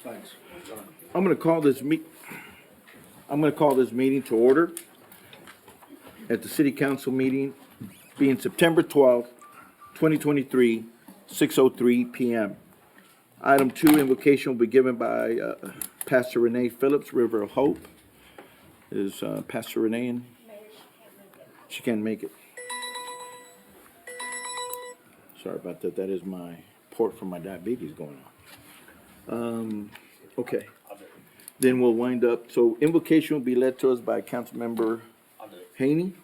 Thanks. I'm going to call this meeting to order at the city council meeting being September 12th, 2023, 6:03 PM. Item 2, invocation will be given by Pastor Renee Phillips, River of Hope. Is Pastor Renee in? She can't make it. Sorry about that. That is my port for my diabetes going on. Okay. Then we'll wind up. So invocation will be led to us by Councilmember Haney.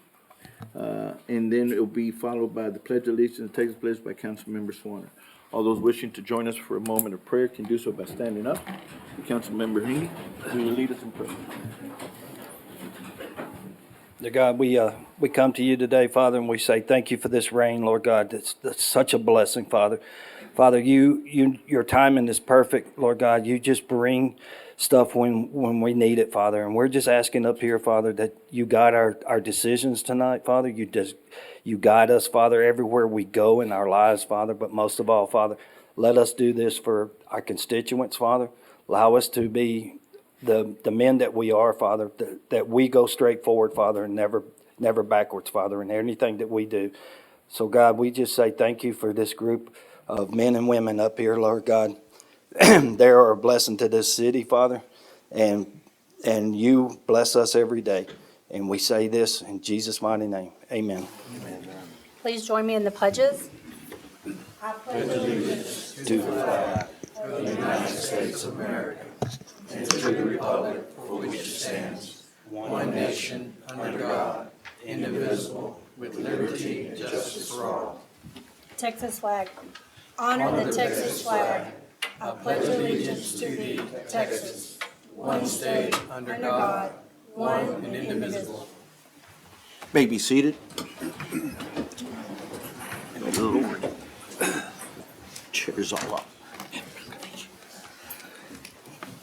And then it'll be followed by the Pledge of Allegiance that takes place by Councilmember Swanner. All those wishing to join us for a moment of prayer can do so by standing up. Councilmember Haney, who will lead us in prayer. Dear God, we come to you today, Father, and we say thank you for this rain, Lord God. That's such a blessing, Father. Father, your timing is perfect, Lord God. You just bring stuff when we need it, Father. And we're just asking up here, Father, that you guide our decisions tonight, Father. You guide us, Father, everywhere we go in our lives, Father. But most of all, Father, let us do this for our constituents, Father. Allow us to be the men that we are, Father, that we go straight forward, Father, and never backwards, Father, in anything that we do. So, God, we just say thank you for this group of men and women up here, Lord God. They are a blessing to this city, Father, and you bless us every day. And we say this in Jesus' mighty name. Amen. Please join me in the pledges. To the flag Texas flag. Honor the Texas flag. I pledge allegiance to thee, Texas, one state, under God, one and indivisible. May be seated. Lord. Chairs all up.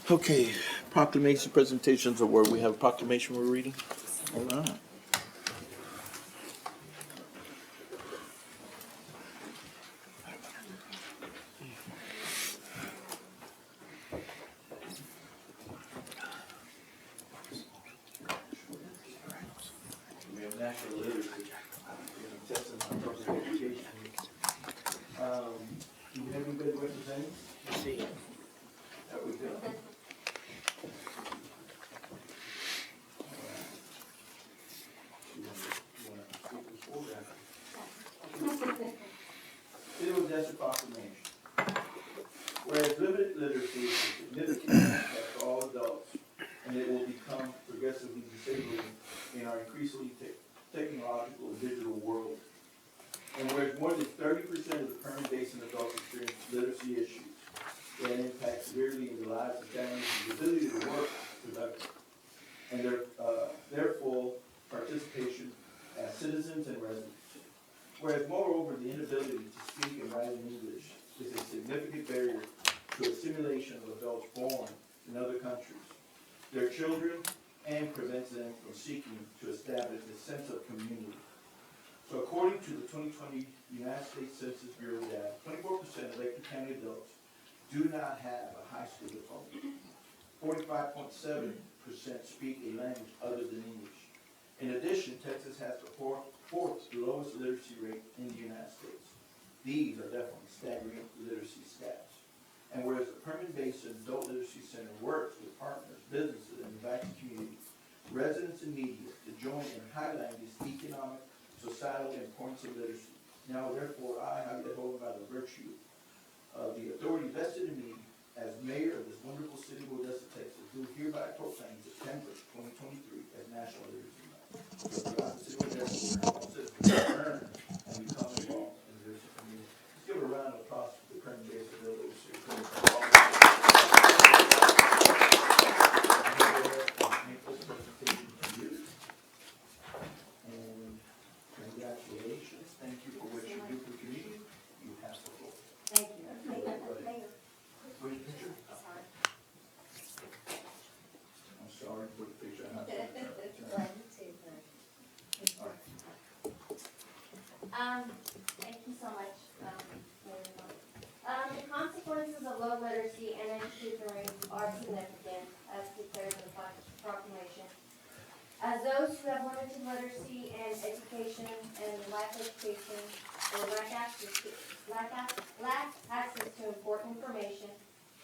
Okay, proclamation presentations are where we have a proclamation we're reading. All right. We have national literacy. Testing on public education. Do we have anybody representing? See. There we go. It was just a proclamation. Whereas limited literacy is a significant impact for all adults, and it will become progressively disabling in our increasingly technological and digital world. And whereas more than 30% of the Permian Basin adults experience literacy issues that impact severely in the lives of families and the ability to work productively, and their full participation as citizens and residents. Whereas moreover, the inability to speak and write in English is a significant barrier to assimilation of adults born in other countries, their children, and prevents them from seeking to establish a sense of community. So according to the 2020 United States Census Bureau data, 24% of Licking County adults do not have a high school diploma. 45.7% speak a language other than English. In addition, Texas has the fourth lowest literacy rate in the United States. These are definitely staggering literacy stats. And whereas the Permian Basin Adult Literacy Center works with partners, businesses, and inviting communities, residents, and media to join in highlighting this economic, societal importance of literacy. Now, therefore, I, Javier Hold, by the virtue of the authority vested in me as mayor of this wonderful city of Odessa, Texas, do hereby proclaim September 2023 as National Literacy Month. So throughout the city of Odessa, all citizens learn and become involved in the literacy community. Let's give a round of applause for the Permian Basin Literacy Community. And congratulations. Thank you for what you do for the community. You have the floor. Thank you. Where's your picture? I'm sorry for the picture. I'm not sorry. All right. Thank you so much. The consequences of low literacy and education rates are significant as declared in the proclamation. As those who have limited literacy and education and lack education or lack access to important information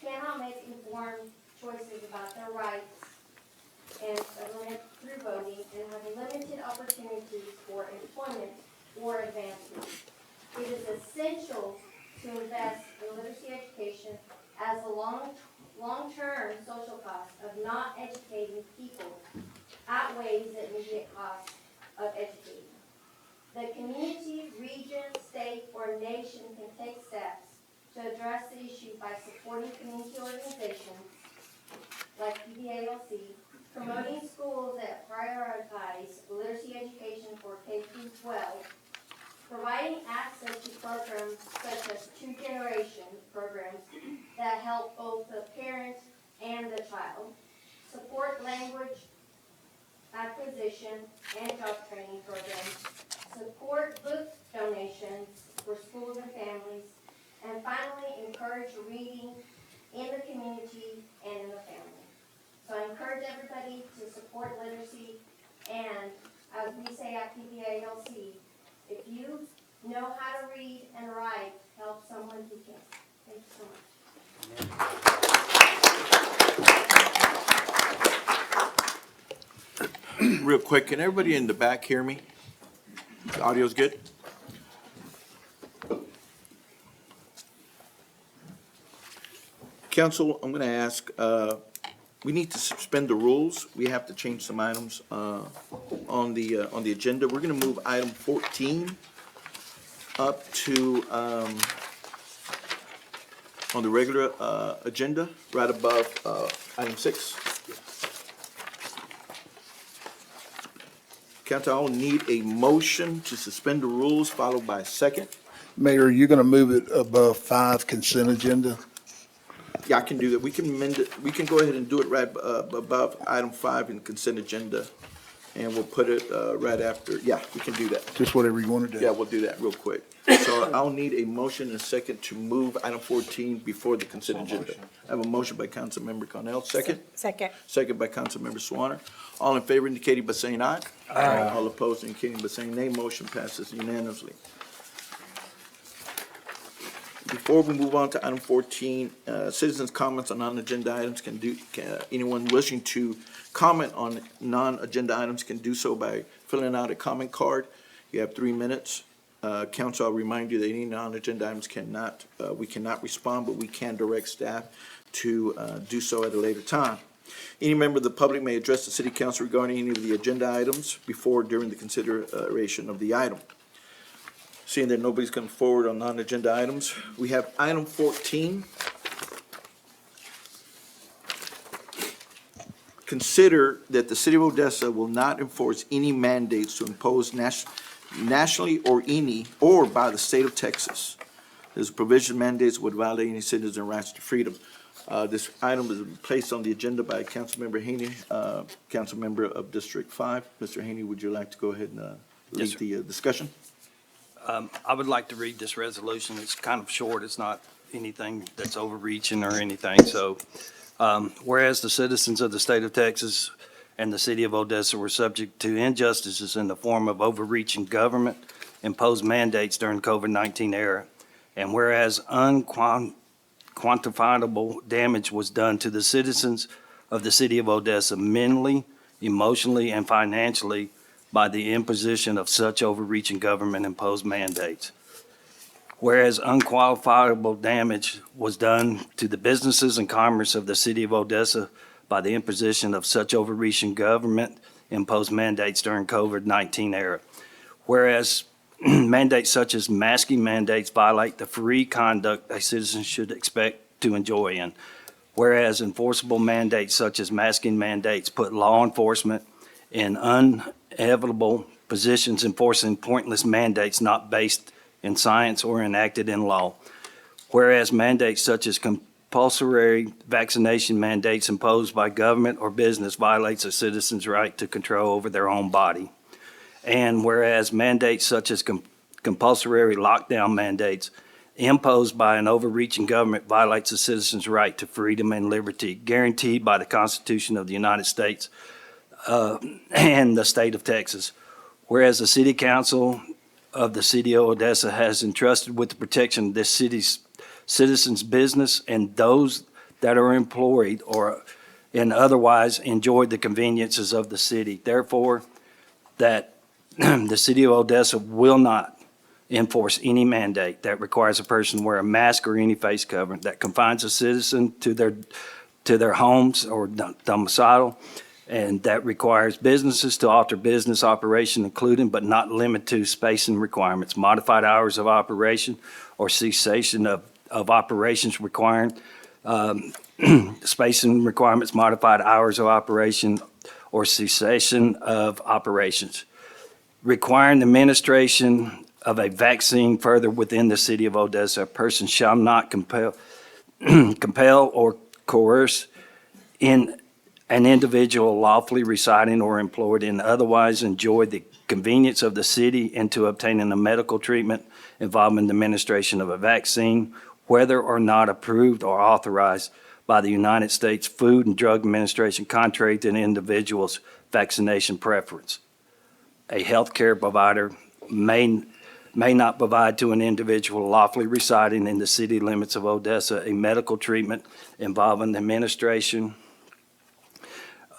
cannot make informed choices about their rights and through voting and have limited opportunities for employment or advancement. It is essential to invest in literacy education as the long-term social cost of not educating people outweighs the immediate cost of educating. The community, region, state, or nation can take steps to address the issue by supporting community organizations like PBALC, promoting schools that prioritize literacy education for K through 12, providing access to programs such as two-generation programs that help both the parent and the child, support language acquisition and job training programs, support book donations for schools and families, and finally, encourage reading in the community and in the family. So I encourage everybody to support literacy, and as we say at PBALC, if you know how to read and write, help someone who can't. Thank you so much. Real quick, can everybody in the back hear me? The audio's good? Council, I'm gonna ask, we need to suspend the rules. We have to change some items, on the agenda. We're gonna move item 14 up to, on the regular, agenda, right above, item 6. Council, I'll need a motion to suspend the rules, followed by a second. Mayor, you're gonna move it above 5 consent agenda? Yeah, I can do that. We can amend it. We can go ahead and do it right above item 5 in the consent agenda. And we'll put it right after. Yeah, we can do that. Just whatever you want to do. Yeah, we'll do that real quick. So I'll need a motion and a second to move item 14 before the consent agenda. I have a motion by Councilmember Cornell, second. Second. Second by Councilmember Swanner. All in favor indicating by saying aye. Aye. All opposed indicating by saying nay. Motion passes unanimously. Before we move on to item 14, citizens' comments on non-agenda items anyone wishing to comment on non-agenda items can do so by filling out a comment card. You have 3 minutes. Council, I'll remind you that any non-agenda items we cannot respond, but we can direct staff to do so at a later time. Any member of the public may address the city council regarding any of the agenda items before or during the consideration of the item. Seeing that nobody's come forward on non-agenda items, we have item 14. Consider that the city of Odessa will not enforce any mandates to impose nationally or by the state of Texas. There's a provision mandates would violate any citizen rights to freedom. This item is placed on the agenda by Councilmember Haney, Councilmember of District 5. Mr. Haney, would you like to go ahead and Yes, lead the discussion? I would like to read this resolution. It's kind of short. It's not anything that's overreaching or anything. So, whereas the citizens of the state of Texas and the city of Odessa were subject to injustices in the form of overreaching government imposed mandates during COVID-19 era, and whereas unquantifiable damage was done to the citizens of the city of Odessa mentally, emotionally, and financially by the imposition of such overreaching government-imposed mandates. Whereas unqualifiable damage was done to the businesses and commerce of the city of Odessa by the imposition of such overreaching government-imposed mandates during COVID-19 era. Whereas mandates such as masking mandates violate the free conduct a citizen should expect to enjoy in. Whereas enforceable mandates such as masking mandates put law enforcement in inevitable positions enforcing pointless mandates not based in science or enacted in law. Whereas mandates such as compulsory vaccination mandates imposed by government or business violates a citizen's right to control over their own body. And whereas mandates such as compulsory lockdown mandates imposed by an overreaching government violates a citizen's right to freedom and liberty guaranteed by the Constitution of the United States and the state of Texas. Whereas the City Council of the City of Odessa has entrusted with the protection of this city's citizens' business and those that are employed or and otherwise enjoy the conveniences of the city. Therefore, that the City of Odessa will not enforce any mandate that requires a person to wear a mask or any face covering, that confines a citizen to their homes or domicile, and that requires businesses to alter business operation, including but not limited to spacing requirements, modified hours of operation, or cessation of operations requiring spacing requirements, modified hours of operation, or cessation of operations. Requiring the administration of a vaccine further within the City of Odessa, a person shall not compel or coerce in an individual lawfully residing or employed and otherwise enjoy the convenience of the city into obtaining a medical treatment involving the administration of a vaccine, whether or not approved or authorized by the United States Food and Drug Administration, contrary to an individual's vaccination preference. A healthcare provider may not provide to an individual lawfully residing in the city limits of Odessa a medical treatment involving the administration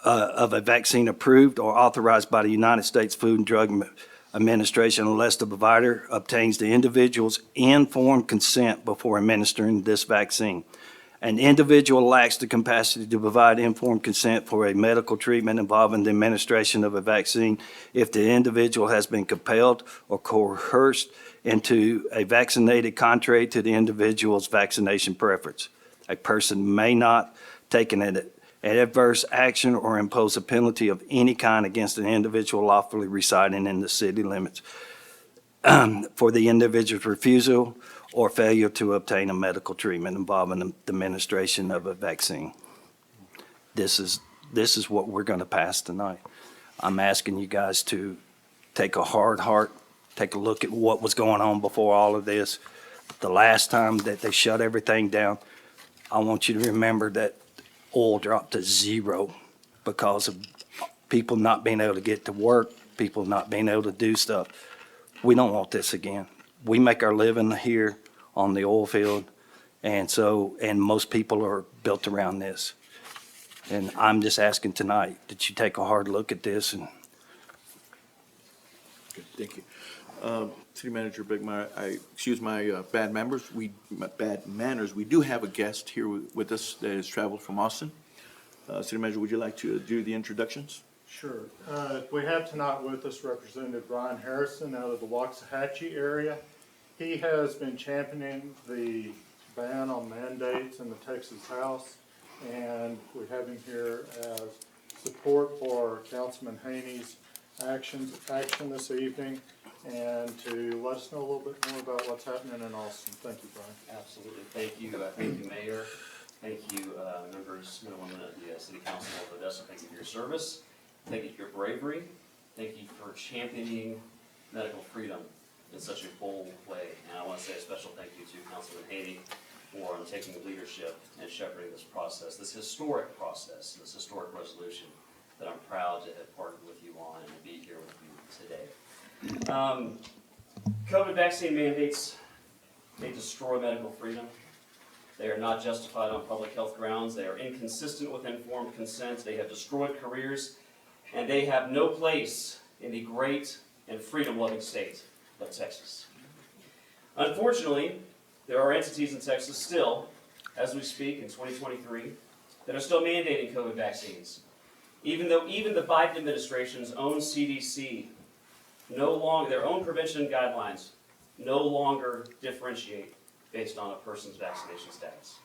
of a vaccine approved or authorized by the United States Food and Drug Administration unless the provider obtains the individual's informed consent before administering this vaccine. An individual lacks the capacity to provide informed consent for a medical treatment involving the administration of a vaccine if the individual has been compelled or coerced into a vaccinated contrary to the individual's vaccination preference. A person may not take an adverse action or impose a penalty of any kind against an individual lawfully residing in the city limits for the individual's refusal or failure to obtain a medical treatment involving the administration of a vaccine. This is what we're going to pass tonight. I'm asking you guys to take a hard heart, take a look at what was going on before all of this. The last time that they shut everything down, I want you to remember that oil dropped to zero because of people not being able to get to work, people not being able to do stuff. We don't want this again. We make our living here on the oil field, and most people are built around this. And I'm just asking tonight that you take a hard look at this. And Good, thank you. City Manager Bigmeyer, excuse my bad manners. We do have a guest here with us that has traveled from Austin. City Manager, would you like to do the introductions? Sure. We have tonight with us Representative Brian Harrison out of the Waxahachie area. He has been championing the ban on mandates in the Texas House, and we have him here as support for Councilman Haney's action this evening, and to let us know a little bit more about what's happening in Austin. Thank you, Brian. Absolutely. Thank you. Thank you, Mayor. Thank you, members, men and women of the City Council of Odessa. Thank you for your service. Thank you for your bravery. Thank you for championing medical freedom in such a bold way. And I want to say a special thank you to Councilman Haney for taking leadership and shepherding this process, this historic process, this historic resolution that I'm proud to have partnered with you on and to be here with you today. COVID vaccine mandates, they destroy medical freedom. They are not justified on public health grounds. They are inconsistent with informed consent. They have destroyed careers, and they have no place in the great and freedom-loving state of Texas. Unfortunately, there are entities in Texas still, as we speak in 2023, that are still mandating COVID vaccines, even though even the Biden administration's own CDC their own prevention guidelines no longer differentiate based on a person's vaccination status.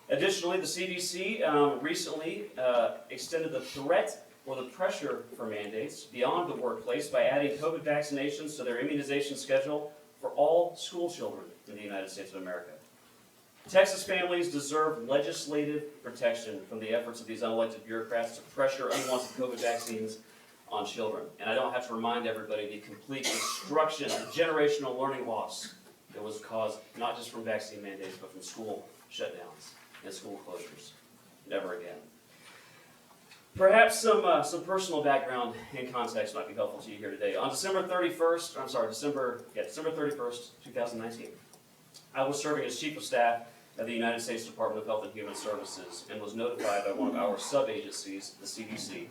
Additionally, the CDC recently extended the threat or the pressure for mandates beyond the workplace by adding COVID vaccinations to their immunization schedule for all school children in the United States of America. Texas families deserve legislative protection from the efforts of these unelected bureaucrats to pressure unwanted COVID vaccines on children. And I don't have to remind everybody the complete destruction, the generational learning loss that was caused not just from vaccine mandates, but from school shutdowns and school closures. Never again. Perhaps some personal background and context might be helpful to you here today. On December 31st, 2019, I was serving as Chief of Staff at the United States Department of Health and Human Services and was notified by one of our sub-agencies, the CDC,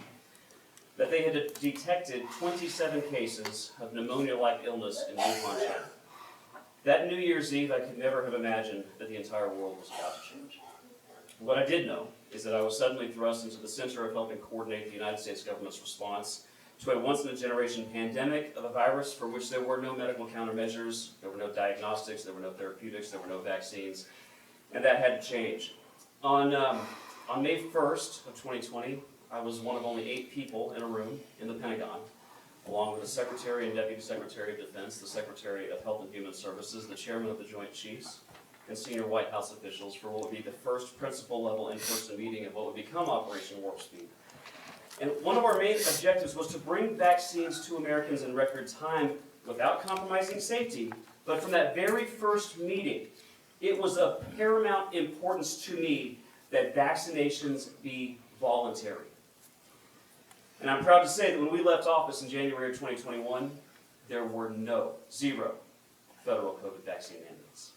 that they had detected 27 cases of pneumonia-like illness in Wuhan, China. That New Year's Eve, I could never have imagined that the entire world was about to change. What I did know is that I was suddenly thrust into the center of helping coordinate the United States government's response to a once-in-a-generation pandemic of a virus for which there were no medical countermeasures, there were no diagnostics, there were no therapeutics, there were no vaccines, and that had to change. On May 1st of 2020, I was one of only 8 people in a room in the Pentagon, along with the Secretary and Deputy Secretary of Defense, the Secretary of Health and Human Services, the Chairman of the Joint Chiefs, and senior White House officials for what would be the first principal-level in-person meeting of what would become Operation Warp Speed. And one of our main objectives was to bring vaccines to Americans in record time without compromising safety, but from that very first meeting, it was of paramount importance to me that vaccinations be voluntary. And I'm proud to say that when we left office in January of 2021, there were zero federal COVID vaccine mandates.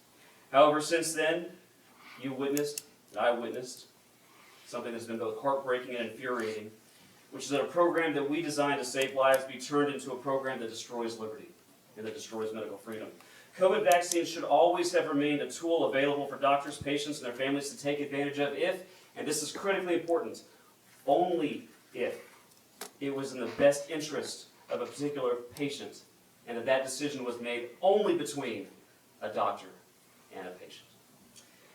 However, since then, you witnessed, and I witnessed, something that's been both heartbreaking and infuriating, which is that a program that we designed to save lives be turned into a program that destroys liberty and that destroys medical freedom. COVID vaccines should always have remained a tool available for doctors, patients, and their families to take advantage of if, and this is critically important, only if it was in the best interest of a particular patient, and that decision was made only between a doctor and a patient.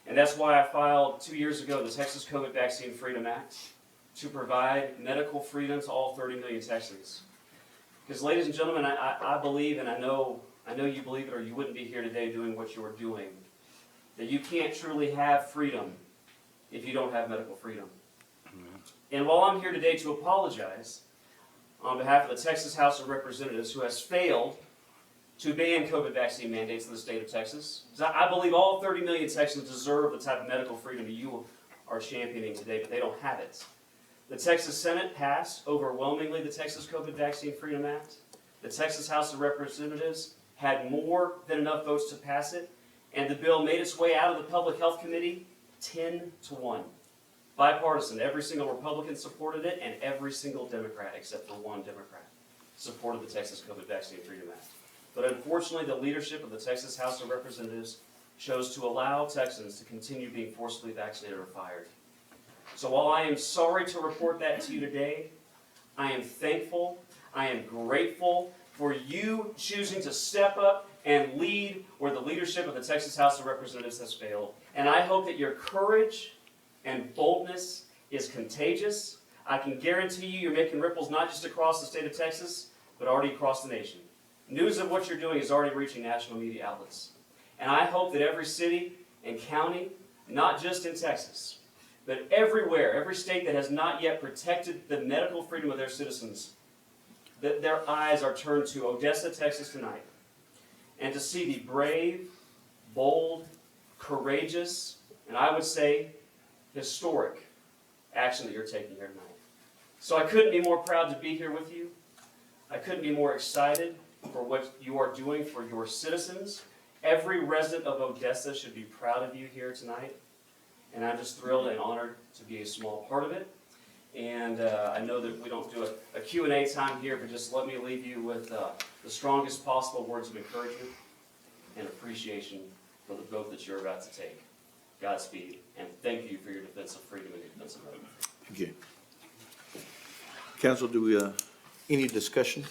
And that's why I filed 2 years ago the Texas COVID Vaccine Freedom Act to provide medical freedom to all 30 million Texans. Because ladies and gentlemen, I believe, and I know you believe it or you wouldn't be here today doing what you are doing, that you can't truly have freedom if you don't have medical freedom. And while I'm here today to apologize on behalf of the Texas House of Representatives who has failed to ban COVID vaccine mandates in the state of Texas, because I believe all 30 million Texans deserve the type of medical freedom you are championing today, but they don't have it. The Texas Senate passed overwhelmingly the Texas COVID Vaccine Freedom Act. The Texas House of Representatives had more than enough votes to pass it, and the bill made its way out of the Public Health Committee 10-1. Bipartisan, every single Republican supported it, and every single Democrat, except for one Democrat, supported the Texas COVID Vaccine Freedom Act. But unfortunately, the leadership of the Texas House of Representatives chose to allow Texans to continue being forcibly vaccinated or fired. So while I am sorry to report that to you today, I am thankful, I am grateful for you choosing to step up and lead where the leadership of the Texas House of Representatives has failed. And I hope that your courage and boldness is contagious. I can guarantee you you're making ripples not just across the state of Texas, but already across the nation. News of what you're doing is already reaching national media outlets. And I hope that every city and county, not just in Texas, but everywhere, every state that has not yet protected the medical freedom of their citizens, that their eyes are turned to Odessa, Texas tonight, and to see the brave, bold, courageous, and I would say historic action that you're taking here tonight. So I couldn't be more proud to be here with you. I couldn't be more excited for what you are doing for your citizens. Every resident of Odessa should be proud of you here tonight. And I'm just thrilled and honored to be a small part of it. And I know that we don't do a Q&A time here, but just let me leave you with the strongest possible words of encouragement and appreciation for the vote that you're about to take. Godspeed, and thank you for your defense of freedom and your defense of liberty. Thank you. Council, do we, any discussion?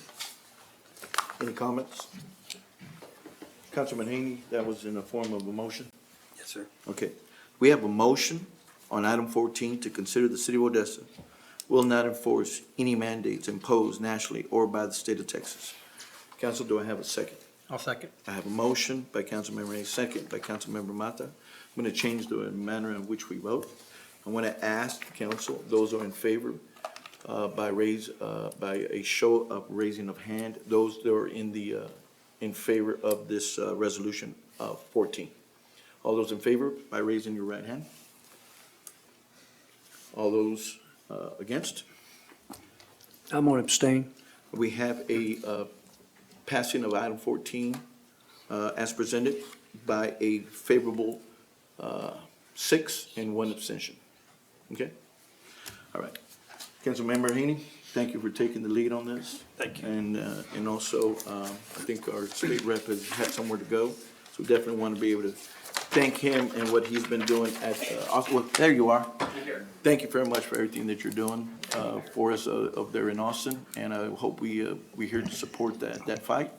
Any comments? Councilman Haney, that was in the form of a motion? Yes, sir. Okay. We have a motion on item 14 to consider the city of Odessa will not enforce any mandates imposed nationally or by the state of Texas. Council, do I have a second? I'll second. I have a motion by Councilmember Hayes, second by Councilmember Mata. I'm going to change the manner in which we vote. I want to ask council, those who are in favor, by a show of raising of hand, those that are in favor of this resolution 14. All those in favor by raising your right hand? All those against? I'm going to abstain. We have a passing of item 14 as presented by a favorable 6 and 1 abstention. Okay? All right. Councilmember Haney, thank you for taking the lead on this. Thank you. And also, I think our state rep has had somewhere to go, so we definitely want to be able to thank him and what he's been doing at, well, there you are. Thank you very much for everything that you're doing for us up there in Austin, and I hope we're here to support that fight,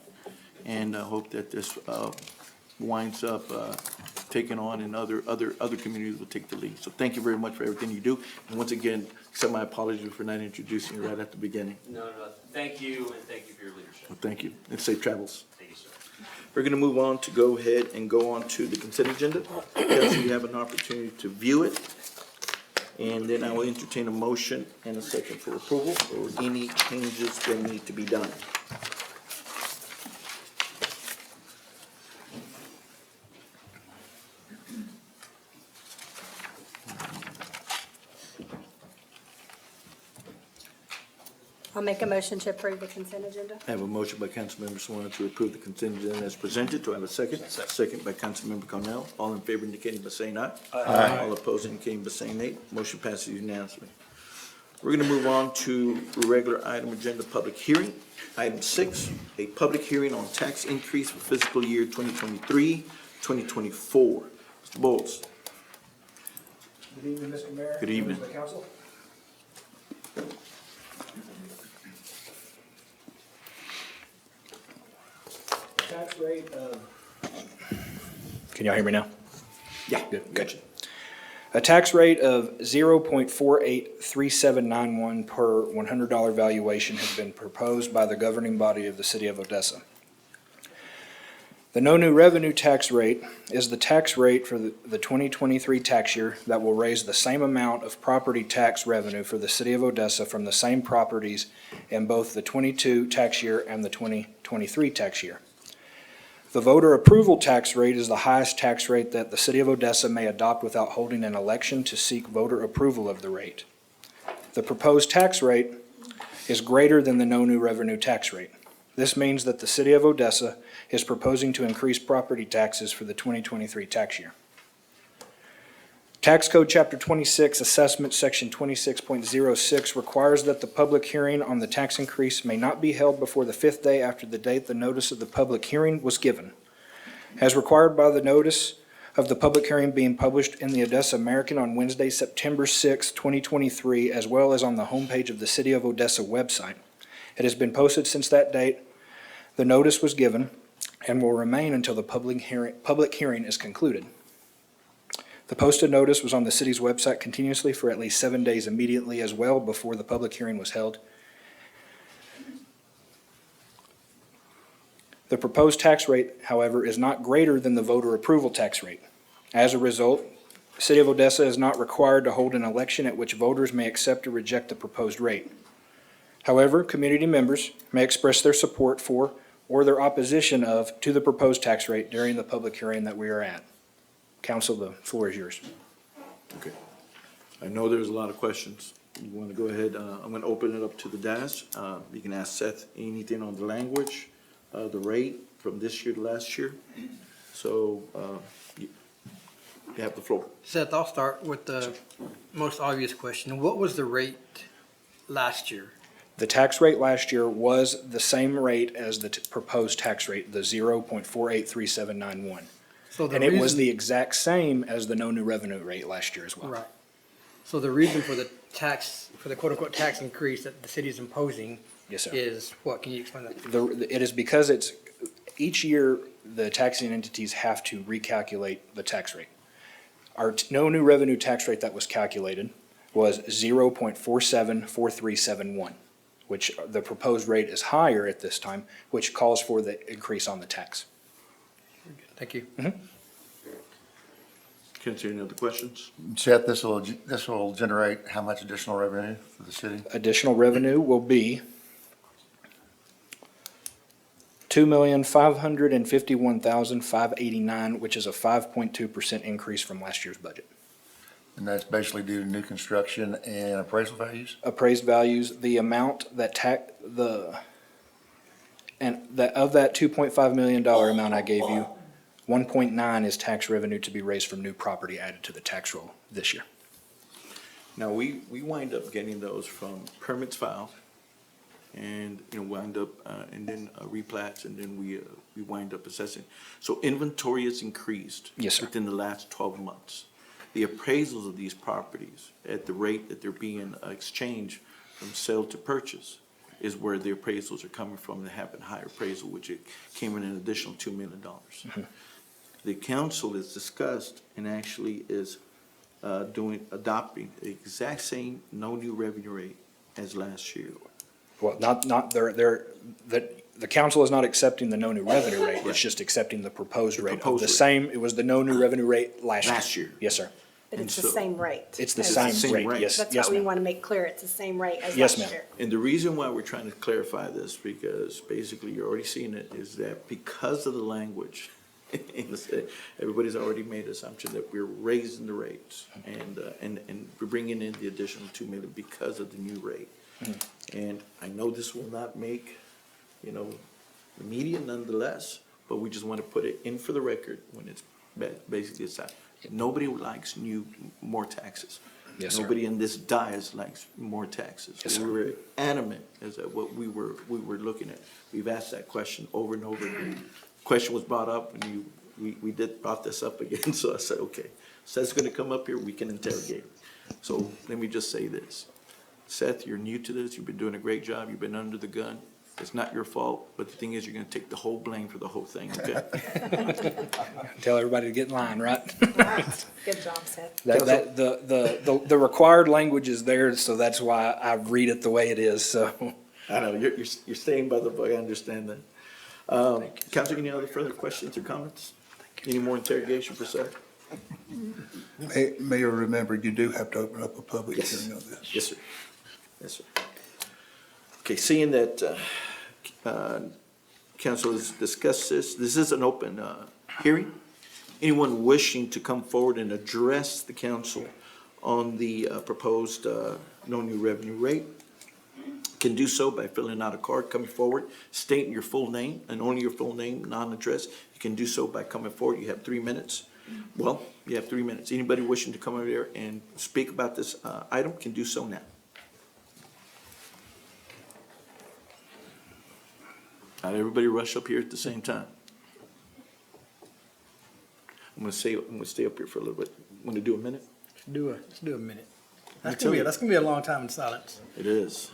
and I hope that this winds up taking on and other communities will take the lead. So thank you very much for everything you do, and once again, accept my apologies for not introducing you right at the beginning. No, thank you, and thank you for your leadership. Well, thank you, and safe travels. Thank you, sir. We're gonna move on to go ahead and go on to the consent agenda. Council, you have an opportunity to view it. And then I will entertain a motion and a second for approval or any changes that need to be done. I'll make a motion to approve the consent agenda. I have a motion by Councilmember Swann to approve the consent agenda as presented. Do I have a second? Second by Councilmember Cornell. All in favor indicating by saying aye. Aye. All opposed indicating by saying nay. Motion passes unanimously. We're gonna move on to regular item agenda, public hearing. Item 6, a public hearing on tax increase for fiscal year 2023, 2024. Mr. Bowles. Good evening, Mr. Mayor. Good evening. Members of the council. Tax rate of. Can y'all hear me now? Yeah, good. Gotcha. A tax rate of 0.483791 per $100 valuation has been proposed by the governing body of the city of Odessa. The no new revenue tax rate is the tax rate for the 2023 tax year that will raise the same amount of property tax revenue for the city of Odessa from the same properties in both the 22 tax year and the 2023 tax year. The voter approval tax rate is the highest tax rate that the city of Odessa may adopt without holding an election to seek voter approval of the rate. The proposed tax rate is greater than the no new revenue tax rate. This means that the city of Odessa is proposing to increase property taxes for the 2023 tax year. Tax Code Chapter 26, Assessment, Section 26.06 requires that the public hearing on the tax increase may not be held before the 5th day after the date the notice of the public hearing was given. As required by the notice of the public hearing being published in the Odessa American on Wednesday, September 6, 2023, as well as on the homepage of the City of Odessa website. It has been posted since that date the notice was given and will remain until the public hearing is concluded. The posted notice was on the city's website continuously for at least 7 days immediately as well before the public hearing was held. The proposed tax rate, however, is not greater than the voter approval tax rate. As a result, the city of Odessa is not required to hold an election at which voters may accept or reject the proposed rate. However, community members may express their support for or their opposition to the proposed tax rate during the public hearing that we are at. Council, the floor is yours. Okay. I know there's a lot of questions. You want to go ahead, I'm going to open it up to the dais. You can ask Seth anything on the language, the rate from this year to last year. So you have the floor. Seth, I'll start with the most obvious question. What was the rate last year? The tax rate last year was the same rate as the proposed tax rate, the 0.483791. So the And it was reason- the exact same as the no new revenue rate last year as well. Right. So the reason for the tax, for the quote-unquote tax increase that the city is imposing Yes, sir. is what? Can you explain that? It is because each year, the taxing entities have to recalculate the tax rate. Our no new revenue tax rate that was calculated was 0.474371, which the proposed rate is higher at this time, which calls for the increase on the tax. Thank you. Can't see any other questions? Seth, this will generate how much additional revenue for the city? Additional revenue will be $2,551,589, which is a 5.2% increase from last year's budget. And that's basically due to new construction and appraisal values? Appraised values, the amount that of that $2.5 million amount I gave you, 1.9 is tax revenue to be raised from new property added to the tax roll this year. Now, we wind up getting those from permits filed, and, wind up, and then replats, and then we wind up assessing. So inventory has increased. Yes, sir. Within the last 12 months. The appraisals of these properties at the rate that they're being exchanged from sale to purchase is where the appraisals are coming from. They have a higher appraisal, which it came in an additional $2 million. The council has discussed and actually is adopting the exact same no new revenue rate as last year. Well, the council is not accepting the no new revenue rate, it's just accepting the proposed rate of proposed the rate. same, it was the no new revenue rate last year. Last year. Yes, sir. But And it's the so- same rate. It's the as same last same rate, rate. yes, That's yes, what we ma'am. want to make clear. It's the same rate as Yes, last ma'am. year. And the reason why we're trying to clarify this, because basically you're already seeing it, is that because of the language, in the state, everybody's already made assumption that we're raising the rates, and we're bringing in the additional $2 million because of the new rate. And I know this will not make, the media nonetheless, but we just want to put it in for the record when it's basically it's that. Nobody likes more taxes. Yes, sir. Nobody in this dais likes more taxes. Yes, sir. We were adamant as to what we were looking at. We've asked that question over and over again. Question was brought up, and we brought this up again, so I said, okay, Seth's gonna come up here, we can interrogate him. So let me just say this. Seth, you're new to this, you've been doing a great job, you've been under the gun. It's not your fault, but the thing is, you're gonna take the whole blame for the whole thing, okay? Tell everybody to get in line, right? Good job, Seth. The required language is there, so that's why I read it the way it is, so. I know, you're staying by the book, I understand that. Council, any other further questions or comments? Any more interrogation for Seth? Mayor, remember, you do have to open up a public Yes. hearing on this. Yes, sir. Yes, sir. Okay, seeing that, council has discussed this is an open, hearing. Anyone wishing to come forward and address the council on the, proposed, no new revenue rate can do so by filling out a card, coming forward, stating your full name and only your full name, non-address. You can do so by coming forward. You have 3 minutes. Well, you have 3 minutes. Anybody wishing to come over there and speak about this, item can do so now. Not everybody rush up here at the same time. I'm gonna stay up here for a little bit. Want to do a minute? Let's do a minute. That's gonna be a long time in silence. It is.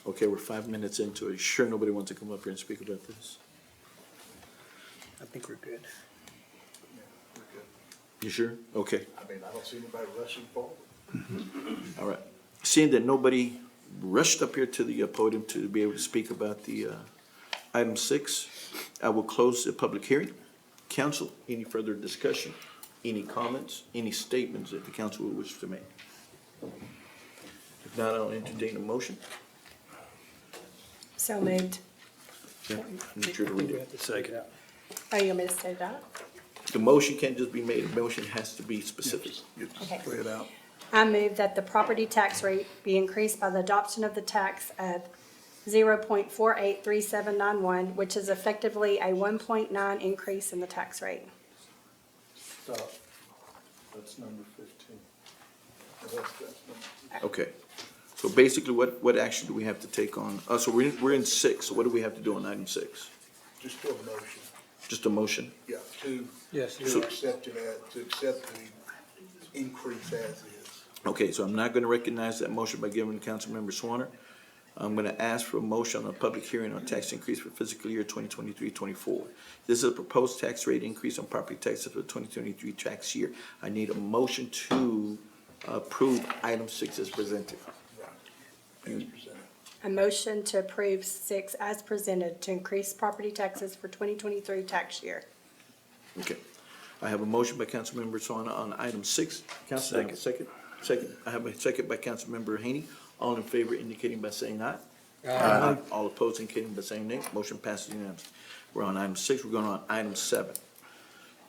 Okay, we're 5 minutes into it. Sure nobody wants to come up here and speak about this? I think we're good. You sure? Okay, I mean, I don't see anybody rushing forward. all right. Seeing that nobody rushed up here to the podium to be able to speak about the item 6, I will close the public hearing. Council, any further discussion, any comments, any statements that the council would wish to make? If not, I'll entertain a motion. So moved. I need you to read it. Second. Oh, you want me to say that? The motion can't just be made, a motion has to be specific. You just Okay. lay it out. I move that the property tax rate be increased by the adoption of the tax of 0.483791, which is effectively a 1.9 increase in the tax rate. Stop. That's number 15. Okay, so basically, what action do we have to take on, so we're in 6, so what do we have to do on item 6? Just do a motion, Just a motion? yeah, to Yes. accept the increase as is. Okay, so I'm not gonna recognize that motion by giving Councilmember Swanner. I'm gonna ask for a motion on a public hearing on tax increase for fiscal year 2023-24. This is a proposed tax rate increase on property taxes for the 2023 tax year. I need a motion to approve item 6 as presented. As presented. A motion to approve 6 as presented to increase property taxes for 2023 tax year. Okay, I have a motion by Councilmember Swanner on item 6. Council, second. I have a second by Councilmember Haney. All in favor indicating by saying aye. Aye. All opposed indicating by saying nay. Motion passes unanimously. We're on item 6. We're going on item 7.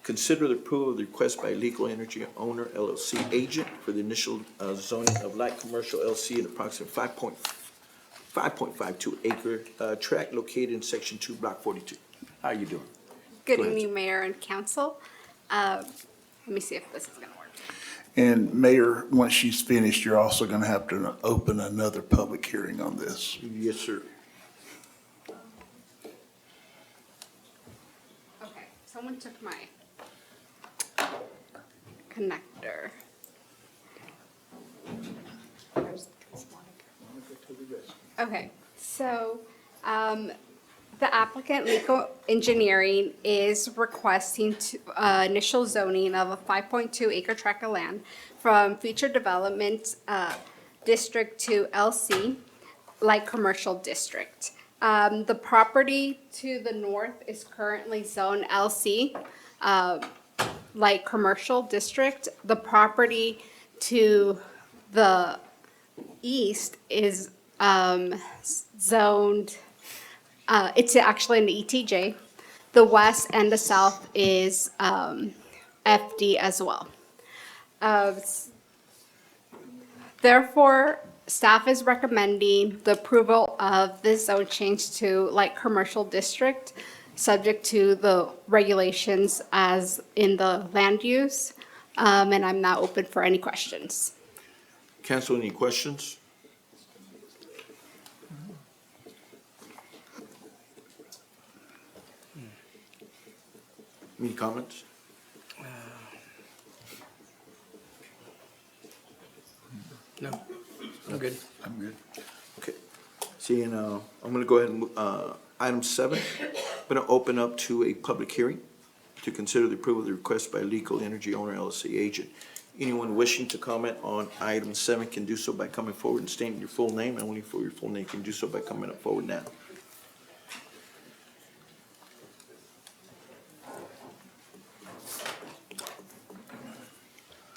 Consider the approval of the request by Legal Energy Owner LLC agent for the initial zoning of light commercial LC at approximately 5.52 acre tract located in section 2, block 42. How are you doing? Good Go ahead. evening, Mayor and Council. Let me see if this is gonna work. And Mayor, once she's finished, you're also going to have to open another public hearing on this. Yes, sir. Okay, someone took my connector. Okay, so, the applicant, Legal Engineering, is requesting initial zoning of a 5.2 acre tract of land from future development, district to LC, light commercial district. The property to the north is currently zone LC, light commercial district. The property to the east is zoned, it's actually in the ETJ. The west and the south is FD as well. Therefore, staff is recommending the approval of this zone change to light commercial district, subject to the regulations as in the land use. And I'm now open for any questions. Council, any questions? Any comments? No, I'm good. I'm good. Okay. Seeing, I'm gonna go ahead and, item 7, I'm gonna open up to a public hearing to consider the approval of the request by Legal Energy Owner LLC agent. Anyone wishing to comment on item 7 can do so by coming forward and stating your full name, and only for your full name can do so by coming up forward now.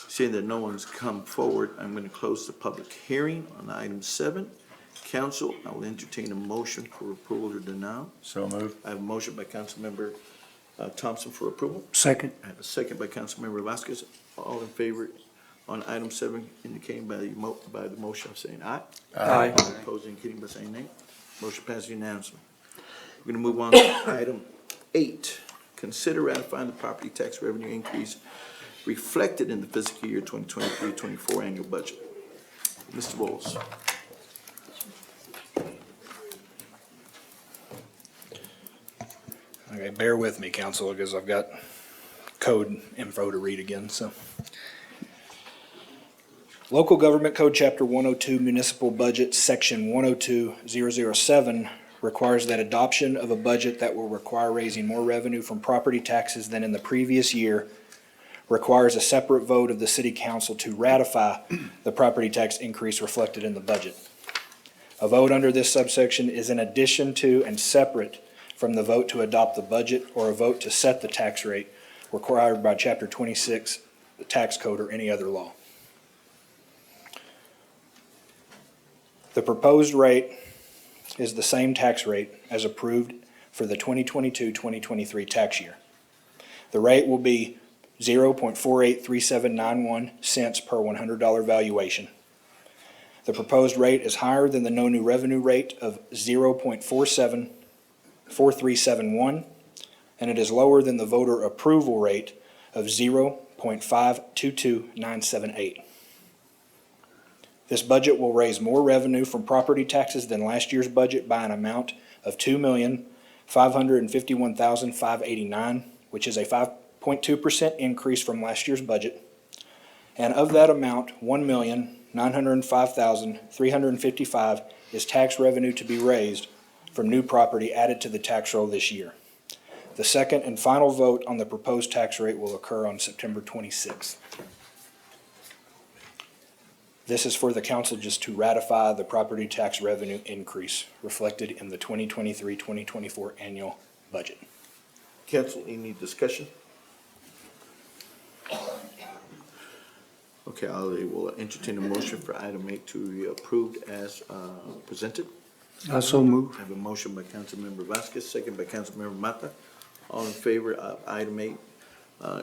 Seeing that no one's come forward, I'm going to close the public hearing on item 7. Council, I will entertain a motion for approval or denial. So moved. I have a motion by Councilmember Thompson for approval. Second. I have a second by Councilmember Vasquez. All in favor on item 7 indicating by the motion of saying aye. Aye. All opposed indicating by saying nay. Motion passes unanimously. We're going to move on to item 8. Consider ratifying the property tax revenue increase reflected in the fiscal year 2023-24 annual budget. Mr. Bowles. Okay, bear with me, council, because I've got code info to read again, so. Local Government Code, Chapter 102, Municipal Budget, Section 102007, requires that adoption of a budget that will require raising more revenue from property taxes than in the previous year requires a separate vote of the city council to ratify the property tax increase reflected in the budget. A vote under this subsection is in addition to and separate from the vote to adopt the budget or a vote to set the tax rate required by Chapter 26, the tax code, or any other law. The proposed rate is the same tax rate as approved for the 2022-2023 tax year. The rate will be 0.483791 cents per $100 valuation. The proposed rate is higher than the no new revenue rate of 0.4371, and it is lower than the voter approval rate of 0.522978. This budget will raise more revenue from property taxes than last year's budget by an amount of $2,551,589, which is a 5.2% increase from last year's budget. And of that amount, $1,905,355 is tax revenue to be raised from new property added to the tax roll this year. The second and final vote on the proposed tax rate will occur on September 26th. This is for the council just to ratify the property tax revenue increase reflected in the 2023-2024 annual budget. Council, any discussion? Okay, I will entertain a motion for item 8 to be approved as presented. I so move. I have a motion by Councilmember Vasquez, second by Councilmember Mata. All in favor of item 8,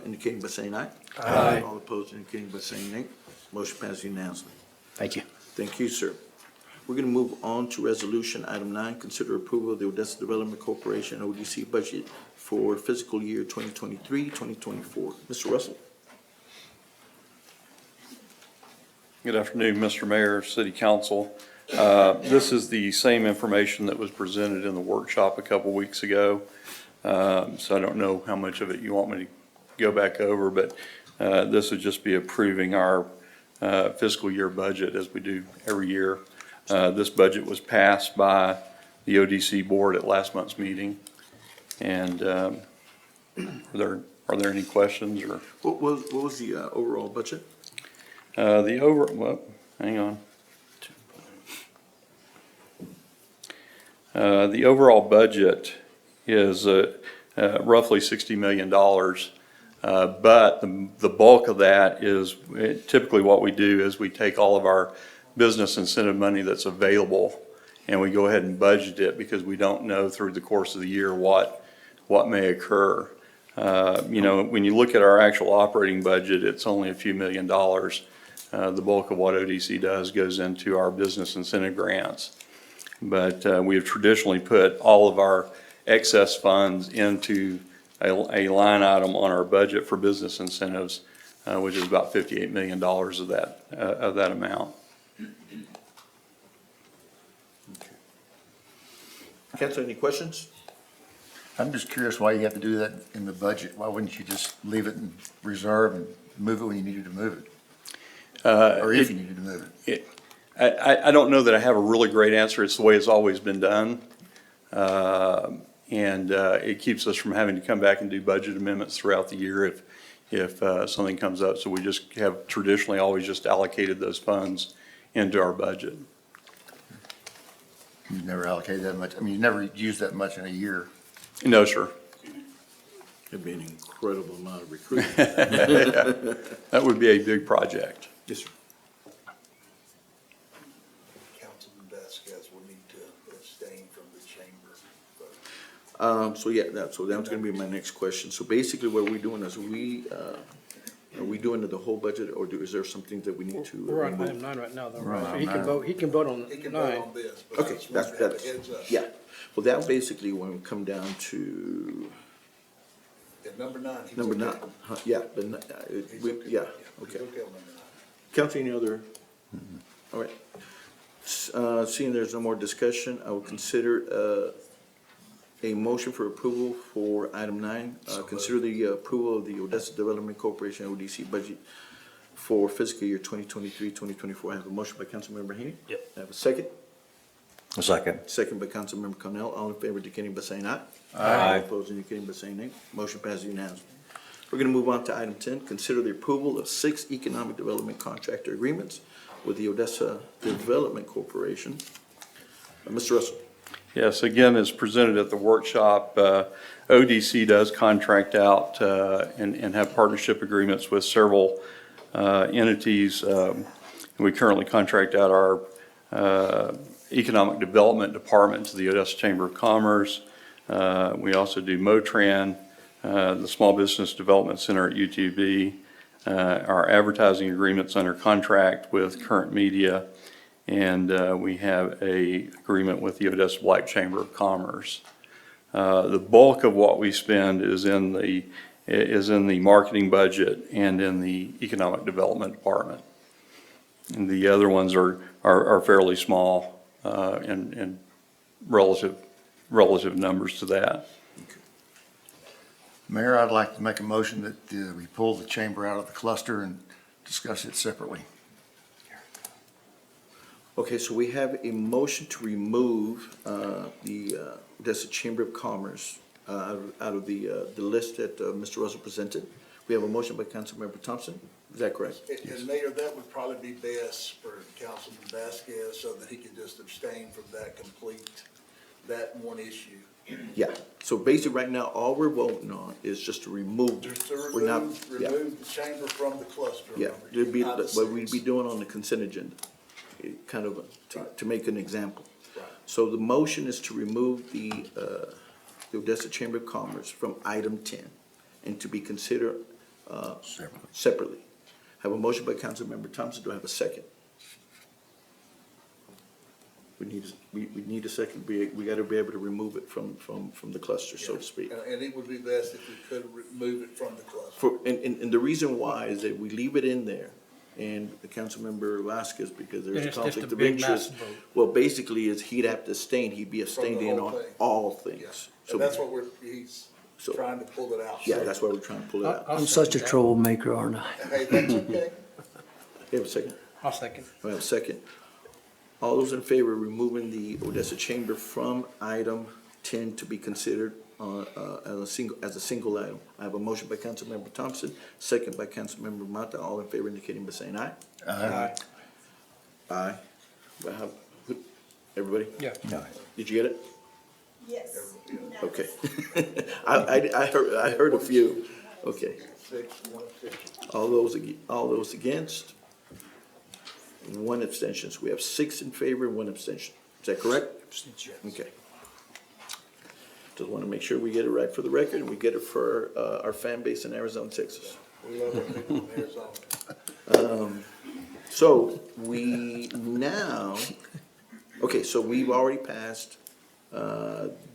indicating by saying aye. Aye. All opposed indicating by saying nay. Motion passes unanimously. Thank you. Thank you, sir. We're gonna move on to resolution item 9, consider approval of the Odessa Development Corporation ODC budget for fiscal year 2023-2024. Mr. Russell? Good afternoon, Mr. Mayor, City Council. This is the same information that was presented in the workshop a couple weeks ago. So I don't know how much of it you want me to go back over, but this would just be approving our fiscal year budget as we do every year. This budget was passed by the ODC board at last month's meeting. And are there any questions or? What was the overall budget? Hang on. The overall budget is roughly $60 million. But the bulk of that is typically what we do is we take all of our business incentive money that's available and we go ahead and budget it because we don't know through the course of the year what may occur. When you look at our actual operating budget, it's only a few $1,000,000. The bulk of what ODC does goes into our business incentive grants. But we have traditionally put all of our excess funds into a line item on our budget for business incentives, which is about $58 million of that amount. Council, any questions? I'm just curious why you have to do that in the budget. Why wouldn't you just leave it in reserve and move it when you needed to move it? Or if you needed to move it? I don't know that I have a really great answer. It's the way it's always been done. And it keeps us from having to come back and do budget amendments throughout the year if something comes up. So we just have traditionally always just allocated those funds into our budget. You've never allocated that much. I mean, you never used that much in a year. No, sir. It'd be an incredible amount of recruiting. That would be a big project. Yes, sir. Councilman Vasquez will need to abstain from the chamber vote. So that was gonna be my next question. So basically what we're doing is are we doing the whole budget or is there something that we need to? We're on remove? item 9 right now, though, We're on right? So item he can vote on He can vote 9. on this, but I Okay, just want to have a heads up. yeah. Well, that basically when we come down to At number 9, he's number okay. 9, yeah, but, He's okay. yeah, He's okay. okay on number 9. Council, any other? All right. Seeing there's no more discussion, I will consider a motion for approval for item 9. Consider the approval of the Odessa Development Corporation, ODC budget for fiscal year 2023-2024. I have a motion by Councilmember Haney. Yep. I have a second. A second. Second by Councilmember Cornell. All in favor indicating by saying aye. Aye. All opposed indicating by saying nay. Motion passes unanimously. We're gonna move on to item 10. Consider the approval of 6 economic development contractor agreements with the Odessa Development Corporation. Mr. Russell. Yes, again, as presented at the workshop, ODC does contract out and have partnership agreements with several entities. We currently contract out our Economic Development Department to the Odessa Chamber of Commerce. We also do Motran, the Small Business Development Center at UTB, our advertising agreements under contract with Current Media, and we have a agreement with the Odessa Black Chamber of Commerce. The bulk of what we spend is in the marketing budget and in the Economic Development Department. And the other ones are fairly small in relative numbers to that. Mayor, I'd like to make a motion that we pull the chamber out of the cluster and discuss it separately. Okay, so we have a motion to remove the Odessa Chamber of Commerce out of the list that Mr. Russell presented. We have a motion by Councilmember Thompson. Is that correct? And Mayor, that would probably be best for Councilman Vasquez so that he could just abstain from that one issue. Yeah, so basically right now, all we're voting on is just to remove. Just to We're not- yeah. remove the chamber from the cluster. Yeah, number, it'd be, out of what we'd be 6. doing on the consent agenda, kind of to make an example. Right. So the motion is to remove the Odessa Chamber of Commerce from item 10 and to be considered separately. Have a motion by Councilmember Thompson. Do I have a second? We need a second. We gotta be able to remove it from the cluster, so to speak. And it would be best if we could remove it from the cluster. And the reason why is that we leave it in there, and the Councilmember Vasquez, because there's And a it's just a conflict of big interest. massive vote. Well, basically, is he'd have to abstain, he'd be abstaining whole on thing. all Yeah. things. And that's what he's So- trying to pull it out. Yeah, that's why we're trying to pull it out. I'll I'm such a second that. troublemaker, aren't I? Hey, that's okay. You have a second? I'll second. I have a second. All those in favor of removing the Odessa Chamber from item 10 to be considered as a single item? I have a motion by Councilmember Thompson, second by Councilmember Mata. All in favor indicating by saying aye. Aye. Aye. Everybody? Yeah. Did you get it? Yes. Okay. I heard a few. Okay. 6, 150. All those against? One abstention. So we have 6 in favor and 1 abstention. Is that correct? Okay. Just want to make sure we get it right for the record and we get it for our fan base in Arizona, Texas. We love our people in Arizona. So we now, okay, so we've already passed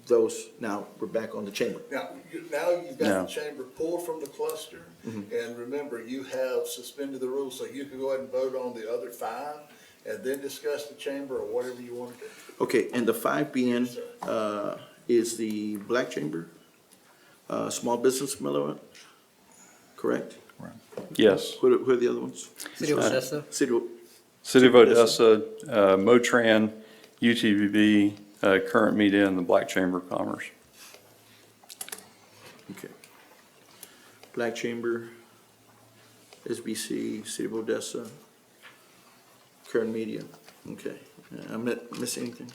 those. Now we're back on the chamber. Now you've got the chamber pulled from the cluster, Mm-hmm. and remember, you have suspended the rules, so you can go ahead and vote on the other 5, and then discuss the chamber or whatever you want to do. Okay, and the 5 being is the Black Chamber, Small Business Miller, correct? Yes. Who are the other ones? City of Odessa. City of Odessa, Motran, UTVB, Current Media, and the Black Chamber of Commerce. Okay. Black Chamber, SBC, City of Odessa, Current Media. Okay. I'm not missing anything?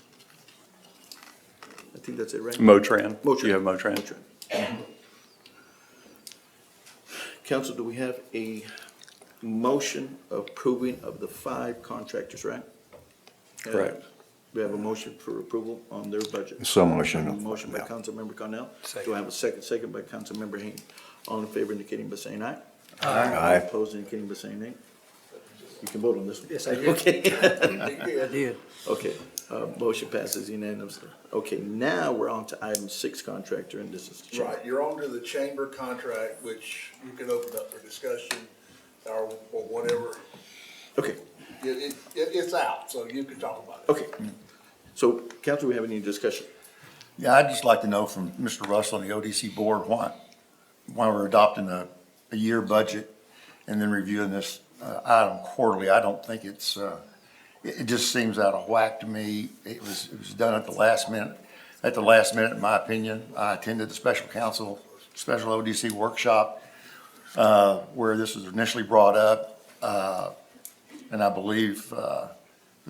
I think that's it, right? Motran. Motran. You have Motran. Council, do we have a motion approving of the 5 contractors, right? Correct. We have a motion for approval on their budget. So motion. A motion by Councilmember Cornell. Do I have a second? Second by Councilmember Haynes. All in favor indicating by saying aye. Aye. Opposed indicating by saying nay. You can vote on this one. Yes, I did. Okay. I did. Okay, motion passes unanimously. Okay, now we're on to item 6, contractor, and this is the chamber. Right, you're on to the chamber contract, which you can open up for discussion or whatever. Okay, It's out, so you can talk about it. okay. So, council, we have any discussion? Yeah, I'd just like to know from Mr. Russell and the ODC board why we're adopting a year budget and then reviewing this item quarterly. I don't think it's, it just seems out of whack to me. It was done at the last minute, in my opinion. I attended the special ODC workshop, where this was initially brought up. And I believe, the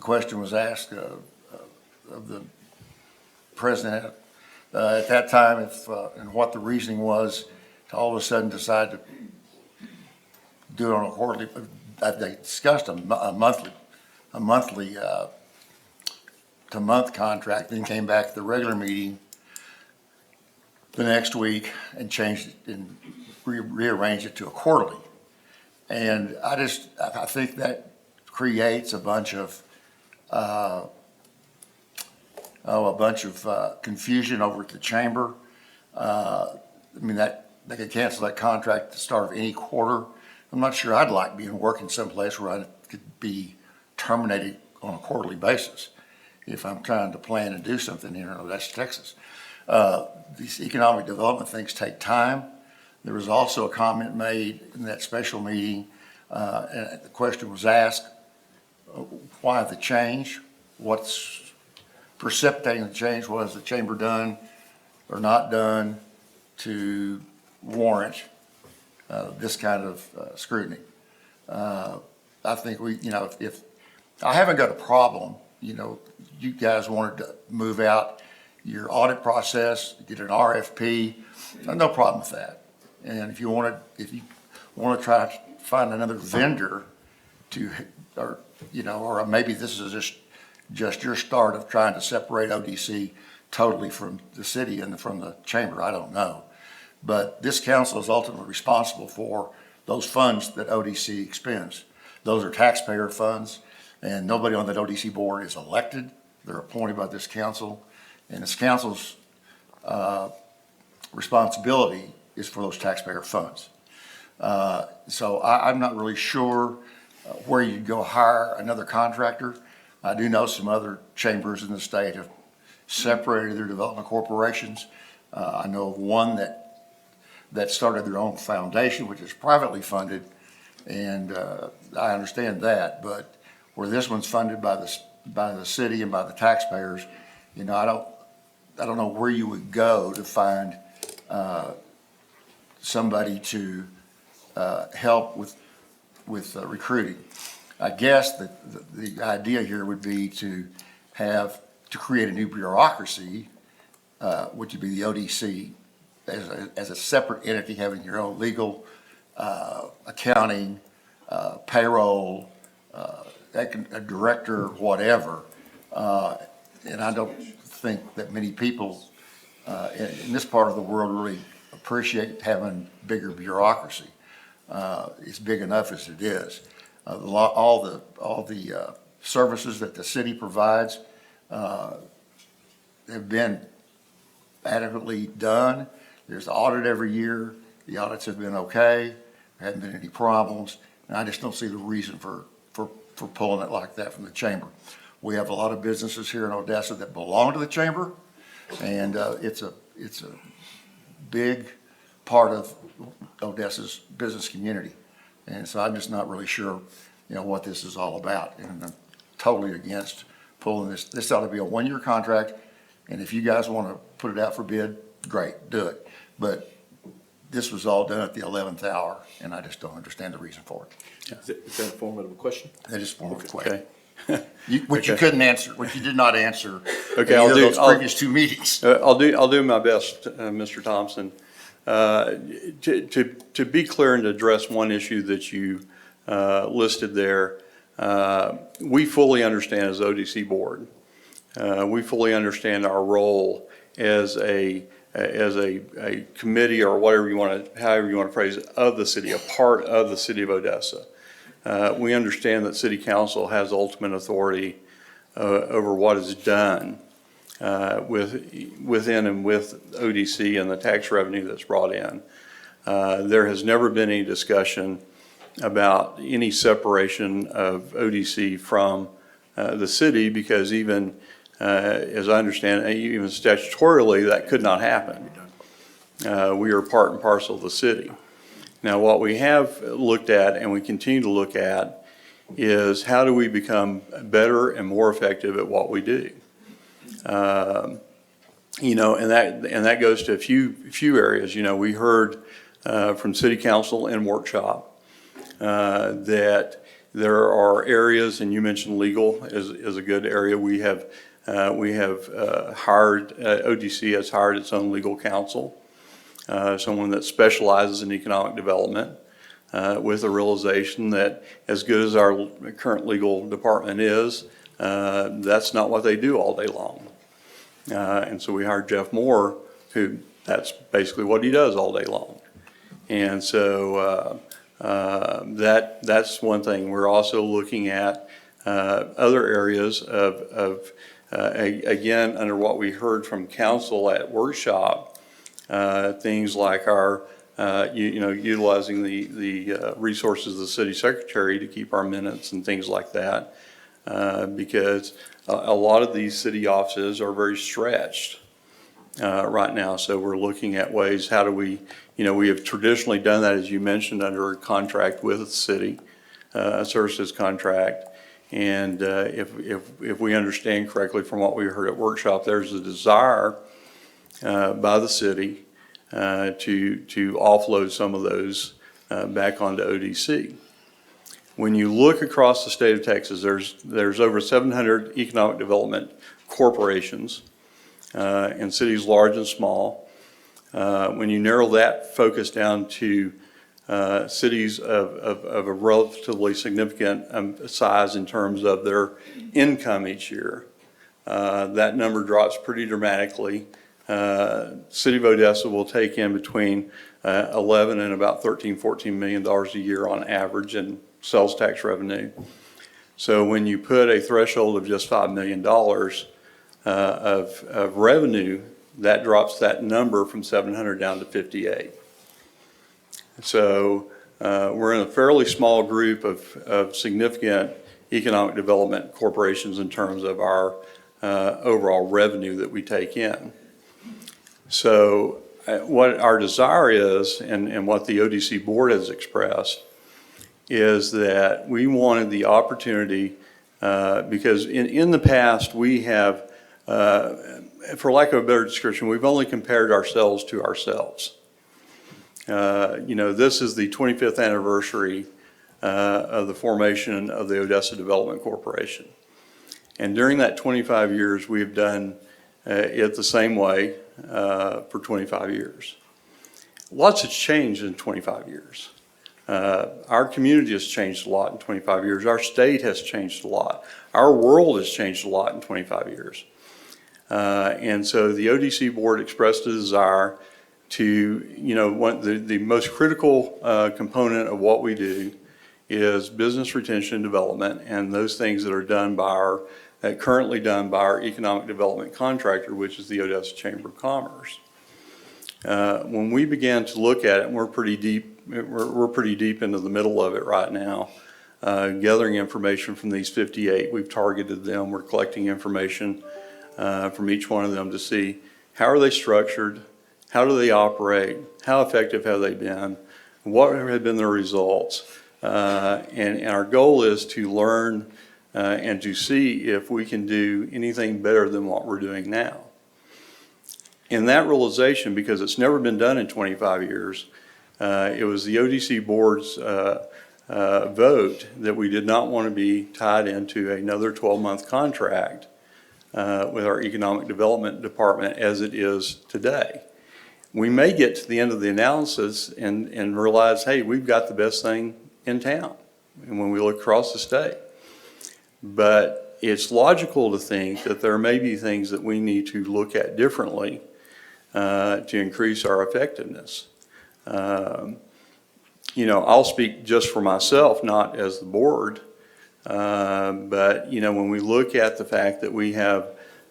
question was asked of the president, at that time, and what the reasoning was to all of a sudden decide to do it on a quarterly. They discussed a monthly to month contract, then came back to the regular meeting the next week and changed it and rearranged it to a quarterly. And I think that creates a bunch of confusion over at the chamber. I mean, they could cancel that contract at the start of any quarter. I'm not sure I'd like working someplace where I could be terminated on a quarterly basis if I'm trying to plan and do something here in Odessa, Texas. These economic development things take time. There was also a comment made in that special meeting, and the question was asked, why the change? What's precipitating the change? Was the chamber done or not done to warrant this kind of scrutiny? I think if I haven't got a problem, you guys wanted to move out your audit process, get an RFP, no problem with that. And if you want to try to find another vendor or maybe this is just just your start of trying to separate ODC totally from the city and from the chamber, I don't know. But this council is ultimately responsible for those funds that ODC expends. Those are taxpayer funds, and nobody on that ODC board is elected. They're appointed by this council, and this council's responsibility is for those taxpayer funds. So I'm not really sure where you'd go hire another contractor. I do know some other chambers in the state have separated their development corporations. I know of one that started their own foundation, which is privately funded, and I understand that. But where this one's funded by the city and by the taxpayers, you know, I don't know where you would go to find somebody to help with recruiting. I guess the idea here would be to create a new bureaucracy, which would be the ODC, as a separate entity, having your own legal, accounting, payroll, a director, whatever. And I don't think that many people in this part of the world really appreciate having bigger bureaucracy. It's big enough as it is. All the services that the city provides have been adequately done. There's an audit every year. The audits have been okay. There haven't been any problems. And I just don't see the reason for pulling it like that from the chamber. We have a lot of businesses here in Odessa that belong to the chamber, and it's a big part of Odessa's business community. And so I'm just not really sure, you know, what this is all about. And I'm totally against pulling this. This ought to be a one-year contract. And if you guys want to put it out for bid, great, do it. But this was all done at the 11th hour, and I just don't understand the reason for it. Is that a form of a question? That is a form of a question. Okay. Which you couldn't answer, which you did not answer Okay, in I'll either do- of those previous two meetings. I'll do my best, Mr. Thompson. To be clear and to address one issue that you listed there, we fully understand as ODC board, we fully understand our role as a committee or whatever you want to, however you want to phrase it, of the city, a part of the city of Odessa. We understand that city council has ultimate authority over what is done within and with ODC and the tax revenue that's brought in. There has never been any discussion about any separation of ODC from the city, because even, as I understand, even statutorily, that could not happen. We are part and parcel of the city. Now, what we have looked at and we continue to look at is how do we become better and more effective at what we do? You know, and that goes to a few areas. You know, we heard from city council and workshop that there are areas, and you mentioned legal is a good area. We have hired, ODC has hired its own legal counsel, someone that specializes in economic development, with the realization that as good as our current legal department is, that's not what they do all day long. And so we hired Jeff Moore, who that's basically what he does all day long. And so that's one thing. We're also looking at other areas of again, under what we heard from council at workshop, things like our utilizing the resources of the city secretary to keep our minutes and things like that, because a lot of these city offices are very stretched right now. So we're looking at ways, how do we, we have traditionally done that, as you mentioned, under a contract with the city, a services contract. And if we understand correctly from what we heard at workshop, there's a desire by the city to offload some of those back onto ODC. When you look across the state of Texas, there's over 700 economic development corporations in cities large and small. When you narrow that focus down to cities of a relatively significant size in terms of their income each year. That number drops pretty dramatically. City of Odessa will take in between 11 and about $13-14 million a year on average in sales tax revenue. So when you put a threshold of just $5 million of revenue, that drops that number from 700 down to 58. So we're in a fairly small group of significant economic development corporations in terms of our overall revenue that we take in. So what our desire is, and what the ODC board has expressed, is that we wanted the opportunity, because in the past we have, for lack of a better description, we've only compared ourselves to ourselves. This is the 25th anniversary of the formation of the Odessa Development Corporation. And during that 25 years, we have done it the same way for 25 years. Lots has changed in 25 years. Our community has changed a lot in 25 years. Our state has changed a lot. Our world has changed a lot in 25 years. And so the ODC board expressed a desire to, the most critical component of what we do is business retention and development, and those things that are done by currently done by our economic development contractor, which is the Odessa Chamber of Commerce. When we began to look at it, and we're pretty deep into the middle of it right now, gathering information from these 58. We've targeted them. We're collecting information from each one of them to see how are they structured, how do they operate, how effective have they been, what have been their results, and our goal is to learn and to see if we can do anything better than what we're doing now. In that realization, because it's never been done in 25 years, it was the ODC board's vote that we did not want to be tied into another 12-month contract with our economic development department as it is today. We may get to the end of the analysis and realize, hey, we've got the best thing in town, and when we look across the state. But it's logical to think that there may be things that we need to look at differently to increase our effectiveness. I'll speak just for myself, not as the board, but when we look at the fact that we have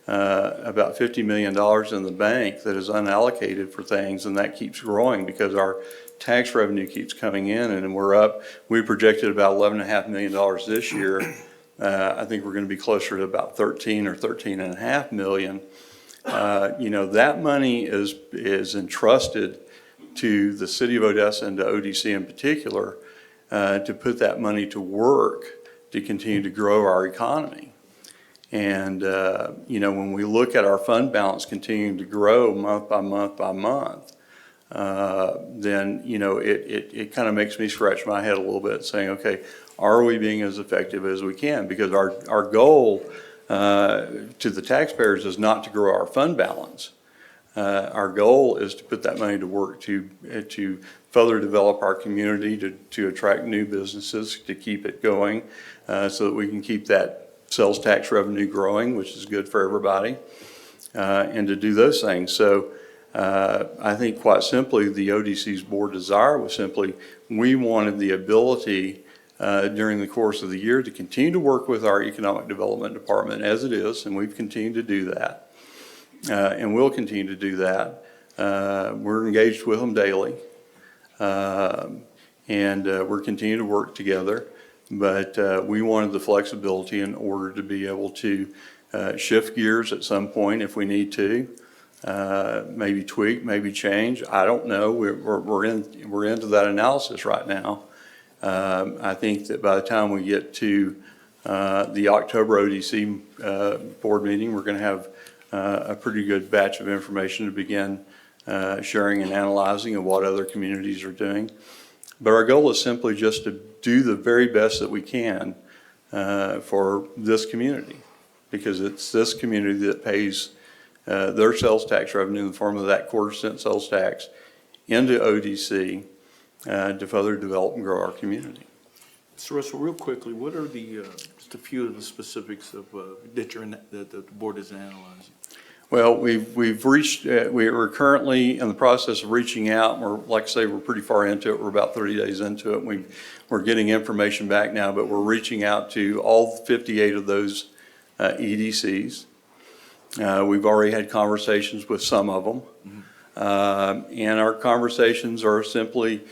about $50 million in the bank that is unallocated for things, and that keeps growing because our tax revenue keeps coming in, and we projected about $11.5 million this year. I think we're going to be closer to about 13 or 13.5 million. That money is entrusted to the city of Odessa and to ODC in particular to put that money to work to continue to grow our economy. And, when we look at our fund balance continuing to grow month by month by month, then, it kind of makes me scratch my head a little bit saying, okay, are we being as effective as we can? Because our goal to the taxpayers is not to grow our fund balance. Our goal is to put that money to work to further develop our community, to attract new businesses, to keep it going, so that we can keep that sales tax revenue growing, which is good for everybody, and to do those things. So I think quite simply the ODC's board desire was simply we wanted the ability during the course of the year to continue to work with our economic development department as it is, and we've continued to do that, and we'll continue to do that. We're engaged with them daily, and we're continuing to work together, but we wanted the flexibility in order to be able to shift gears at some point if we need to, maybe tweak, maybe change. I don't know. We're into that analysis right now. I think that by the time we get to the October ODC board meeting, we're going to have a pretty good batch of information to begin sharing and analyzing of what other communities are doing. But our goal is simply just to do the very best that we can for this community, because it's this community that pays their sales tax revenue in the form of that 1/4 cent sales tax into ODC. to further develop and grow our community. Mr. Russell, real quickly, what are the, just a few of the specifics of, that you're in, that the board is analyzing? Well, we've reached, we're currently in the process of reaching out, and we're, like I say, we're pretty far into it, we're about 30 days into it, we're getting information back now, but we're reaching out to all 58 of those EDCs. We've already had conversations with some of them. And our conversations are simply,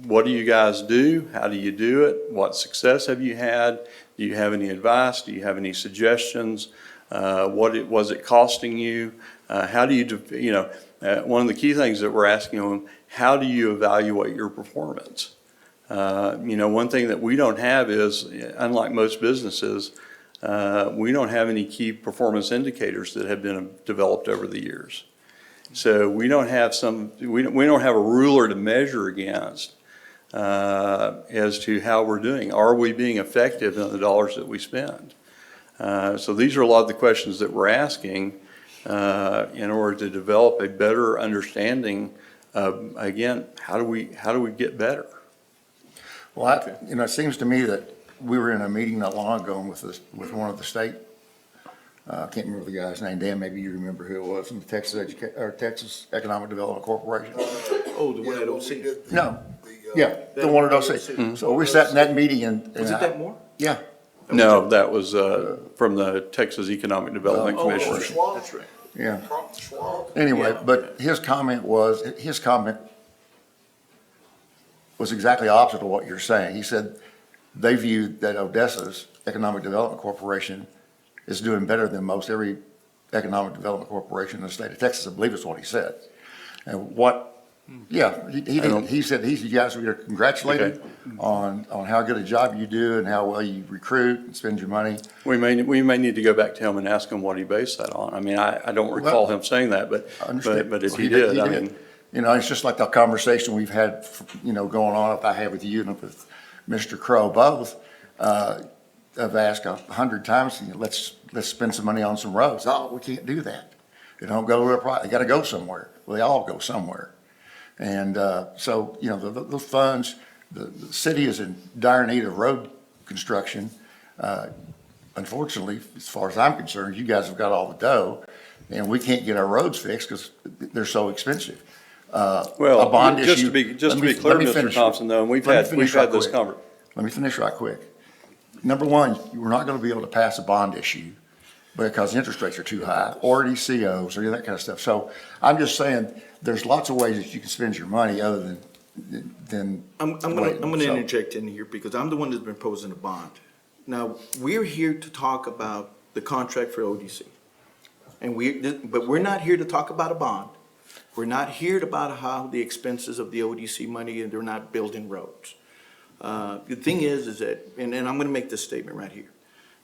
what do you guys do? How do you do it? What success have you had? Do you have any advice? Do you have any suggestions? Was it costing you? How do you, one of the key things that we're asking them, how do you evaluate your performance? One thing that we don't have is, unlike most businesses, we don't have any key performance indicators that have been developed over the years. So we don't have we don't have a ruler to measure against as to how we're doing. Are we being effective in the dollars that we spend? So these are a lot of the questions that we're asking in order to develop a better understanding of, again, how do we get better? Well, it seems to me that we were in a meeting not long ago with one of the state, I can't remember the guy's name. Dan, maybe you remember who it was, from the Texas Economic Development Corporation. Oh, the one at OC? No, yeah, the one at OC. So we sat in that meeting and. Was it that more? Yeah. No, that was from the Texas Economic Development Commission. That's right. Yeah. Anyway, but his comment was exactly opposite of what you're saying. He said they viewed that Odessa's Economic Development Corporation is doing better than most every economic development corporation in the state of Texas. I believe is what he said. And he said you guys were congratulated on how good a job you do and how well you recruit and spend your money. We may need to go back to him and ask him what he based that on. I mean, I don't recall him saying that, but if he did, I mean. It's just like the conversation we've had, going on, if I had with you and with Mr. Crow both, I've asked 100 times, let's spend some money on some roads. Oh, we can't do that. They don't go real price. They got to go somewhere. Well, they all go somewhere. And so, the funds, the city is in dire need of road construction. Unfortunately, as far as I'm concerned, you guys have got all the dough, and we can't get our roads fixed because they're so expensive. Well, a bond just issue. to be clear, Mr. Thompson, though, and we've had this conversation. Let me finish right quick. Number one, we're not going to be able to pass a bond issue because interest rates are too high, or DCOs, or that kind of stuff. So I'm just saying, there's lots of ways that you can spend your money other than. I'm going to interject in here because I'm the one that's been proposing a bond. Now, we're here to talk about the contract for ODC. But we're not here to talk about a bond. We're not here about how the expenses of the ODC money and they're not building roads. The thing is that, and I'm going to make this statement right here.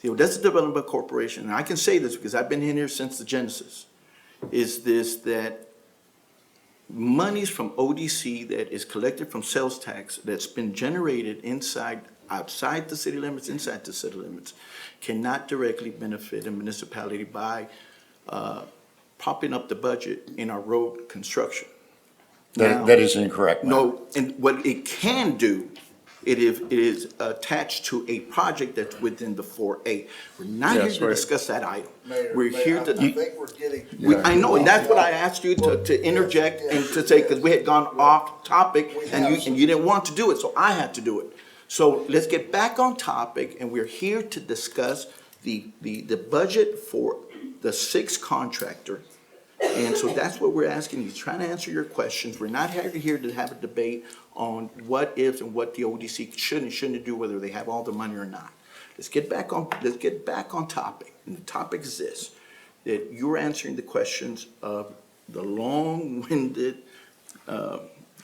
The Odessa Development Corporation, and I can say this because I've been in here since the genesis, is that monies from ODC that is collected from sales tax that's been generated outside the city limits, inside the city limits, cannot directly benefit a municipality by propping up the budget in our road construction. That is incorrect. No, and what it can do, it is attached to a project that's within the 4A. We're not here to discuss that item. We're here to. I think we're getting. I know, and that's what I asked you to interject and to say, because we had gone off topic and you didn't want to do it, so I had to do it. So let's get back on topic, and we're here to discuss the budget for the 6th contractor. And so that's what we're asking. He's trying to answer your questions. We're not here to have a debate on what ifs and what the ODC should and shouldn't do, whether they have all the money or not. Let's get back on topic. And the topic is this, that you're answering the questions of the long-winded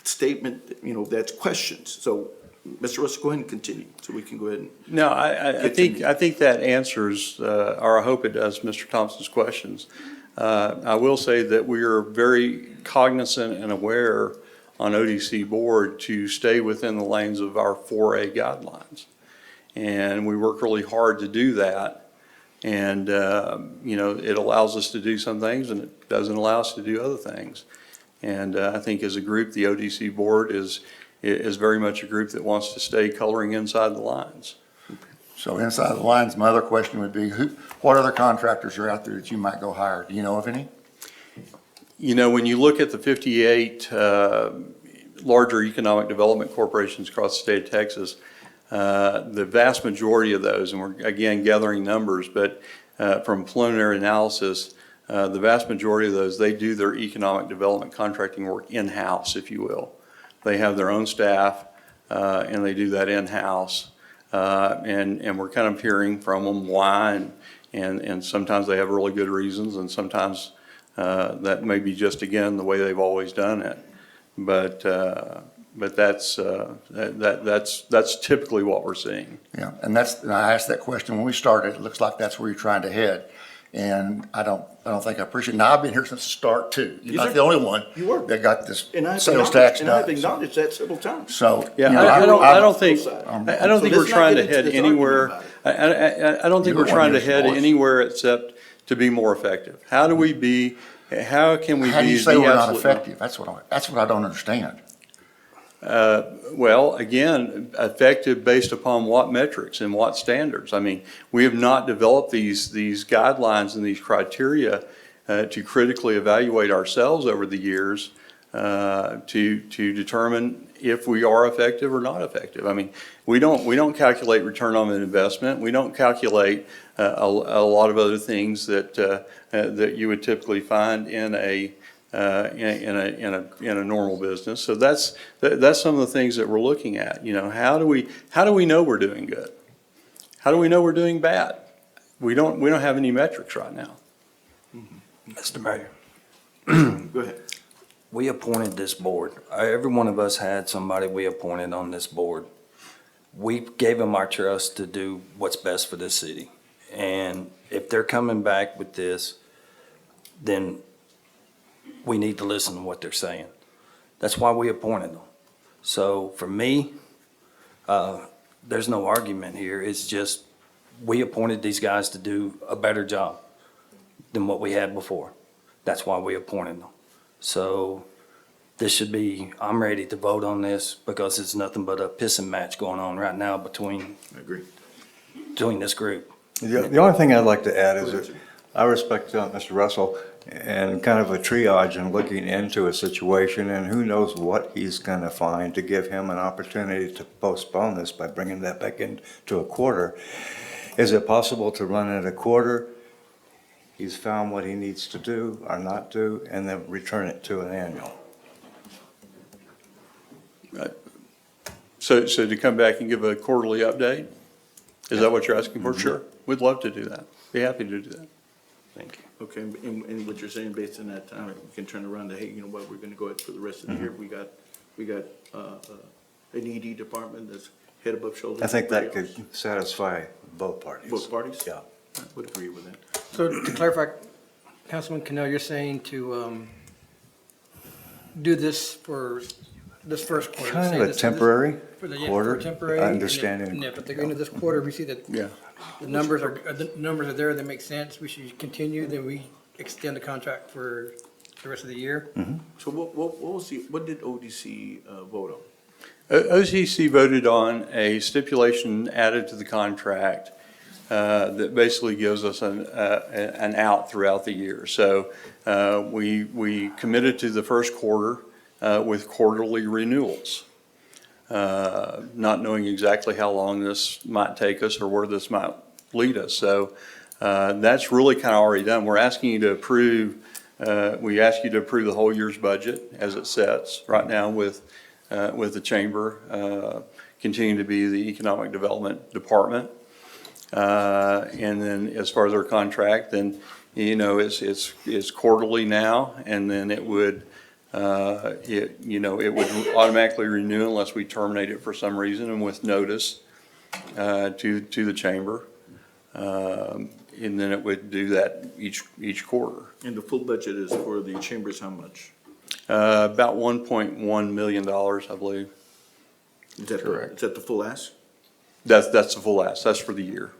statement, that's questions. So, Mr. Russell, go ahead and continue, so we can go ahead and. No, I think that answers, or I hope it does, Mr. Thompson's questions. I will say that we are very cognizant and aware on ODC board to stay within the lanes of our 4A guidelines. And we work really hard to do that. And, it allows us to do some things and it doesn't allow us to do other things. And I think as a group, the ODC board is is very much a group that wants to stay coloring inside the lines. So inside the lines, my other question would be, what other contractors are out there that you might go hire? Do you know of any? You know, when you look at the 58 larger economic development corporations across the state of Texas, the vast majority of those, and we're again gathering numbers, but from preliminary analysis, the vast majority of those, they do their economic development contracting work in-house, if you will. They have their own staff, and they do that in-house. And we're kind of hearing from them why, and sometimes they have really good reasons, and sometimes that may be just, again, the way they've always done it. But that's typically what we're seeing. Yeah, and I asked that question when we started. It looks like that's where you're trying to head. And I don't think I appreciate it. Now, I've been here since the start too. You're Yes, not sir. the only one You were. that got this And I've sales acknowledged- tax and done. I've acknowledged that several times. So, Yeah, you know, I don't think So we're let's not trying to get into head this anywhere. argument about I don't think You're we're the one trying to who's head voice. anywhere except to be more effective. How can we be how do you say the we're not absolute- effective? That's what I don't understand. Well, again, effective based upon what metrics and what standards? I mean, we have not developed these guidelines and these criteria to critically evaluate ourselves over the years to determine if we are effective or not effective. I mean, we don't calculate return on an investment. We don't calculate a lot of other things that you would typically find in a normal business. So that's some of the things that we're looking at. You know, how do we know we're doing good? How do we know we're doing bad? We don't have any metrics right now. Mr. Mayor, Go ahead. we appointed this board. Every one of us had somebody we appointed on this board. We gave them our trust to do what's best for this city. And if they're coming back with this, then we need to listen to what they're saying. That's why we appointed them. So for me, there's no argument here. It's just, we appointed these guys to do a better job than what we had before. That's why we appointed them. So this should be, I'm ready to vote on this because it's nothing but a pissing match going on right now between I agree. this group. The only thing I'd like to add is that I respect Mr. Russell and kind of a triage and looking into a situation, and who knows what he's going to find to give him an opportunity to postpone this by bringing that back into a quarter. Is it possible to run it a quarter? He's found what he needs to do or not do, and then return it to an annual. So to come back and give a quarterly update? Is that what you're asking for? Sure. We'd love to do that. Be happy to do that. Thank you. Okay, and what you're saying, based on that time, we can turn around to, hey, you know what, we're gonna go ahead for the rest of the year. We got an ED department that's head above shoulders. I think that could satisfy both parties. Both parties? Yeah. I would agree with that. So to clarify, Councilman Cannell, you're saying to do this for this first quarter? Kind say of a this- temporary for the- yeah, quarter, for temporary, and then- understanding. and if at the end of this quarter, we see that Yeah. the numbers are there, that make sense, we should continue, then we extend the contract for the rest of the year? So what did ODC vote on? OCC voted on a stipulation added to the contract that basically gives us an out throughout the year. So we committed to the first quarter with quarterly renewals, not knowing exactly how long this might take us or where this might lead us. So that's really kind of already done. We're asking you to approve, we ask you to approve the whole year's budget as it sets right now with the chamber, continuing to be the economic development department. And then as far as our contract, then, you know, it's quarterly now, and then it would, it would automatically renew unless we terminate it for some reason and with notice, to the chamber. And then it would do that each quarter. And the full budget is for the chambers, how much? About $1.1 million, I believe. Is that correct? Is that the full ask? That's the full ask. That's for the year.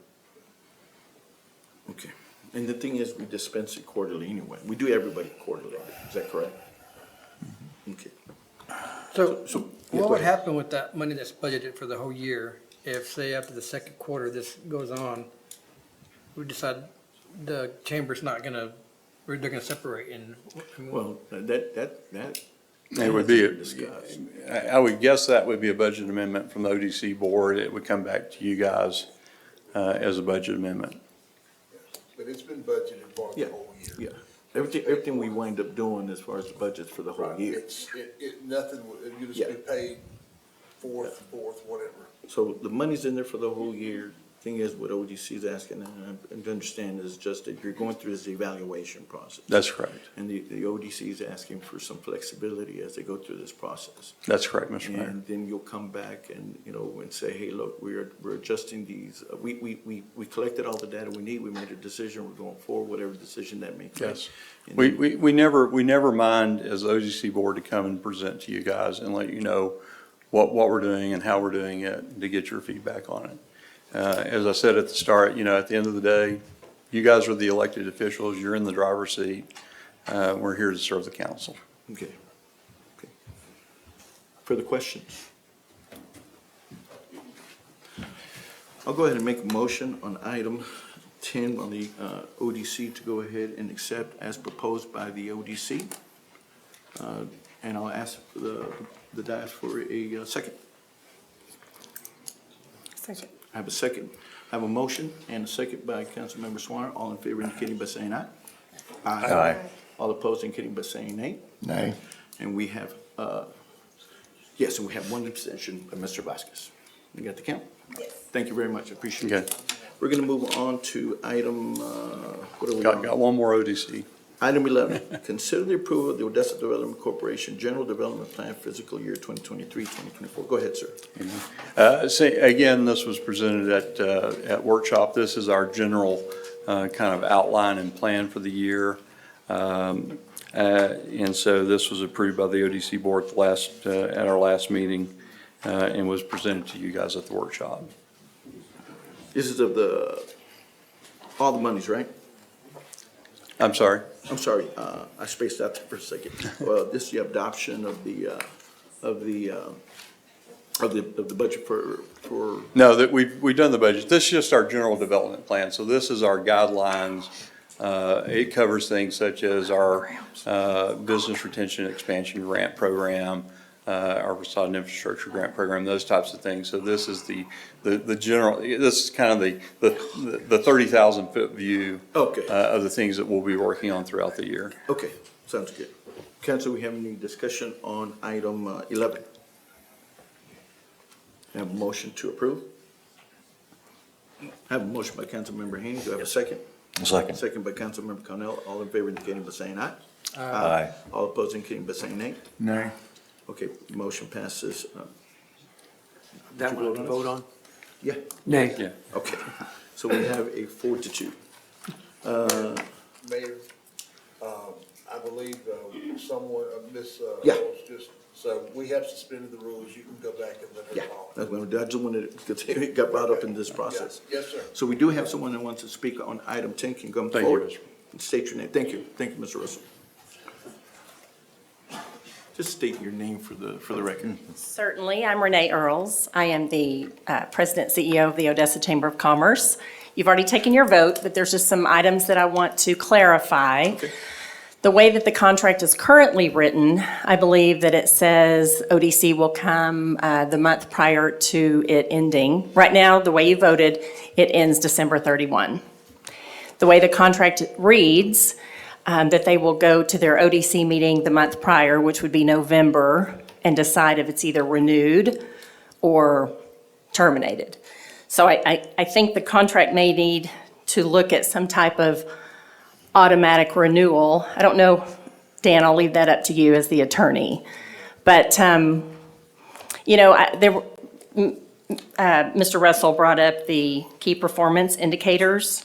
Okay. And the thing is, we dispense it quarterly anyway. We do everybody quarterly, is that correct? Okay. So yeah, what go would ahead. happen with that money that's budgeted for the whole year if, say, after the second quarter this goes on, we decide the chamber's not gonna, or they're gonna separate and? I mean, Well, that. It would be, Discussed. I would guess that would be a budget amendment from the ODC board. It would come back to you guys as a budget amendment. But it's been budgeted for the Yeah, whole year. yeah. Everything we wind up doing as far as the budgets for the whole year. Nothing, you just Yeah. be paid fourth, whatever. So the money's in there for the whole year. Thing is, what ODC is asking, and I understand, is just that you're going through this evaluation process. That's correct. And the ODC is asking for some flexibility as they go through this process. That's correct, Mr. Mayor. And then you'll come back and, and say, hey, look, we're adjusting these. We collected all the data we need. We made a decision. We're going forward, whatever decision that may take. Yes. We never mind as the ODC board to come and present to you guys and let you know what we're doing and how we're doing it, to get your feedback on it. As I said at the start, at the end of the day, you guys are the elected officials. You're in the driver's seat. We're here to serve the council. Okay. Further questions? I'll go ahead and make a motion on item 10 on the ODC to go ahead and accept as proposed by the ODC. And I'll ask the dais for a second. Second. I have a second. I have a motion and a second by Councilmember Swanner. All in favor indicating by saying aye. Aye. All opposed indicating by saying nay. Nay. And we have, yes, and we have one abstention by Mr. Vasquez. You got the count? Yes. Thank you very much, I appreciate Okay. it. We're gonna move on to item, what are we on? Got one more ODC. Item 11, consider the approval of the Odessa Development Corporation General Development Plan Fiscal Year 2023-2024. Go ahead, sir. Again, this was presented at workshop. This is our general kind of outline and plan for the year. And so this was approved by the ODC board at our last meeting and was presented to you guys at the workshop. This is of all the monies, right? I'm sorry? I'm sorry, I spaced out there for a second. Well, this is the adoption of the budget for, No, that we've done the budget. This is just our general development plan. So this is our guidelines. It covers things such as our business retention expansion grant program, our facade and infrastructure grant program, those types of things. So this is the general, this is kind of the 30,000 foot view okay, of the things that we'll be working on throughout the year. okay, sounds good. Council, we have any discussion on item 11? Have a motion to approve? I have a motion by Councilmember Haney. Do I have a second? Second. Second by Councilmember Cornell. All in favor indicating by saying aye. Aye. All opposed indicating by saying nay. Nay. Okay, motion passes. That one to vote on? Yeah, Nay. Yeah. okay. So we have a 4-2. Mayor, I believe someone, Ms. Yeah. Rose just, so we have suspended the rules. You can go back and let her Yeah, talk. that's what I just wanted, because it got brought up in this process. Yes, sir. So we do have someone that wants to speak on item 10. Can you come Thank you, forward? Mr. State your name. Thank you, Mr. Russell. Just state your name for the record. Certainly. I'm Renee Earls. I am the President CEO of the Odessa Chamber of Commerce. You've already taken your vote, but there's just some items that I want to clarify. Okay. The way that the contract is currently written, I believe that it says ODC will come the month prior to it ending. Right now, the way you voted, it ends December 31. The way the contract reads, that they will go to their ODC meeting the month prior, which would be November, and decide if it's either renewed or terminated. So I think the contract may need to look at some type of automatic renewal. I don't know, Dan, I'll leave that up to you as the attorney. But, Mr. Russell brought up the key performance indicators.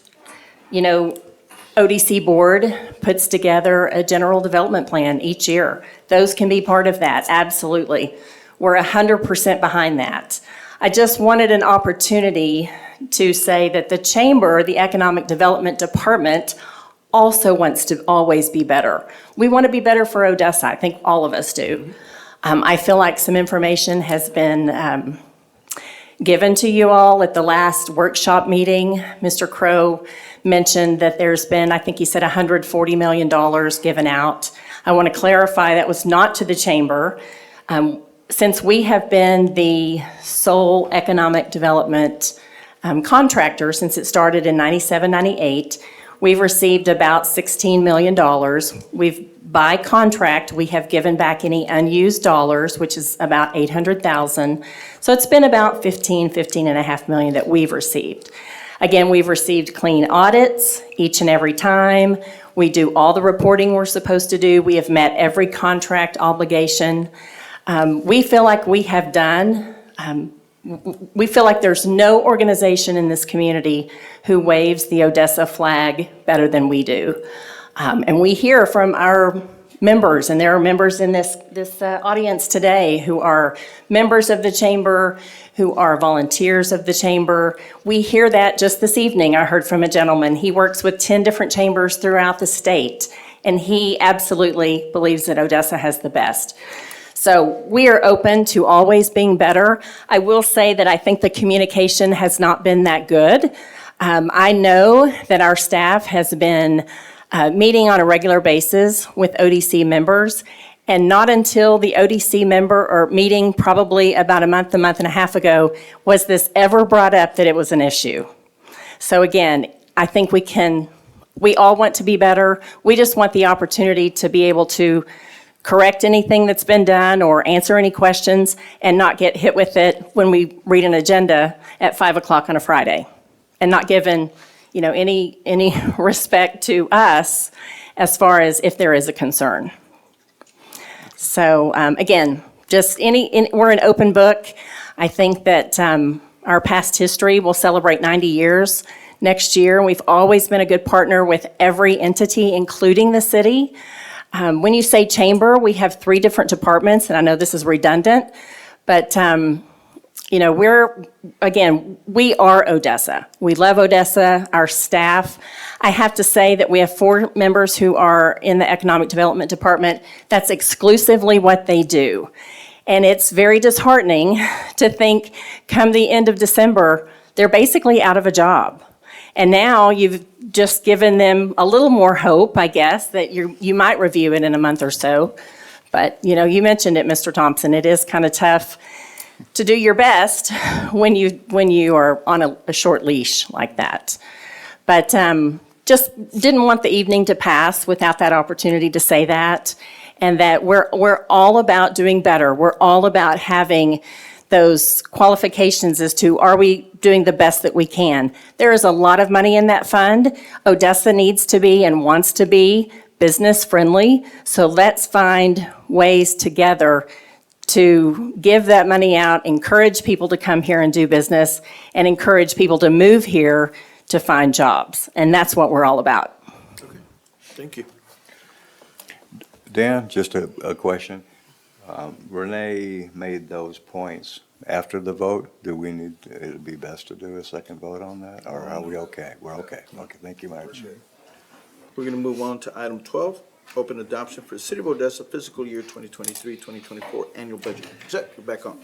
ODC board puts together a general development plan each year. Those can be part of that, absolutely. We're 100% behind that. I just wanted an opportunity to say that the chamber, the economic development department, also wants to always be better. We want to be better for Odessa. I think all of us do. I feel like some information has been given to you all at the last workshop meeting. Mr. Crow mentioned that there's been, I think he said $140 million given out. I want to clarify that was not to the chamber. Since we have been the sole economic development contractor since it started in 97, 98, we've received about $16 million. By contract, we have given back any unused dollars, which is about 800,000. So it's been about 15.5 million that we've received. Again, we've received clean audits each and every time. We do all the reporting we're supposed to do. We have met every contract obligation. We feel like we have done, we feel like there's no organization in this community who waves the Odessa flag better than we do. And we hear from our members, and there are members in this audience today who are members of the chamber, who are volunteers of the chamber. We hear that just this evening. I heard from a gentleman. He works with 10 different chambers throughout the state, and he absolutely believes that Odessa has the best. So we are open to always being better. I will say that I think the communication has not been that good. I know that our staff has been meeting on a regular basis with ODC members, and not until the ODC member or meeting probably about a month and a half ago was this ever brought up that it was an issue. So again, I think we all want to be better. We just want the opportunity to be able to correct anything that's been done or answer any questions and not get hit with it when we read an agenda at 5 o'clock on a Friday, and not given any respect to us as far as if there is a concern. So again, we're an open book. I think that our past history will celebrate 90 years next year. We've always been a good partner with every entity, including the city. When you say chamber, we have 3 different departments, and I know this is redundant, but we are Odessa. We love Odessa, our staff. I have to say that we have 4 members who are in the Economic Development Department. That's exclusively what they do. And it's very disheartening to think come the end of December, they're basically out of a job. And now you've just given them a little more hope, I guess, that you might review it in a month or so. But, you mentioned it, Mr. Thompson, it is kind of tough to do your best when you are on a short leash like that. But just didn't want the evening to pass without that opportunity to say that, and that we're all about doing better. We're all about having those qualifications as to, are we doing the best that we can? There is a lot of money in that fund. Odessa needs to be and wants to be business friendly, so let's find ways together to give that money out, encourage people to come here and do business, and encourage people to move here to find jobs. And that's what we're all about. Okay, thank you. Dan, just a question. Renee made those points after the vote. It'd be best to do a second vote on that, or are we okay? We're okay. Okay, thank you much. We're going to move on to item 12, open adoption for the City of Odessa fiscal year 2023-2024 annual budget. Zach, you're back on.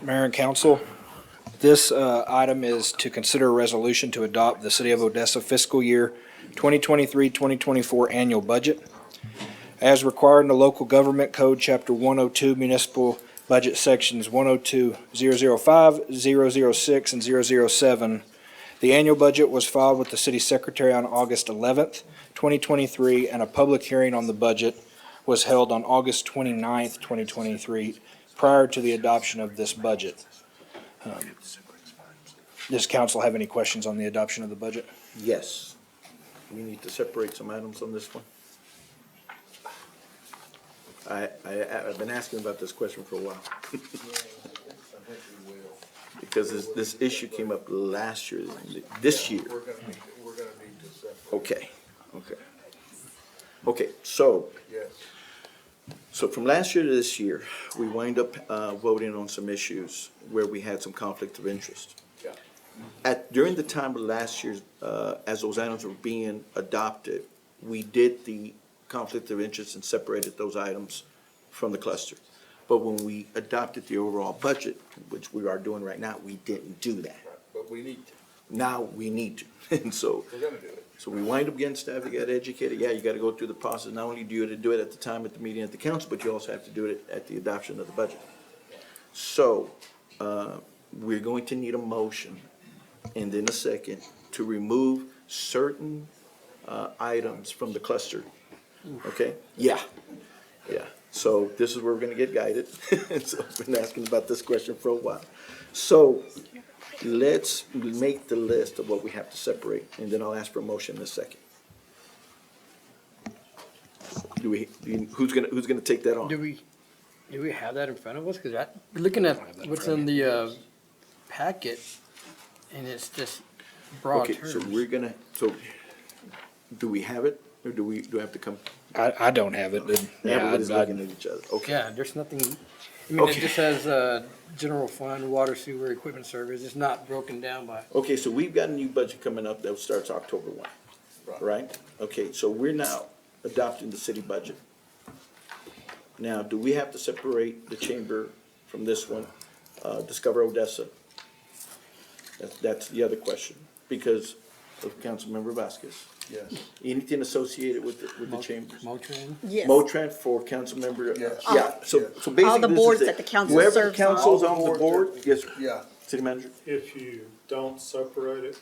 Mayor and council, this item is to consider a resolution to adopt the City of Odessa fiscal year 2023-2024 annual budget. As required in the Local Government Code, Chapter 102, Municipal Budget Sections 102, 005, 006, and 007, the annual budget was filed with the City Secretary on August 11th, 2023, and a public hearing on the budget was held on August 29th, 2023, prior to the adoption of this budget. Does council have any questions on the adoption of the budget? Yes. We need to separate some items on this one. I've been asking about this question for a while. Because this issue came up last year, this year. We're gonna need to separate. Okay, so Yes. So from last year to this year, we wind up voting on some issues where we had some conflict of interest. Yeah. during the time of last year's, as those items were being adopted, we did the conflict of interest and separated those items from the cluster. But when we adopted the overall budget, which we are doing right now, we didn't do that. But we need to, Now we need to. And so, we're gonna do it. so we wind up getting staff, you gotta educate it. Yeah, you gotta go through the process. Not only do you have to do it at the time at the meeting at the council, but you also have to do it at the adoption of the budget. So, we're going to need a motion and then a second to remove certain, items from the cluster. Okay? Yeah, yeah. So this is where we're gonna get guided. So I've been asking about this question for a while. So let's make the list of what we have to separate, and then I'll ask for a motion in a second. Who's gonna take that on? Do we have that in front of us? Because looking at what's in the packet, and it's just broad Okay, so terms. we're gonna, so, do we have it, or do I have to come? I don't have it. Yeah, Everybody's looking at each other, okay. Yeah, there's nothing, I mean, it Okay. just says, general fund, water, sewer, equipment service. It's not broken down by. Okay, so we've got a new budget coming up that starts October 1, right? Okay, so we're now adopting the city budget. Now, do we have to separate the chamber from this one, Discover Odessa? That's the other question, because of Councilmember Vasquez. Yes. Anything associated with the chambers? Motrin? Yes. Motran for Councilmember, Yes. yeah, so basically. All the this is boards it. that the council Whoever serves the on. council's All the on the boards board, yes, Yeah, city manager? If you don't separate it,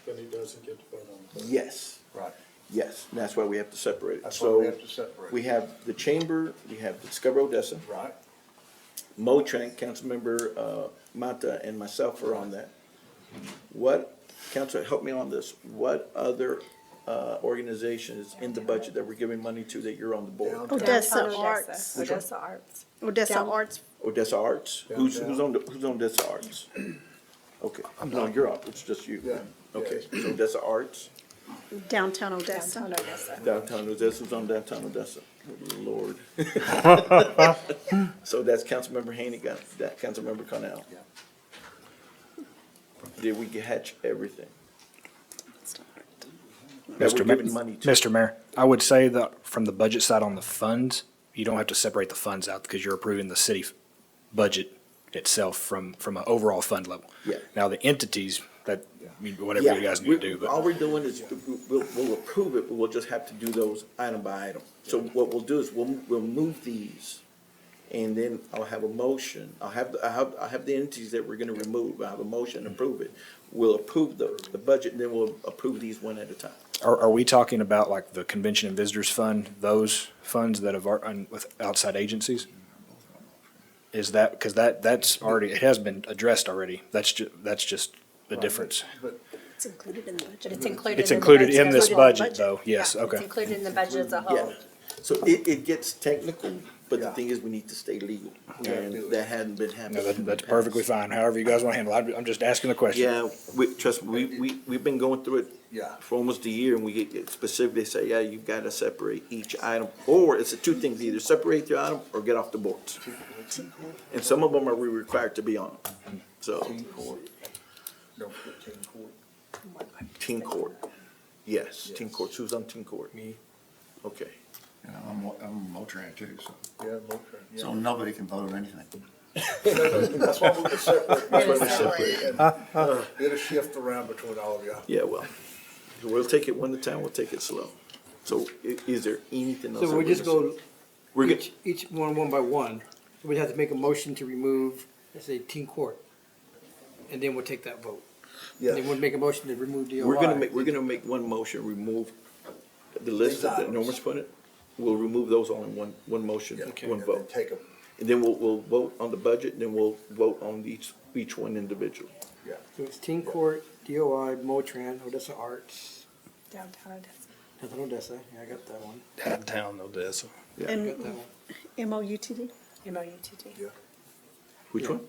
then he doesn't get to vote on the budget. Yes. right. Yes, and that's why we have to separate it. That's why we So have to separate. we have the chamber, we have Discover Odessa, Right. Motran, Councilmember Mata and myself are on that. What, Council, help me on this, what other organizations in the budget that we're giving money to that you're on the board? Downtown. Odessa Arts. Odessa Arts. Odessa Arts. Odessa Arts? Who's on Odessa Arts? Okay, no, you're up, it's just you. Yeah. Okay, so Odessa Arts, Downtown Odessa. downtown Odessa's on downtown Odessa. Lord. So that's Councilmember Haney got, that Councilmember Cornell. Did we catch everything? That we're giving money to? Mr. Mayor, I would say that from the budget side on the funds, you don't have to separate the funds out because you're approving the city budget itself from an overall fund level. Yeah. Now, the entities, that, I mean, whatever you guys need to do, All but we're doing is, we'll approve it, but we'll just have to do those item by item. So what we'll do is, we'll move these, and then I'll have a motion, I'll have the entities that we're gonna remove, I'll have a motion to approve it. We'll approve the budget, and then we'll approve these one at a time. are we talking about like the Convention and Visitors Fund, those funds that have, with outside agencies? Is that, because that's already, it has been addressed already. That's just the difference. But It's included in the budget. It's included It's in the included budget. in this Included in the budget, budget. though, yes, Yeah, okay. It's included in the budget as a Yeah, whole. so it gets technical, but the Yeah. thing is, we need to stay legal, Yeah. and that hadn't been happening. No, in the that's past. perfectly fine, however you guys want to handle it. I'm just asking the question. Yeah, trust me, we've been going through it Yeah. for almost a year, and we get specifically say, yeah, you've gotta separate each item, or it's the two things, either separate the item or get off the boards. And some of them are we required to be on, so, Teen court. Don't forget teen court. teen court, yes, teen court, who's on teen court? Me. Okay, Yeah, I'm Motran too, so, Yeah, Motrin, yeah. so nobody can vote on anything. That's why we can separate. That's why we Separate. separate. And it'll shift around between all of y'all. yeah, well, we'll take it one at a time, we'll take it slow. So is there anything else? So that we we're just missing? go We're good, each one by one. We'd have to make a motion to remove, let's say, teen court. And then we'll take that vote. And then Yeah, we'll make a motion to remove DOI. we're gonna make one motion, remove the list that items. Norman's put it. We'll remove those all in one motion, yeah. one And then vote. take them, And then we'll vote on the budget, and then we'll vote on each one individually. yeah. So it's teen court, DOI, Motran, Odessa Arts, Downtown Odessa. Downtown Odessa, yeah, I got that one. Downtown Odessa. I And got that one. MOUTD? MOUTD. Which one?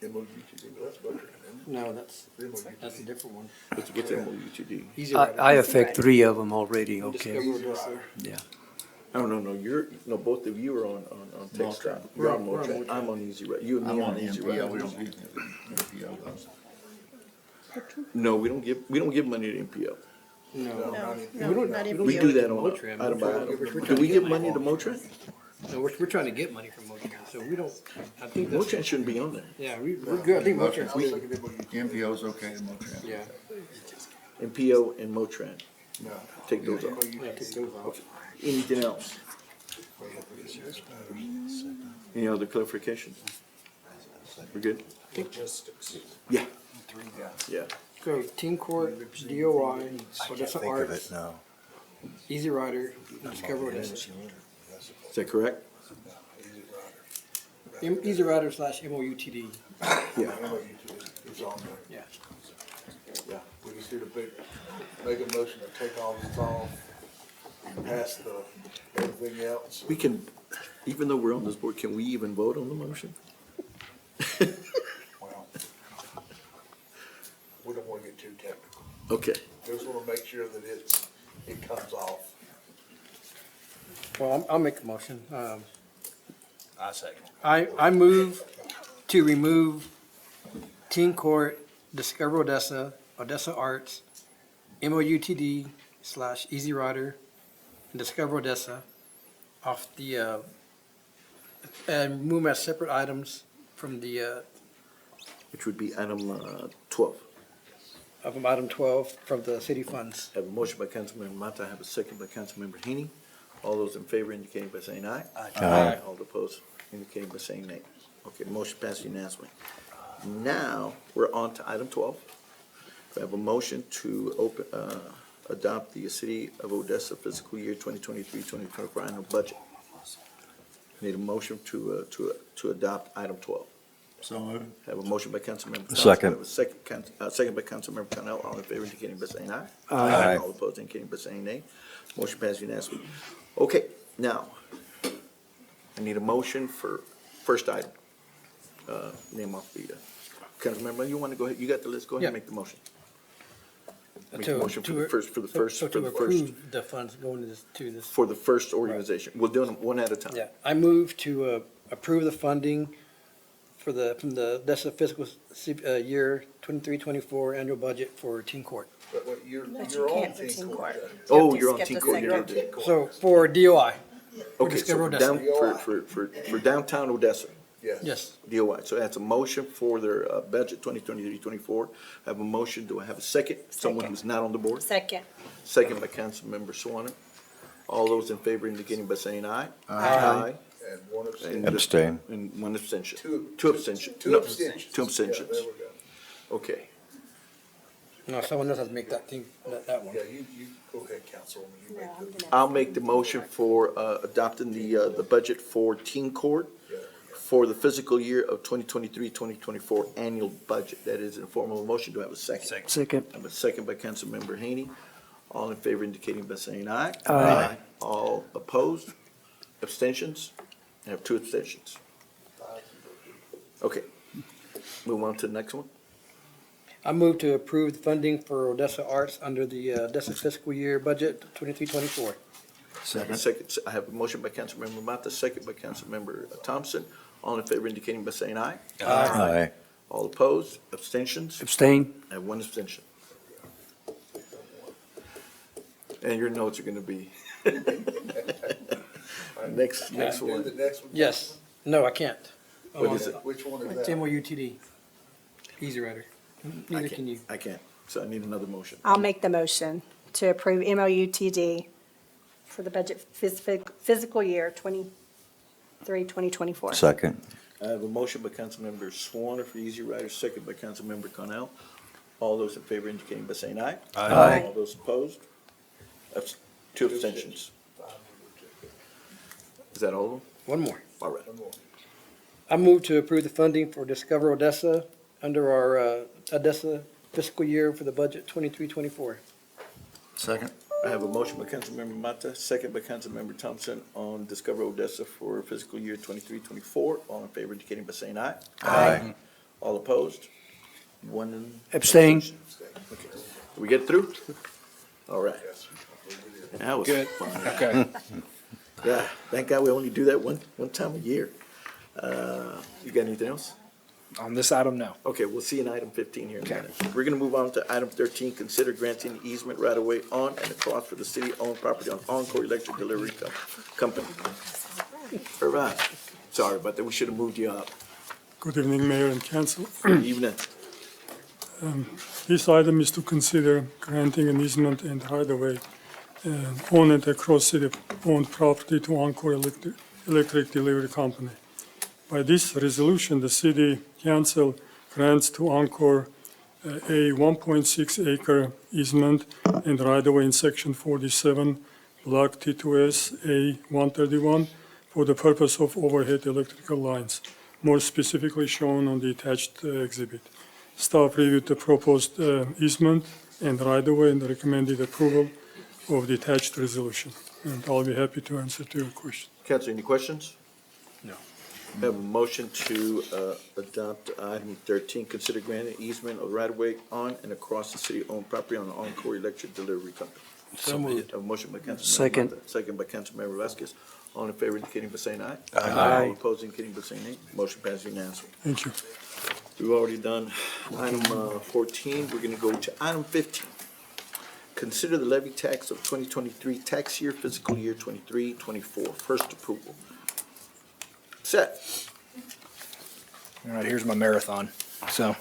MOUTD, but that's Motrin, isn't No, that's it? a different one. What's the MOUTD? Easy Rider. I affect three of them already, Discover okay? Odessa. Yeah. No, both of you are on textile. You're on We're on Motran. Motran. I'm on Easy Rider. You and me I'm on on the Easy NPO, we Rider. don't need the NPO those. No, we don't give money to MPO. No, not we don't, not we even- don't We give do money that to on Motrin. item by We're item. trying Do to we get give money. money to Motrin? No, we're trying to get money from Motrin, so we don't, I think that's, Motrin shouldn't be on there. yeah, we're good. I think Motrin's I was good. looking at MPO's okay in Motrin. Yeah, MPO and Motrin, No. take those off. yeah, take those off. Anything else? Any other clarifications? We're good? Yeah. Yeah. So, Teen Court, DOI, Odessa Think of it Arts, now. Easy Rider, Discover Odessa. Is that correct? Easy Rider / MOUTD, Yeah. It's on there. yeah. Yeah, we just need to make a motion to take all this off and pass everything else. We can, even though we're on this board, can we even vote on the motion? Well, we don't wanna get too technical. Okay. Just wanna make sure that it comes off. Well, I'll make a motion. I second. I move to remove Teen Court, Discover Odessa, Odessa Arts, MOUTD / Easy Rider, and Discover Odessa off the, and move them as separate items from the, Which would be item 12. of item 12 from the city funds. Have a motion by Councilmember Mata, have a second by Councilmember Haney. All those in favor indicating by saying aye. Aye. All opposed indicating by saying nay. Okay, motion passed unanimously. Now, we're on to item 12. We have a motion to adopt the City of Odessa fiscal year 2023-2024 annual budget. Need a motion to adopt item 12. So moved. Have a motion by Councilmember Thompson. Second. Have a second by Councilmember Cornell. All in favor indicating by saying aye. Aye. All opposed indicating by saying nay. Motion passed unanimously. Okay, now, I need a motion for first item. Name off the, Councilmember, you want to go ahead, you got the list, go ahead and Yeah. make the motion. Make To- the motion for the first, So to approve the funds going to this. for the first organization. We'll do them one at a time. Yeah, I move to approve the funding from the Odessa fiscal year 23-24 annual budget for Teen Court. But you're But you on can't for Teen Teen Court. Court. Oh, You you're have on to Teen skip Court. the you second. did it. So for DOI, for Okay, so Discover for Odessa. down, for downtown Odessa, Yes. Yes, DOI. So that's a motion for their budget 2023-24. I have a motion. Do I have a second? Someone Second. who's not on the board? Second. Second by Councilmember Swanner. All those in favor indicating by saying aye. And one abstention. Abstain. And one abstention. Two. Two abstentions. Two No, abstentions. Two abstentions. Yeah, there we go. Okay. no, someone else has to make that thing, that one. Yeah, you go ahead, Councilwoman, you make the. I'll make the motion for adopting the budget for Teen Court for the fiscal year of 2023-2024 annual budget. That is in form of a motion. Do I have a second? Second. I have a second by Councilmember Haney. All in favor indicating by saying aye. Aye. All opposed? Abstentions? I have two abstentions. Okay. Move on to the next one. I move to approve the funding for Odessa Arts under the Odessa fiscal year budget 23-24. Second, I have a motion by Councilmember Mata, second by Councilmember Thompson. All in favor indicating by saying aye. Aye. All opposed? Abstentions? Abstain. I have one abstention. And your notes are gonna be. Next Do one. the next one. Yes, no, I can't. What is it? Which one is It's that? MOUTD. Easy Rider. Neither can you. I can't, so I need another motion. I'll make the motion to approve MOUTD for the budget physical year 2024. Second. I have a motion by Councilmember Swanner for Easy Rider, second by Councilmember Cornell. All those in favor indicating by saying aye. Aye. All those opposed? Two abstentions. Is that all of them? One more. All right. One more. I move to approve the funding for Discover Odessa under our Odessa fiscal year for the budget 23-24. Second. I have a motion by Councilmember Mata, second by Councilmember Thompson on Discover Odessa for fiscal year 23-24. All in favor indicating by saying aye. Aye. All opposed? One. Abstain. Okay. Did we get through? All right. Yes. That was Good. fun. Okay. Yeah, thank God we only do that one time a year. You got anything else? On this item, no. Okay, we'll see in item 15 here in a minute. We're gonna move on to item 13, consider granting easement right-of-way on and across for the city-owned property on Encore Electric Delivery Company. Irvine, sorry about that, we should have moved you up. Good evening, Mayor and Council. Good evening. This item is to consider granting an easement and right-of-way on and across city-owned property to Encore Electric Delivery Company. By this resolution, the city council grants to Encore a 1.6 acre easement and right-of-way in section 47, block T2S A 131, for the purpose of overhead electrical lines, more specifically shown on the attached exhibit. Staff reviewed the proposed easement and right-of-way and recommended approval of the attached resolution. And I'll be happy to answer to your question. Council, any questions? No. I have a motion to adopt item 13, consider granting easement of right-of-way on and across the city-owned property on the Encore Electric Delivery Company. So moved. A motion by Councilmember Second. Mata, second by Councilmember Vasquez. All in favor indicating by saying aye. Aye. All opposed indicating by saying nay. Motion passes unanimously. Thank you. We've already done item 14. We're gonna go to item 15. Consider the levy tax of 2023 tax year, fiscal year 23-24. First approval. Set. All right, here's my marathon. So,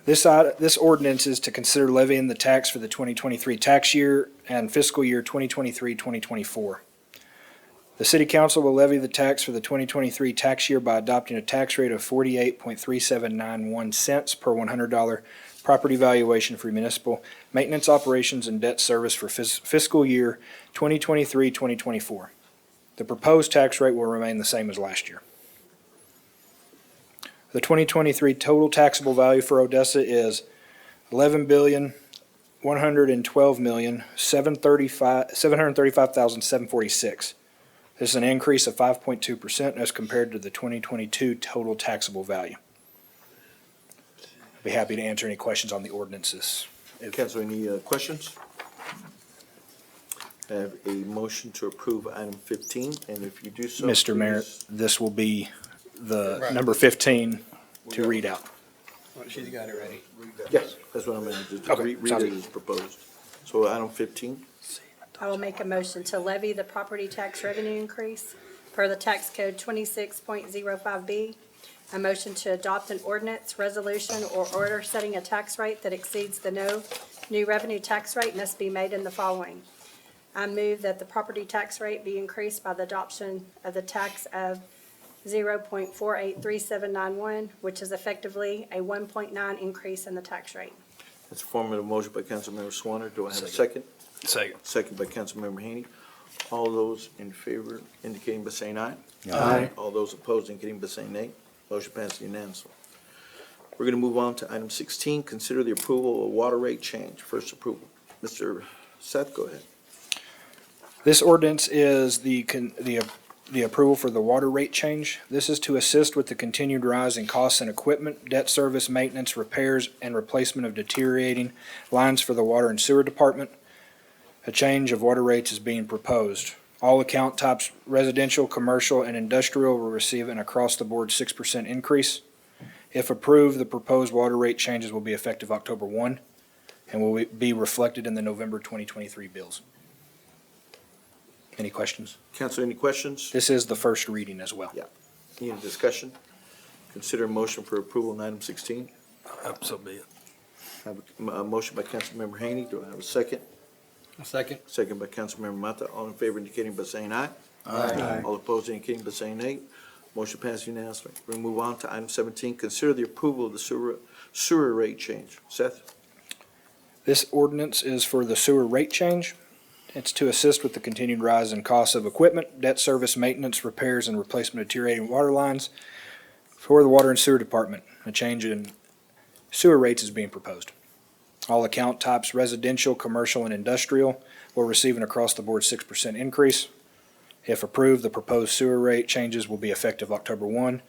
this ordinance is to consider levying the tax for the 2023 tax year and fiscal year 2023-2024. The city council will levy the tax for the 2023 tax year by adopting a tax rate of 48.3791 cents per $100 property valuation for municipal maintenance operations and debt service for fiscal year 2023-2024. The proposed tax rate will remain the same as last year. The 2023 total taxable value for Odessa is $11,112,735,746. This is an increase of 5.2% as compared to the 2022 total taxable value. I'd be happy to answer any questions on the ordinances. Council, any questions? I have a motion to approve item 15, and if you do so. Mr. Mayor, please- this will be the number 15 to read out. She's got it ready. Yes, that's what I'm going to do. Okay, Read sounds it good. as proposed. So item 15, I will make a motion to levy the property tax revenue increase per the tax code 26.05B. A motion to adopt an ordinance, resolution, or order setting a tax rate that exceeds the no new revenue tax rate must be made in the following. I move that the property tax rate be increased by the adoption of the tax of 0.483791, which is effectively a 1.9 increase in the tax rate. that's a formative motion by Councilmember Swanner. Do I have a second? Second. Second by Councilmember Haney. All those in favor indicating by saying aye. Aye. All those opposed indicating by saying nay. Motion passes unanimously. We're going to move on to item 16, consider the approval of water rate change. First approval. Mr. Seth, go ahead. This ordinance is the approval for the water rate change. This is to assist with the continued rise in costs and equipment, debt service, maintenance, repairs, and replacement of deteriorating lines for the water and sewer department. A change of water rates is being proposed. All account types, residential, commercial, and industrial, will receive an across-the-board 6% increase. If approved, the proposed water rate changes will be effective October 1 and will be reflected in the November 2023 bills. Any questions? Council, any questions? This is the first reading as well. Yeah. Any discussion? Consider a motion for approval on item 16. So be it. I have a motion by Councilmember Haney. Do I have a second? A second. Second by Councilmember Mata. All in favor indicating by saying aye. Aye. All opposed indicating by saying nay. Motion passes unanimously. We'll move on to item 17. Consider the approval of the sewer rate change. Seth? This ordinance is for the sewer rate change. It's to assist with the continued rise in costs of equipment, debt service, maintenance, repairs, and replacement of deteriorating water lines for the water and sewer department. A change in sewer rates is being proposed. All account types, residential, commercial, and industrial, will receive an across-the-board 6% increase. If approved, the proposed sewer rate changes will be effective October 1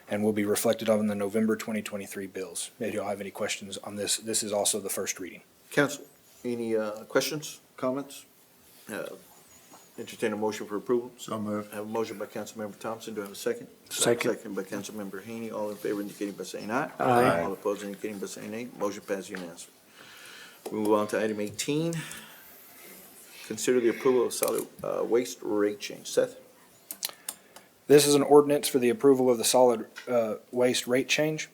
and will be reflected on the November 2023 bills. If y'all have any questions on this, this is also the first reading. Council, any questions, comments? Entertain a motion for approval. So moved. I have a motion by Councilmember Thompson. Do I have a second? Second. Second by Councilmember Haney. All in favor indicating by saying aye. Aye. All opposed indicating by saying nay. Motion passes unanimously. We move on to item 18. Consider the approval of solid waste rate change. Seth? This is an ordinance for the approval of the solid waste rate change.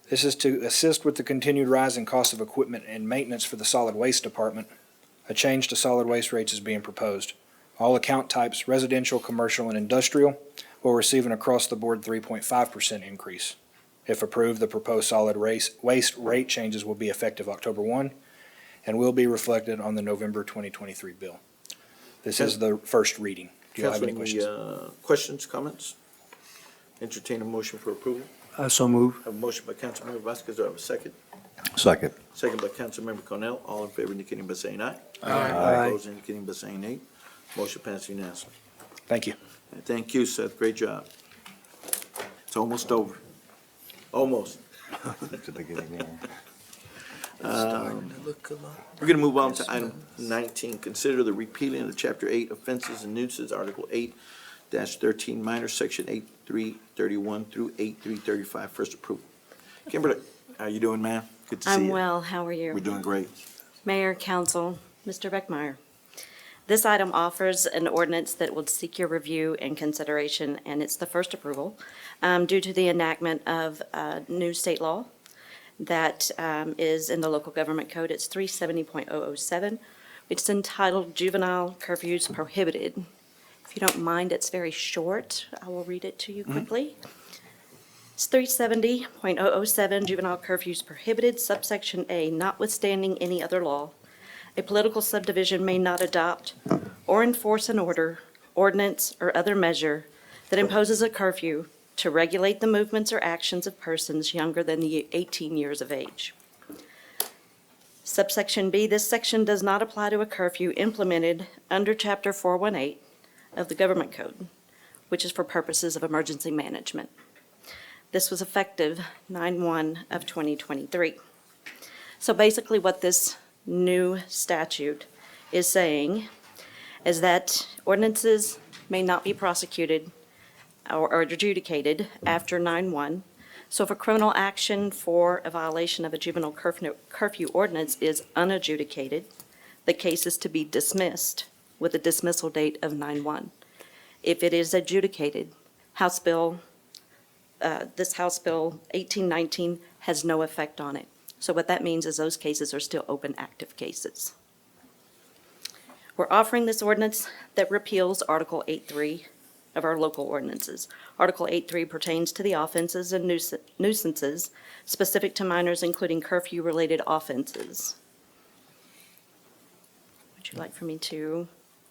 This is to assist with the continued rise in cost of equipment and maintenance for the solid waste department. A change to solid waste rates is being proposed. All account types, residential, commercial, and industrial, will receive an across-the-board 3.5% increase. If approved, the proposed solid waste rate changes will be effective October 1 and will be reflected on the November 2023 bill. This is the first reading. Do you have any questions? Questions, comments? Entertain a motion for approval. So move. I have a motion by Councilmember Vasquez. Do I have a second? Second. Second by Councilmember Cornell. All in favor indicating by saying aye. Aye. All opposed indicating by saying nay. Motion passes unanimously. Thank you. And thank you, Seth. Great job. It's almost over. Almost. That's the beginning there. We're gonna move on to item 19. Consider the repealing of Chapter 8 offenses and nuisances, Article 8-13 minor, Section 8331 through 8335. First approval. Kimberly, how you doing, ma'am? Good to see you. I'm well, how are you? We're doing great. Mayor, Council, Mr. Beckmeyer. This item offers an ordinance that will seek your review and consideration, and it's the first approval, due to the enactment of a new state law that is in the local government code. It's 370.007. It's entitled Juvenile Curfews Prohibited. If you don't mind, it's very short. I will read it to you quickly. It's 370.007, Juvenile Curfews Prohibited, subsection A, notwithstanding any other law, a political subdivision may not adopt or enforce an order, ordinance, or other measure that imposes a curfew to regulate the movements or actions of persons younger than 18 years of age. Subsection B, this section does not apply to a curfew implemented under Chapter 418 of the Government Code, which is for purposes of emergency management. This was effective 9/1 of 2023. So basically what this new statute is saying is that ordinances may not be prosecuted or adjudicated after 9/1. So if a criminal action for a violation of a juvenile curfew ordinance is unadjudicated, the case is to be dismissed with a dismissal date of 9/1. If it is adjudicated, this House Bill 1819 has no effect on it. So what that means is those cases are still open, active cases. We're offering this ordinance that repeals Article 8.3 of our local ordinances. Article 8.3 pertains to the offenses and nuisances specific to minors, including curfew-related offenses. Would you like for me to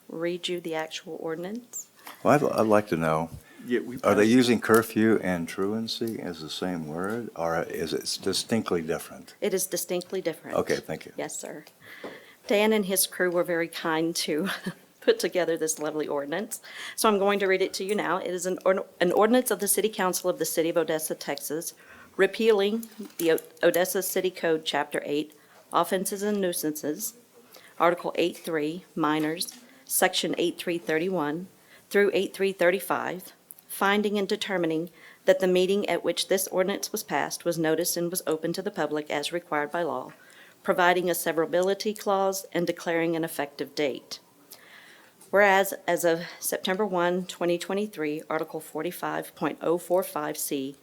read you the actual ordinance? Well, I'd like to know, Yeah, are they using curfew and truancy as the same word, or is it distinctly different? It is distinctly different. Okay, thank you. Yes, sir. Dan and his crew were very kind to put together this lovely ordinance. So I'm going to read it to you now. It is an ordinance of the City Council of the City of Odessa, Texas, repealing the Odessa City Code, Chapter 8, Offenses and Nuisances, Article 8.3, Minors, Section 8.331 through 8.335, finding and determining that the meeting at which this ordinance was passed was noticed and was open to the public as required by law, providing a severability clause and declaring an effective date. Whereas, as of September 1, 2023, Article 45.045C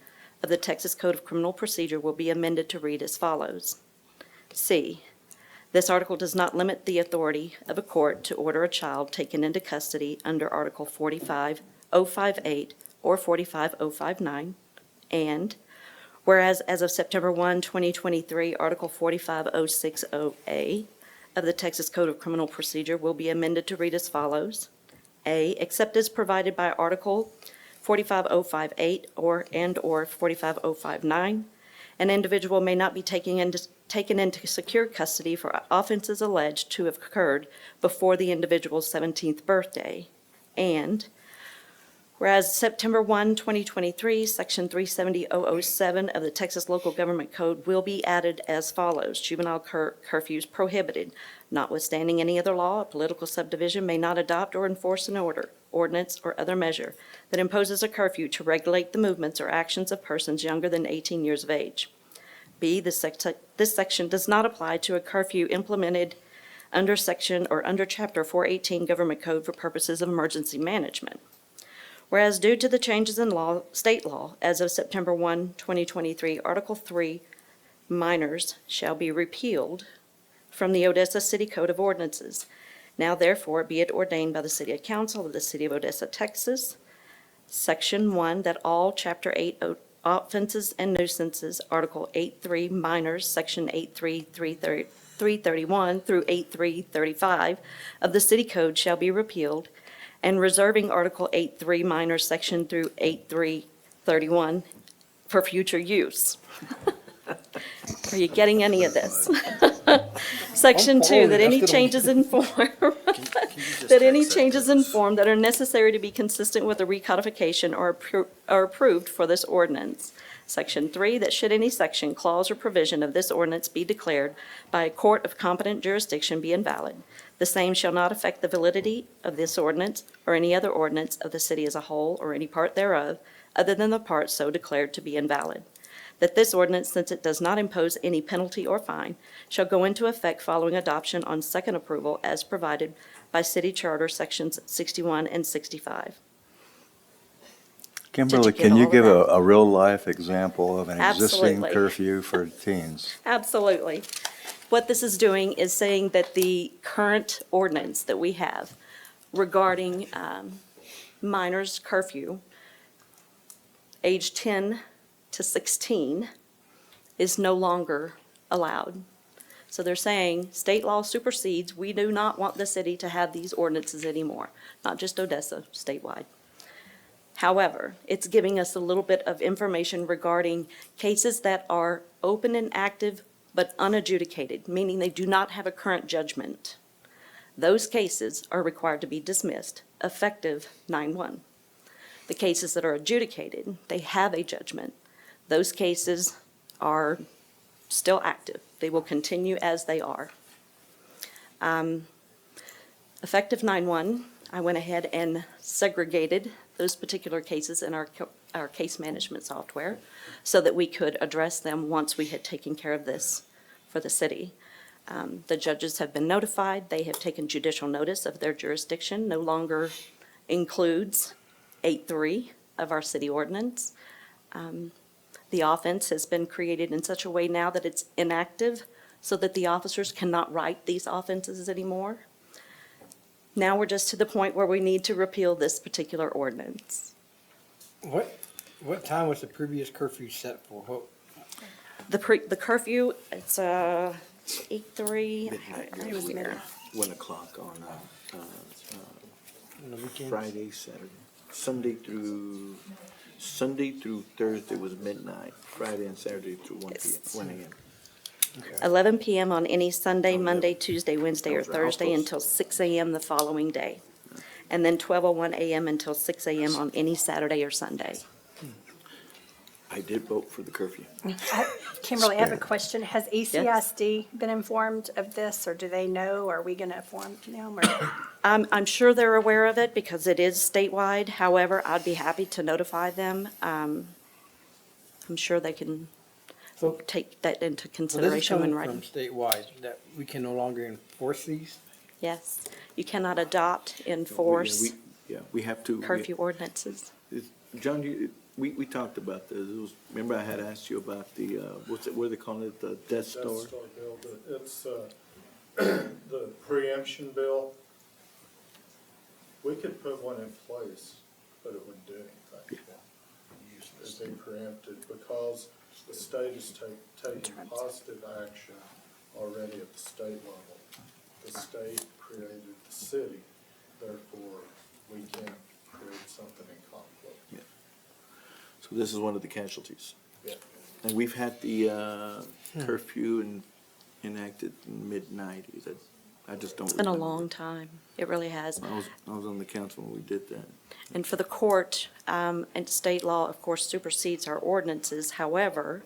of the Texas Code of Criminal Procedure will be amended to read as follows. C. This article does not limit the authority of a court to order a child taken into custody under Article 45058 or 45059, and whereas as of September 1, 2023, Article 45060A of the Texas Code of Criminal Procedure will be amended to read as follows. A, except as provided by Article 45058 or 45059, an individual may not be taken into secure custody for offenses alleged to have occurred before the individual's 17th birthday. And Whereas September 1, 2023, Section 370007 of the Texas Local Government Code will be added as follows. Juvenile curfews prohibited. Notwithstanding any other law, a political subdivision may not adopt or enforce an ordinance, or other measure that imposes a curfew to regulate the movements or actions of persons younger than 18 years of age. B, this section does not apply to a curfew implemented under Section or under Chapter 418 Government Code for purposes of emergency management. Whereas due to the changes in state law, as of September 1, 2023, Article 3, minors shall be repealed from the Odessa City Code of Ordinances. Now therefore be it ordained by the City Council of the City of Odessa, Texas, Section 1, that all Chapter 8 offenses and nuisances, Article 8.3 minors, Section 8.3.331 through 8.3.35 of the City Code shall be repealed, and reserving Article 8.3 minor section through 8.3.31 for future use. Are you getting any of this? Section 2, that any changes in form, that any changes in form that are necessary to be consistent with the recodification are approved for this ordinance. Section 3, that should any section, clause, or provision of this ordinance be declared by a court of competent jurisdiction be invalid, the same shall not affect the validity of this ordinance or any other ordinance of the city as a whole or any part thereof, other than the part so declared to be invalid. That this ordinance, since it does not impose any penalty or fine, shall go into effect following adoption on second approval as provided by City Charter Sections 61 and 65. Kimberly, Did you get can you all of give that? a real-life example of an existing Absolutely. curfew for teens? Absolutely. What this is doing is saying that the current ordinance that we have regarding minors curfew, age 10 to 16, is no longer allowed. So they're saying state law supersedes. We do not want the city to have these ordinances anymore, not just Odessa, statewide. However, it's giving us a little bit of information regarding cases that are open and active but unadjudicated, meaning they do not have a current judgment. Those cases are required to be dismissed, effective 9/1. The cases that are adjudicated, they have a judgment. Those cases are still active. They will continue as they are. Effective 9/1, I went ahead and segregated those particular cases in our case management software so that we could address them once we had taken care of this for the city. The judges have been notified. They have taken judicial notice of their jurisdiction no longer includes 8.3 of our city ordinance. The offense has been created in such a way now that it's inactive so that the officers cannot write these offenses anymore. Now we're just to the point where we need to repeal this particular ordinance. What time was the previous curfew set for? What, The curfew, it's 8:3. It was 1 o'clock on on the weekends? Friday, Saturday. Sunday through Thursday was midnight. Friday and Saturday through 1 a.m. 11 p.m. on any Sunday, Monday, Tuesday, Wednesday, or Those are Thursday outposts. until 6 a.m. the following day. And then 12:01 a.m. until 6 a.m. on any Saturday or Sunday. I did vote for the curfew. Kimberly, I have a question. Has ECSD been informed of this, or do they know? Are we going to inform them? Or? I'm sure they're aware of it because it is statewide. However, I'd be happy to notify them. I'm sure they can take that into so this is consideration when coming from writing. statewide, that we can no longer enforce these? Yes, you cannot adopt, enforce We have to. curfew ordinances. John, we talked about this. Remember I had asked you about the, what do they call it, the Death Star? Death Star bill, but it's the preemption bill. We could put one in place, but it wouldn't do anything. It'd be preempted because the state is taking positive action already at the state level. The state created the city, therefore we can't create something in conflict. Yeah. So this is one of the casualties. Yeah. And we've had the curfew enacted midnight. Is that I just don't It's been a remember. long time. It really has. I was on the council when we did that. And for the court, and state law, of course, supersedes our ordinances. However,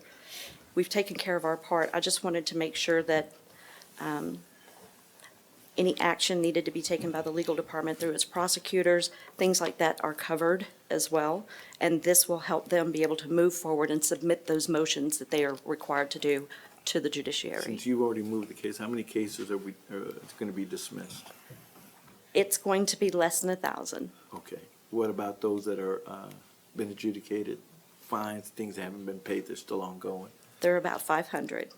we've taken care of our part. I just wanted to make sure that any action needed to be taken by the legal department through its prosecutors, things like that are covered as well. And this will help them be able to move forward and submit those motions that they are required to do to the judiciary. Since you've already moved the case, how many cases are it's gonna be dismissed? It's going to be less than 1,000. Okay. What about those that are, been adjudicated, fines, things that haven't been paid, they're still ongoing? There are about 500.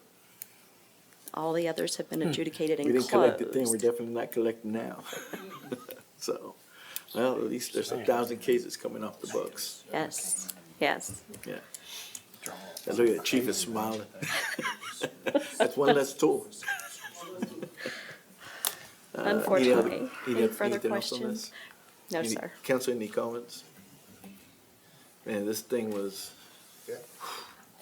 All the others have been adjudicated We and didn't collect the thing, we're closed. definitely not collecting now. So, well, at least there's 1,000 cases coming off the books. Yes, yes. Yeah. And look at the chief is smiling. That's one less tool. Unfortunately. Any Any other- further anything else on questions? this? No, Any- sir. Council, any comments? Man, this thing was,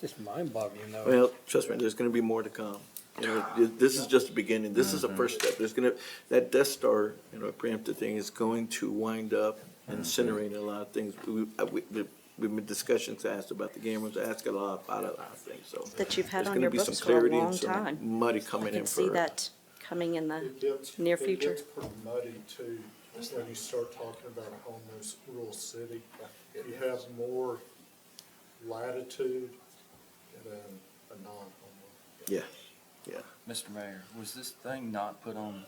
Just mind-boggling, though. well, trust me, there's gonna be more to come. You know, this is just the beginning. This is the first step. There's gonna, that Death Star, preemptive thing is going to wind up incinerating a lot of things. We've been discussions asked about the gamers, asked a lot about a lot of things, so. That you've had there's on gonna your be some books for a clarity and long some time. Money I coming in can for. see that coming in the It gets- near future. It gets pretty muddy too, when you start talking about a homeless rural city. You have more latitude than a non-homeless. Yeah, yeah. Mr. Mayor, was this thing not put on,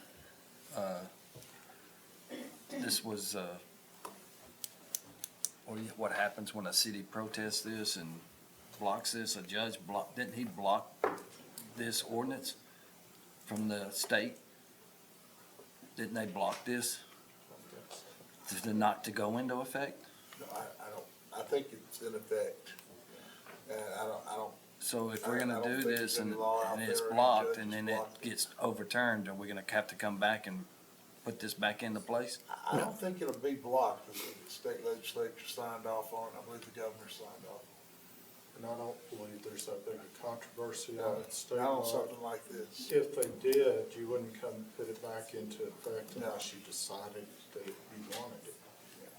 this was, what happens when a city protests this and blocks this? A judge didn't he block this ordinance from the state? Didn't they block this not to go into effect? No, I don't, I think it's in effect. And I don't, So if we're I gonna don't do think this there's any and law out it's there, any blocked judge and has then it blocked it. gets overturned, are we gonna have to come back and put this back into place? I don't think it'll be blocked, because the state legislature signed off on it, I believe the governor signed off. And I don't believe there's that big a controversy No, on it state not on law. something like this. If they did, you wouldn't come put it back into effect unless you decided that you wanted it.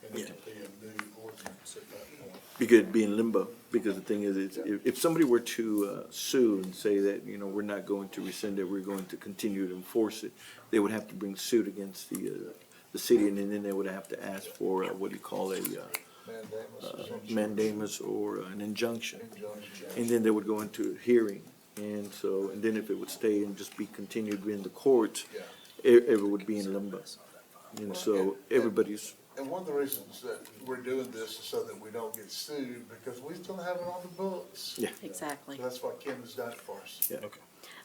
And it could be a new ordinance at that point. Because it'd be in limbo, because the thing is, if somebody were to sue and say that, we're not going to rescind it, we're going to continue to enforce it, they would have to bring suit against the city, and then they would have to ask for, what do you call mandamus or an injunction. And then they would go into hearing, and then if it would stay and just be continued in the courts, it would be in limbo. And so everybody's, And one of the reasons that we're doing this is so that we don't get sued, because we still have it on the books. Yeah. Exactly. So that's what Kim has done for us. Yeah.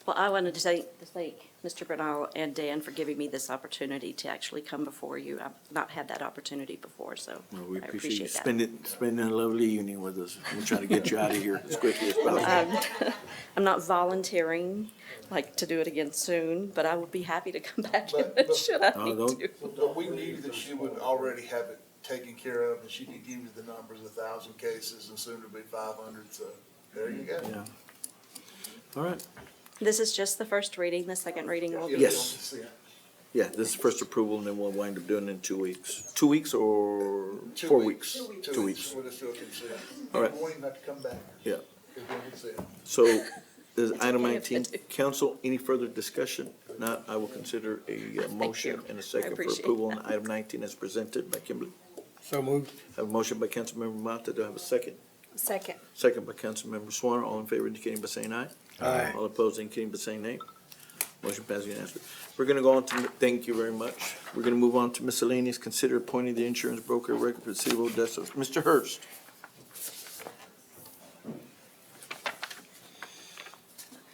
Well, I wanted to thank Mr. Bernal and Dan for giving me this opportunity to actually come before you. I've not had that opportunity before, so well, we I appreciate you appreciate that. spending a lovely evening with us. We're trying to get you out of here as quickly as possible. I'm not volunteering, to do it again soon, but I will be happy to come back in should I need don't- to. But we knew that she would already have it taken care of, and she could give you the numbers, 1,000 cases, and soon to be 500, so there you go. Yeah. All right. This is just the first reading. The second reading will be. Yes. Yeah, this is first approval, and then we'll wind up doing it in 2 weeks. 2 weeks or 4 weeks? 2 weeks. We'll just do a consent. All right. We won't even have to come back. Yeah. We'll do a consent. So, this is item 19. Council, any further discussion? If not, I will consider a motion and a second for appreciate approval on item 19 as presented by Kimberly. So moved. I have a motion by Councilmember Mata. Do I have a second? Second. Second by Councilmember Swanner. All in favor indicating by saying aye. Aye. All opposed indicating by saying nay. Motion passes unanimously. We're gonna go on to, thank you very much. We're gonna move on to miscellaneous. Consider appointing the insurance broker of record for the city of Odessa. Mr. Hurst.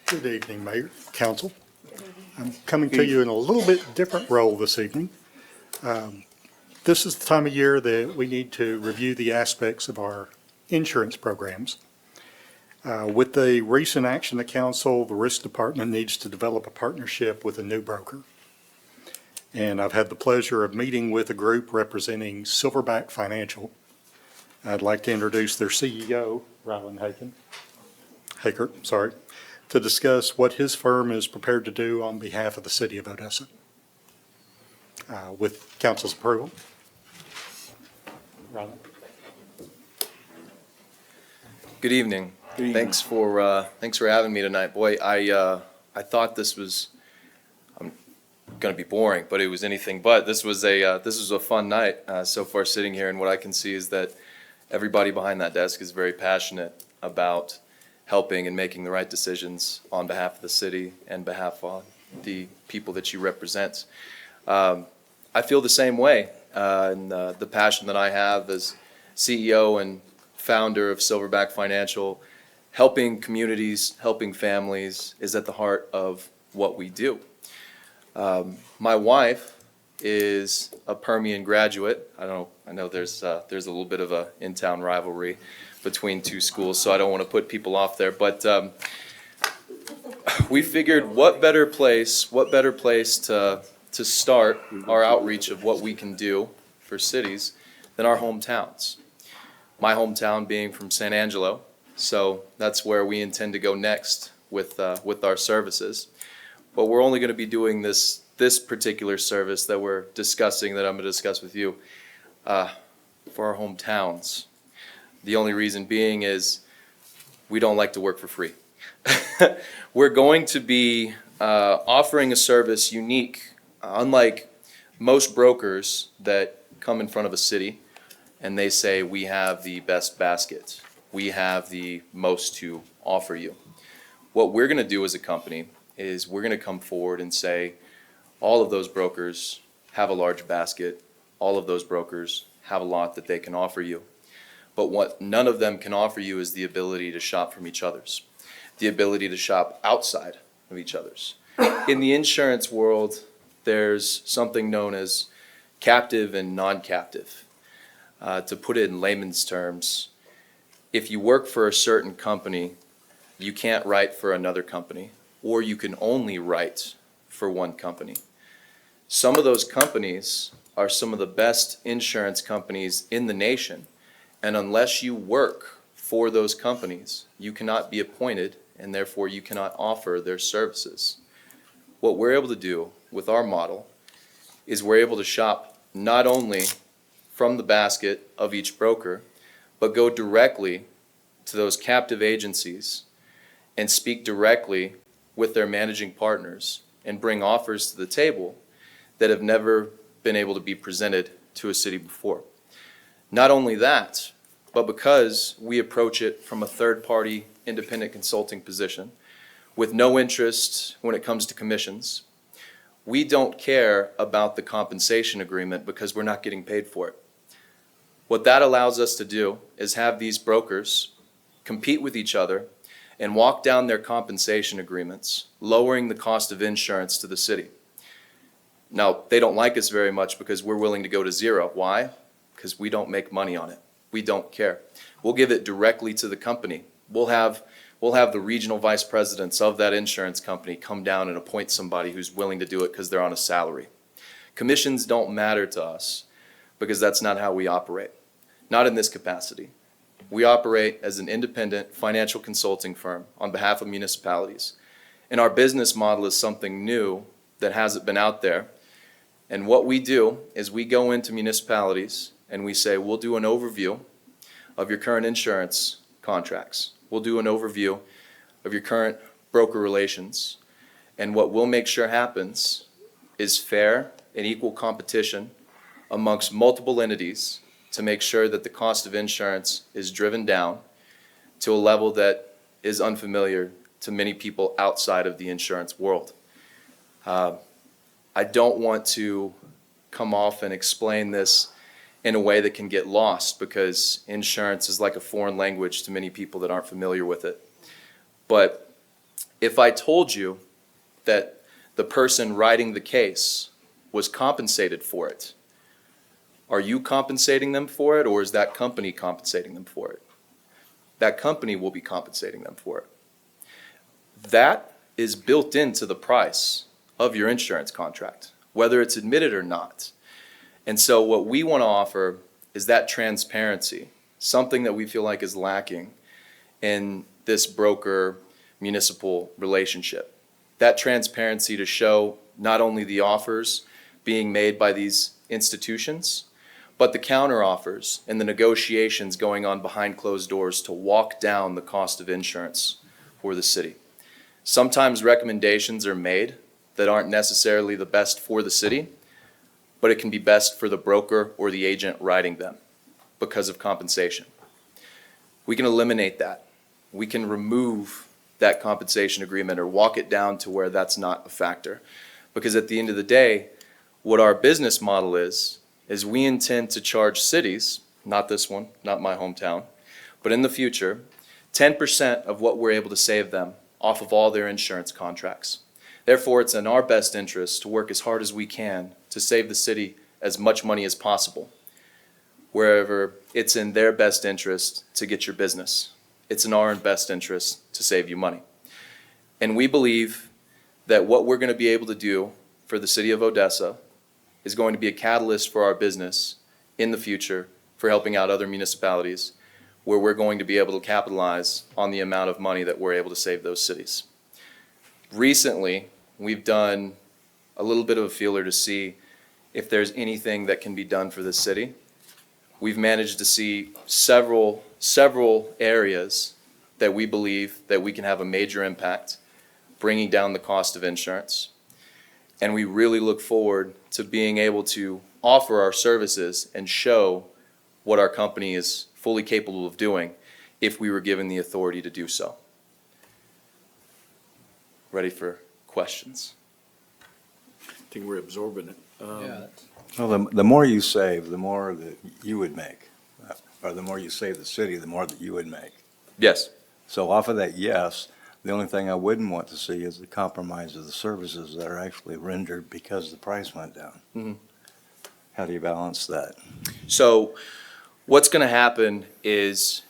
Good evening, Mayor, Council. I'm coming to you in a little bit different role this evening. This is the time of year that we need to review the aspects of our insurance programs. With the recent action of council, the risk department needs to develop a partnership with a new broker. And I've had the pleasure of meeting with a group representing Silverback Financial. I'd like to introduce their CEO, Rylan Hakert, to discuss what his firm is prepared to do on behalf of the city of Odessa. with council's approval. Ron? Good evening. Thanks for having me tonight. Boy, I thought this was, I'm gonna be boring, but it was anything but. This was a fun night so far sitting here, and what I can see is that everybody behind that desk is very passionate about helping and making the right decisions on behalf of the city and behalf of the people that you represent. I feel the same way, and the passion that I have as CEO and founder of Silverback Financial, helping communities, helping families is at the heart of what we do. My wife is a Permian graduate. I know there's a little bit of a in-town rivalry between two schools, so I don't want to put people off there, but we figured what better place to start our outreach of what we can do for cities than our hometowns. My hometown being from San Angelo, so that's where we intend to go next with our services. But we're only going to be doing this particular service that we're discussing, that I'm going to discuss with you, for our hometowns. The only reason being is we don't like to work for free. We're going to be offering a service unique, unlike most brokers that come in front of a city and they say, we have the best basket, we have the most to offer you. What we're going to do as a company is we're going to come forward and say, all of those brokers have a large basket, all of those brokers have a lot that they can offer you. But what none of them can offer you is the ability to shop from each other's, the ability to shop outside of each other's. In the insurance world, there's something known as captive and non-captive. To put it in layman's terms, if you work for a certain company, you can't write for another company, or you can only write for one company. Some of those companies are some of the best insurance companies in the nation, and unless you work for those companies, you cannot be appointed, and therefore you cannot offer their services. What we're able to do with our model is we're able to shop not only from the basket of each broker, but go directly to those captive agencies and speak directly with their managing partners and bring offers to the table that have never been able to be presented to a city before. Not only that, but because we approach it from a third-party independent consulting position with no interest when it comes to commissions, we don't care about the compensation agreement because we're not getting paid for it. What that allows us to do is have these brokers compete with each other and walk down their compensation agreements, lowering the cost of insurance to the city. Now, they don't like us very much because we're willing to go to zero. Why? Because we don't make money on it. We don't care. We'll give it directly to the company. We'll have the regional vice presidents of that insurance company come down and appoint somebody who's willing to do it because they're on a salary. Commissions don't matter to us because that's not how we operate. Not in this capacity. We operate as an independent financial consulting firm on behalf of municipalities. And our business model is something new that hasn't been out there. And what we do is we go into municipalities and we say, we'll do an overview of your current insurance contracts. We'll do an overview of your current broker relations. And what we'll make sure happens is fair and equal competition amongst multiple entities to make sure that the cost of insurance is driven down to a level that is unfamiliar to many people outside of the insurance world. I don't want to come off and explain this in a way that can get lost because insurance is like a foreign language to many people that aren't familiar with it. But if I told you that the person writing the case was compensated for it, are you compensating them for it, or is that company compensating them for it? That company will be compensating them for it. That is built into the price of your insurance contract, whether it's admitted or not. And so what we want to offer is that transparency, something that we feel like is lacking in this broker-municipal relationship. That transparency to show not only the offers, being made by these institutions, but the counteroffers and the negotiations going on behind closed doors to walk down the cost of insurance for the city. Sometimes recommendations are made that aren't necessarily the best for the city, but it can be best for the broker or the agent writing them because of compensation. We can eliminate that. We can remove that compensation agreement or walk it down to where that's not a factor. Because at the end of the day, what our business model is we intend to charge cities, not this one, not my hometown, but in the future, 10% of what we're able to save them off of all their insurance contracts. Therefore, it's in our best interest to work as hard as we can to save the city as much money as possible, wherever it's in their best interest to get your business. It's in our best interest to save you money. And we believe that what we're going to be able to do for the city of Odessa is going to be a catalyst for our business in the future for helping out other municipalities, where we're going to be able to capitalize on the amount of money that we're able to save those cities. Recently, we've done a little bit of a feeler to see if there's anything that can be done for the city. We've managed to see several areas that we believe that we can have a major impact, bringing down the cost of insurance. And we really look forward to being able to offer our services and show what our company is fully capable of doing if we were given the authority to do so. Ready for questions? I think we're absorbing it. Well, the more you save, the more that you would make. Or the more you save the city, the more that you would make. Yes. So off of that, yes, the only thing I wouldn't want to see is the compromise of the services that are actually rendered because the price went down. Mm-hmm. How do you balance that? So what's going to happen is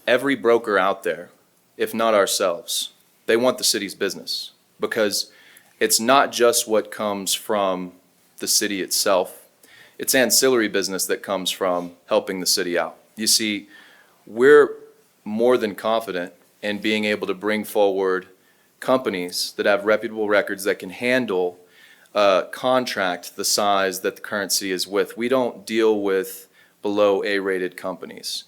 every broker out there, if not ourselves, they want the city's business, because it's not just what comes from the city itself. It's ancillary business that comes from helping the city out. You see, we're more than confident in being able to bring forward companies that have reputable records that can handle a contract the size that the current city is with. We don't deal with below A-rated companies.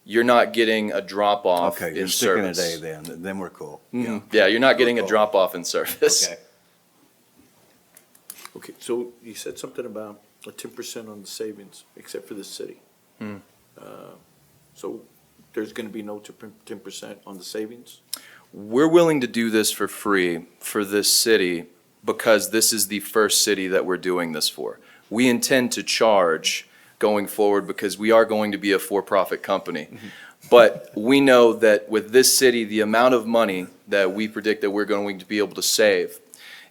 You're not getting a drop-off Okay, you're in sticking a service. day then we're cool. Mhm. Yeah, you're not getting a Cool. drop-off in service. Okay. Okay, so you said something about a 10% on the savings, except for the city. Hmm. So there's gonna be no 10% on the savings? We're willing to do this for free for this city because this is the first city that we're doing this for. We intend to charge going forward because we are going to be a for-profit company. But we know that with this city, the amount of money that we predict that we're going to be able to save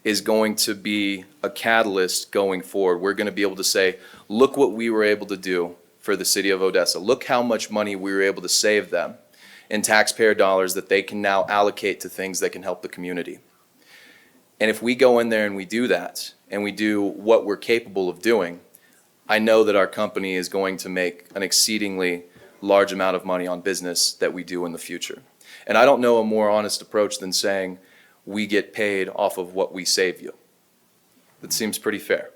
is going to be a catalyst going forward. We're going to be able to say, look what we were able to do for the city of Odessa. Look how much money we were able to save them in taxpayer dollars that they can now allocate to things that can help the community. And if we go in there and we do that, and we do what we're capable of doing, I know that our company is going to make an exceedingly large amount of money on business that we do in the future. And I don't know a more honest approach than saying we get paid off of what we save you. That seems pretty fair.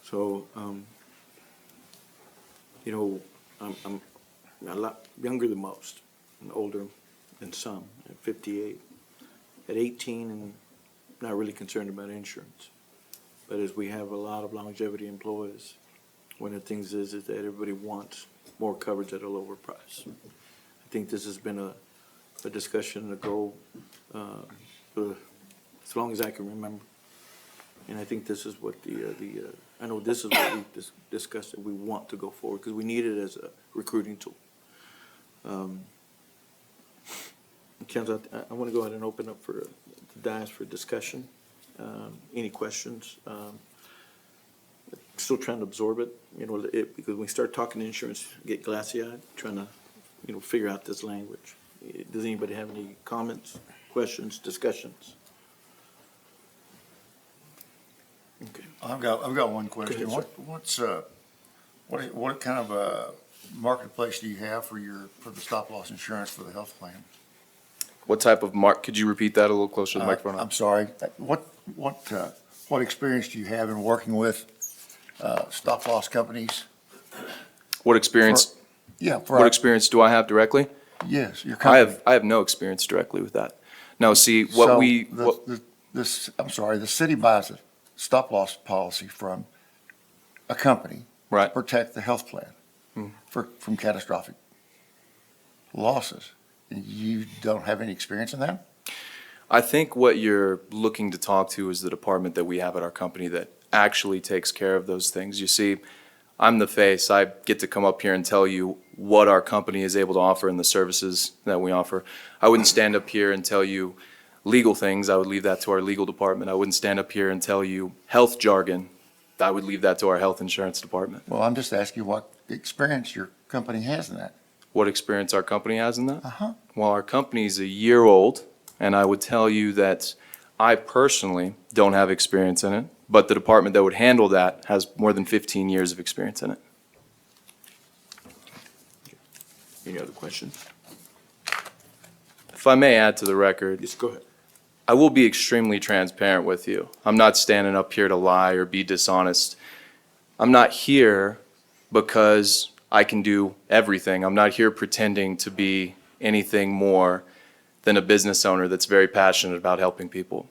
So, you know, I'm a lot younger than most, and older than some, at 58. At 18, and not really concerned about insurance. But as we have a lot of longevity employees, one of the things is that everybody wants more coverage at a lower price. I think this has been a discussion and a goal for as long as I can remember. And I think this is what I know this is what we discussed, that we want to go forward, because we need it as a recruiting tool. Council, I want to go ahead and open up for the dais for discussion. Any questions? Still trying to absorb it, you know, because when we start talking insurance, get glassy-eyed, trying to, you know, figure out this language. Does anybody have any comments, questions, discussions? Okay. I've got one question. Go ahead, sir. What kind of a marketplace do you have for the stop-loss insurance for the health plan? What type of could you repeat that a little closer to the microphone? I'm sorry. What what experience do you have in working with stop-loss companies? What experience, Yeah, what experience do I have directly? yes, your company. I have no experience directly with that. No, see, what So we, the city buys a stop-loss policy from a company. Right. To protect the health plan from catastrophic losses. And you don't have any experience in that? I think what you're looking to talk to is the department that we have at our company that actually takes care of those things. You see, I'm the face. I get to come up here and tell you what our company is able to offer and the services that we offer. I wouldn't stand up here and tell you legal things. I would leave that to our legal department. I wouldn't stand up here and tell you health jargon. I would leave that to our health insurance department. Well, I'm just asking you what experience your company has in that. What experience our company has in that? Uh-huh. Well, our company's a year old, and I would tell you that I personally don't have experience in it, but the department that would handle that has more than 15 years of experience in it. Any other questions? If I may add to the record, Yes, go ahead. I will be extremely transparent with you. I'm not standing up here to lie or be dishonest. I'm not here because I can do everything. I'm not here pretending to be anything more than a business owner that's very passionate about helping people.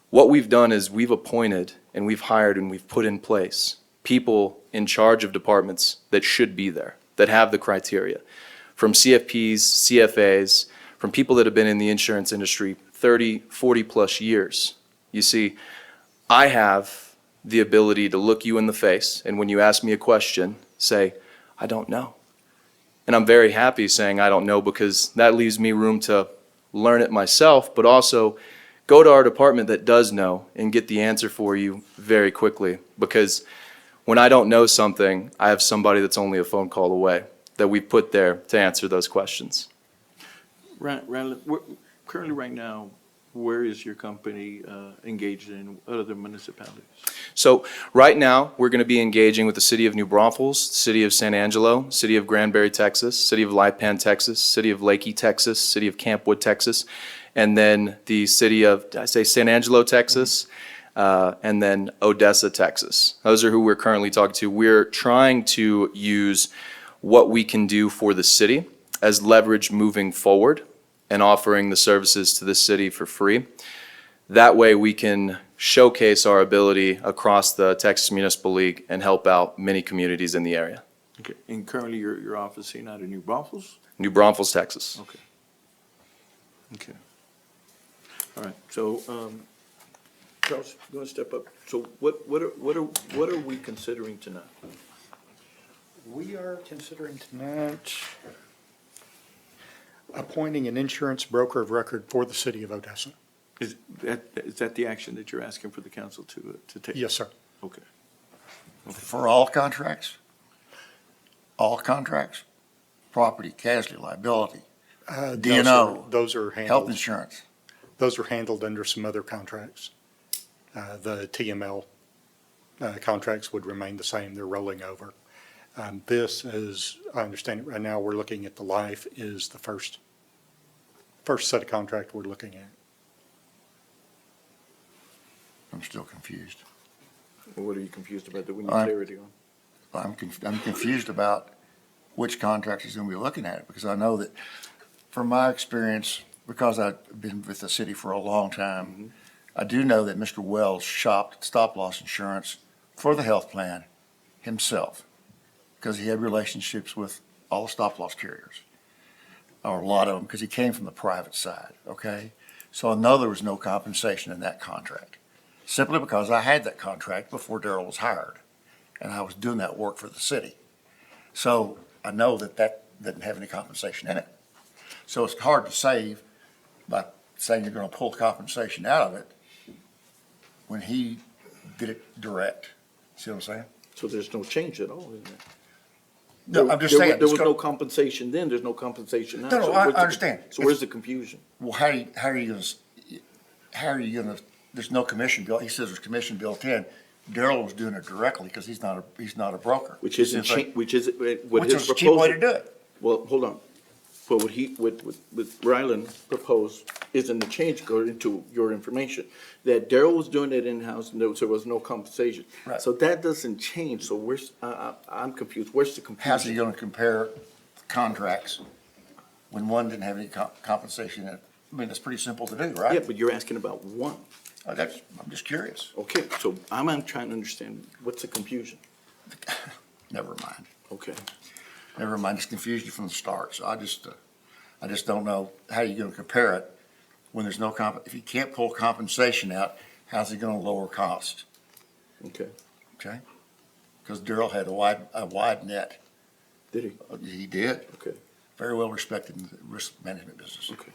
What we've done is we've appointed and we've hired and we've put in place people in charge of departments that should be there, that have the criteria. From CFPs, CFAs, from people that have been in the insurance industry 30, 40 plus years. You see, I have the ability to look you in the face and when you ask me a question, say, I don't know. And I'm very happy saying I don't know because that leaves me room to learn it myself, but also go to our department that does know and get the answer for you very quickly. Because when I don't know something, I have somebody that's only a phone call away that we put there to answer those questions. Randall, currently right now, where is your company engaged in other municipalities? So right now, we're going to be engaging with the city of New Braunfels, city of San Angelo, city of Granbury, Texas, city of Lipan, Texas, city of Lakey, Texas, city of Campwood, Texas, and then the city of, did I say San Angelo, Texas, and then Odessa, Texas. Those are who we're currently talking to. We're trying to use what we can do for the city as leverage moving forward and offering the services to the city for free. That way we can showcase our ability across the Texas Municipal League and help out many communities in the area. Okay, and currently your office is out of New Braunfels? New Braunfels, Texas. Okay. Okay. All right, so, Charles, you want to step up? So what are we considering tonight? We are considering tonight appointing an insurance broker of record for the city of Odessa. Is that the action that you're asking for the council to take? Yes, sir. Okay. For all contracts? All contracts? Property, casualty, liability, D&O, Those are handled. health insurance? Those are handled under some other contracts. The TML contracts would remain the same. They're rolling over. This is, I understand it right now, we're looking at the life is the first set of contract we're looking at. I'm still confused. What are you confused about that we need I'm- clarity on? I'm confused about which contract he's gonna be looking at, because I know that, from my experience, because I've been with the city for a long time, I do know that Mr. Wells shopped stop-loss insurance for the health plan himself, because he had relationships with all the stop-loss carriers, or a lot of them, because he came from the private side, okay? So I know there was no compensation in that contract, simply because I had that contract before Darrell was hired, and I was doing that work for the city. So I know that that didn't have any compensation in it. So it's hard to save by saying you're gonna pull compensation out of it when he did it direct. See what I'm saying? So there's no change at all in that? No, I'm just saying. There was no compensation then, there's no compensation now. No, So I what's the- understand. So where's the confusion? Well, how are you gonna, there's no commission built, he says there's commission built in. Darrell was doing it directly because he's not a broker. Which isn't, It's like- what Which his is a cheap way to proposal. do it. Well, hold on. But what Ryland proposed isn't a change according to your information. That Daryl was doing it in-house and there was no compensation. Right. So that doesn't change, so I'm confused. Where's the confusion? How's he gonna compare contracts when one didn't have any compensation in it? I mean, it's pretty simple to do, right? Yeah, but you're asking about one. I'm just curious. Okay, so I'm trying to understand, what's the confusion? Never mind. Okay. Never mind, it's confusion from the start, so I just don't know how you're gonna compare it when there's no if you can't pull compensation out, how's he gonna lower cost? Okay. Okay? Because Daryl had a wide net. Did he? He did. Okay. Very well respected in the risk management business. Okay.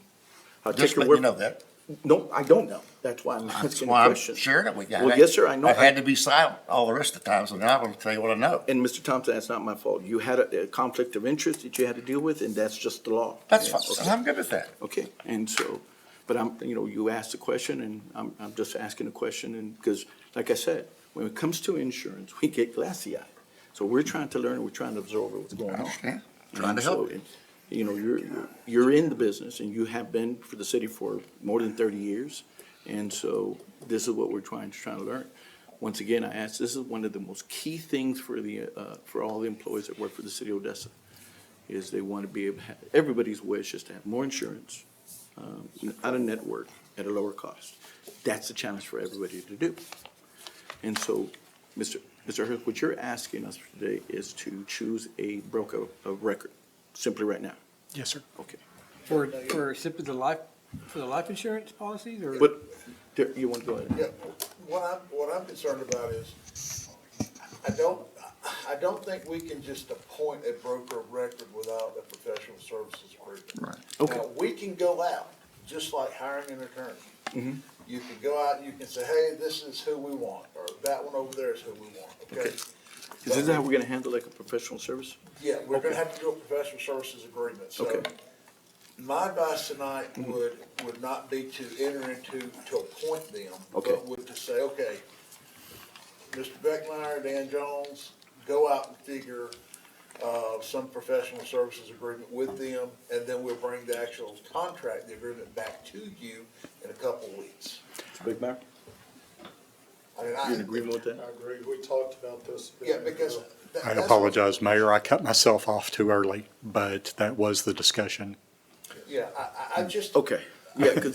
I'll Just take your let word. you know that. No, I don't know. That's why I'm That's asking a why I'm question. sharing it with you. Well, yes, sir, I know. I've had to be silent all the rest of the time, so now I'm gonna tell you what I know. And Mr. Thompson, that's not my fault. You had a conflict of interest that you had to deal with, and that's just the law. That's Yeah, fine, okay. I'm good with that. Okay, and so, but you asked a question, and I'm just asking a question, and, because, like I said, when it comes to insurance, we get glassy-eyed. So we're trying to learn, and we're trying to absorb what's going on. I understand. Trying to And so, help. you're in the business, and you have been for the city for more than 30 years, and so this is what we're trying to learn. Once again, I ask, this is one of the most key things for all the employees that work for the city of Odessa, is they want to be able to have, everybody's wish is to have more insurance, out of network at a lower cost. That's the challenge for everybody to do. And so, Mr. Hurst, what you're asking us today is to choose a broker of record, simply right now. Yes, sir. Okay. For simply the life insurance policies, or? But, you want to go ahead? Yeah, what I'm concerned about is, I don't think we can just appoint a broker of record without a professional services agreement. Right. Okay. Now, we can go out, just like hiring an attorney. Mhm. You can go out and you can say, hey, this is who we want, or that one over there is who we want, okay? Okay. Is this how we're gonna handle like a professional service? Yeah, we're gonna Okay. have to do a professional services agreement, so. Okay. My advice tonight would not be to enter into, to appoint them. Okay. But would to say, okay, Mr. Beckmeyer, Dan Jones, go out and figure, some professional services agreement with them, and then we'll bring the actual contract, the agreement back to you in a couple of weeks. Mr. Big Mac, I mean, you in agreement with that? I agree, we talked about this. a bit Yeah, because. ago. I apologize, Mayor, I cut myself off too early, but that was the discussion. Yeah, I just. Okay, yeah, because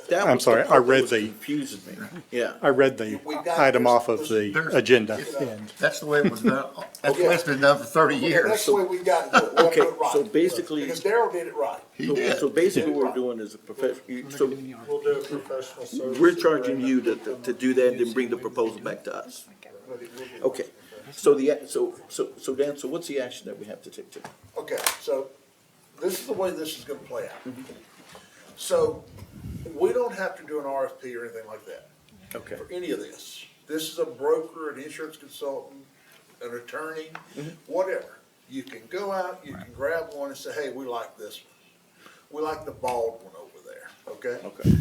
that I'm was sorry, the part I read that the- confuses me. Yeah. I read the We got- item off of there's- the agenda, and That's the way it was done. That's the way it's been done for 30 That's years. the way we got to do it. We have to Okay, do it right. so basically, Because Daryl did it right. He did. so basically what we're doing is a professional, so We'll do a professional services. we're charging agreement. you to do that and then bring the proposal back to us. Okay, so so Dan, so what's the action that we have to take today? Okay, so this is the way this is gonna play out. So, we don't have to do an RFP or anything like that Okay. for any of this. This is a broker, an insurance consultant, an attorney, whatever. You can go out, you can grab one and say, hey, we like this one. We like the bald one over there, okay? Okay.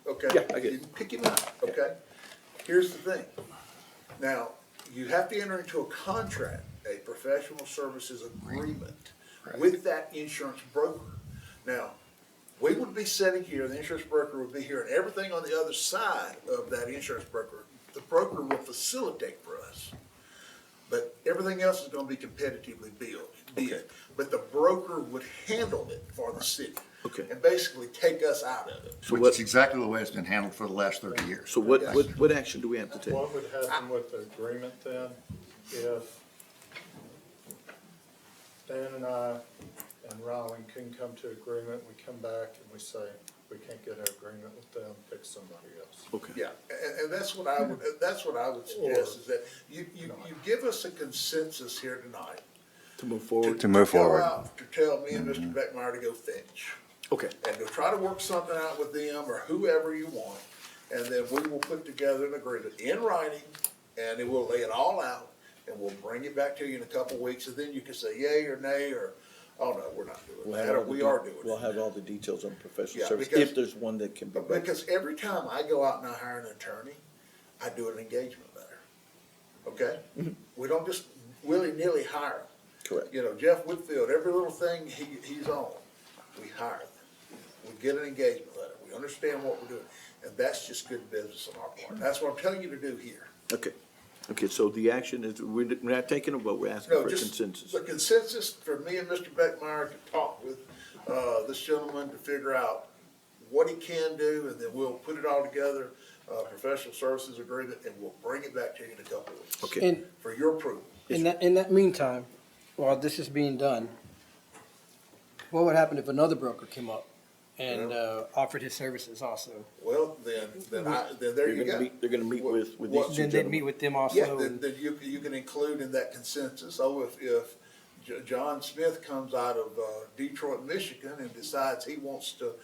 Okay? Yeah, I get it. You can pick him up, okay? Here's the thing. Now, you have to enter into a contract, a professional services agreement with that insurance broker. Now, we would be sitting here, the insurance broker would be here, and everything on the other side of that insurance broker, the broker will facilitate for us. But everything else is gonna be competitively billed. But the broker would handle it for the city. Okay. And basically take us out of it. So Which what, is exactly the way it's been handled for the last 30 years. so what action do we have to take? What would happen with the agreement then, if Dan and I and Ryland can come to agreement, we come back and we say, we can't get an agreement with them, pick somebody else. Okay. Yeah, and that's what I would suggest, is that you give us a consensus here tonight. To move forward? To move forward. Go out to tell me and Mr. Beckmeyer to go fetch. Okay. And to try to work something out with them or whoever you want. And then we will put together an agreement in writing, and it will lay it all out, and we'll bring it back to you in a couple of weeks, and then you can say yay or nay, or, oh no, we're not doing that, or we are doing it. We'll have all the details on professional Yeah, service, because- if there's one that can be. Because every time I go out and I hire an attorney, I do an engagement letter, okay? We don't just willy-nilly hire them. Correct. You know, Jeff Whitfield, every little thing he's on, we hire them. We get an engagement letter, we understand what we're doing, and that's just good business on our part. That's what I'm telling you to do here. Okay. Okay, so the action is, we're not taking a vote, we're asking No, for a just consensus. the consensus for me and Mr. Beckmeyer to talk with, this gentleman to figure out what he can do, and then we'll put it all together, professional services agreement, and we'll bring it back to you in a couple of weeks. Okay. And For your approval. in that meantime, while this is being done, what would happen if another broker came up and offered his services also? Well, then there you go. They're gonna meet with these two Then they'd gentlemen. meet with them Yeah, also? then you can include in that consensus, if John Smith comes out of Detroit, Michigan, and decides he wants to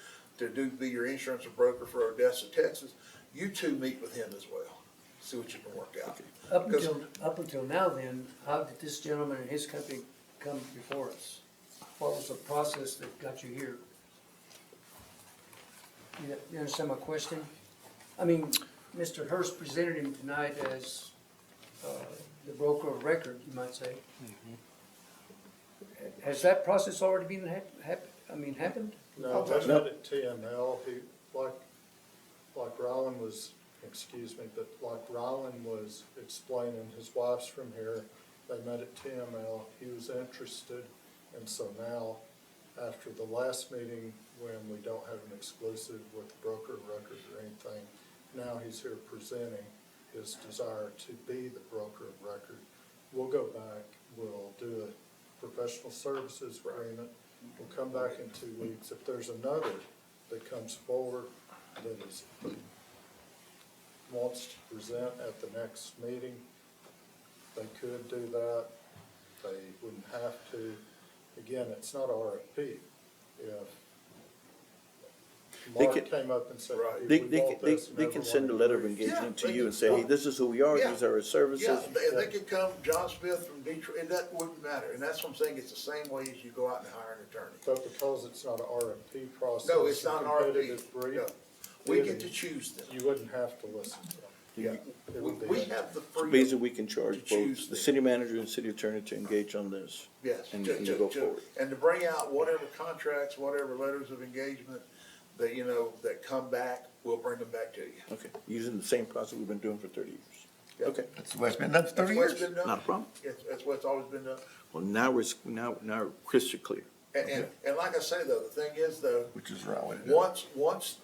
be your insurance broker for Odessa, Texas, you two meet with him as well, see what you can work out. Up until now then, how did this gentleman and his company come before us? What was the process that got you here? You understand my question? I mean, Mr. Hurst presented him tonight as the broker of record, you might say. Has that process already been happened? No, that's not at TML. Like Rylan was, excuse me, but like Rylan was explaining, his wife's from here. They met at TML. He was interested. And so now, after the last meeting, when we don't have an exclusive with the broker of record or anything, now he's here presenting his desire to be the broker of record. We'll go back, we'll do a professional services agreement. We'll come back in 2 weeks. If there's another that comes forward that wants to present at the next meeting, they could do that. They wouldn't have to. Again, it's not RFP. If They Mark can- came up and said, hey, They, we they, want they, this, and they can everyone send a letter of agrees. engagement to Yeah, you and say, hey, this is who we are, Yeah. these are our services. Yeah, they could come, John Smith from Detroit, and that wouldn't matter, and that's what I'm saying, it's the same way as you go out and hire an attorney. But because it's not an RFP process. No, it's not an RFP. competitive brief, No. We get to choose them. You wouldn't have to listen to them. Yeah. It would be- We have the freedom. Basically, we can charge to choose both the them. city manager and city attorney to engage on this. Yes, And to go forward. and to bring out whatever contracts, whatever letters of engagement that, that come back, we'll bring them back to you. Okay, using the same process we've been doing for 30 years. Okay, That's the way it's been done for 30 That's the way years. it's been done. not a problem. Yes, that's what it's always been done. Well, now we're crystal clear. And like I say though, the thing is though, Which is the right way to do it. once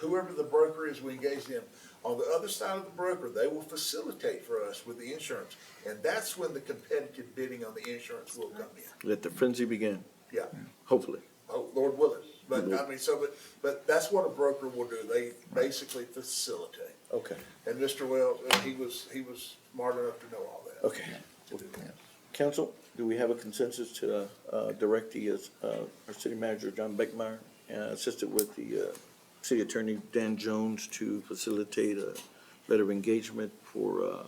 whoever the broker is we engage them, on the other side of the broker, they will facilitate for us with the insurance. And that's when the competitive bidding on the insurance will come in. Let the frenzy begin, Yeah, hopefully. oh, Lord willing. But I mean, but that's what a broker will do. They basically facilitate. Okay, And Mr. Wells, he was smart enough to know all that. okay. Council, do we have a consensus to direct our city manager, John Beckmeyer, assisted with the city attorney, Dan Jones, to facilitate a letter of engagement for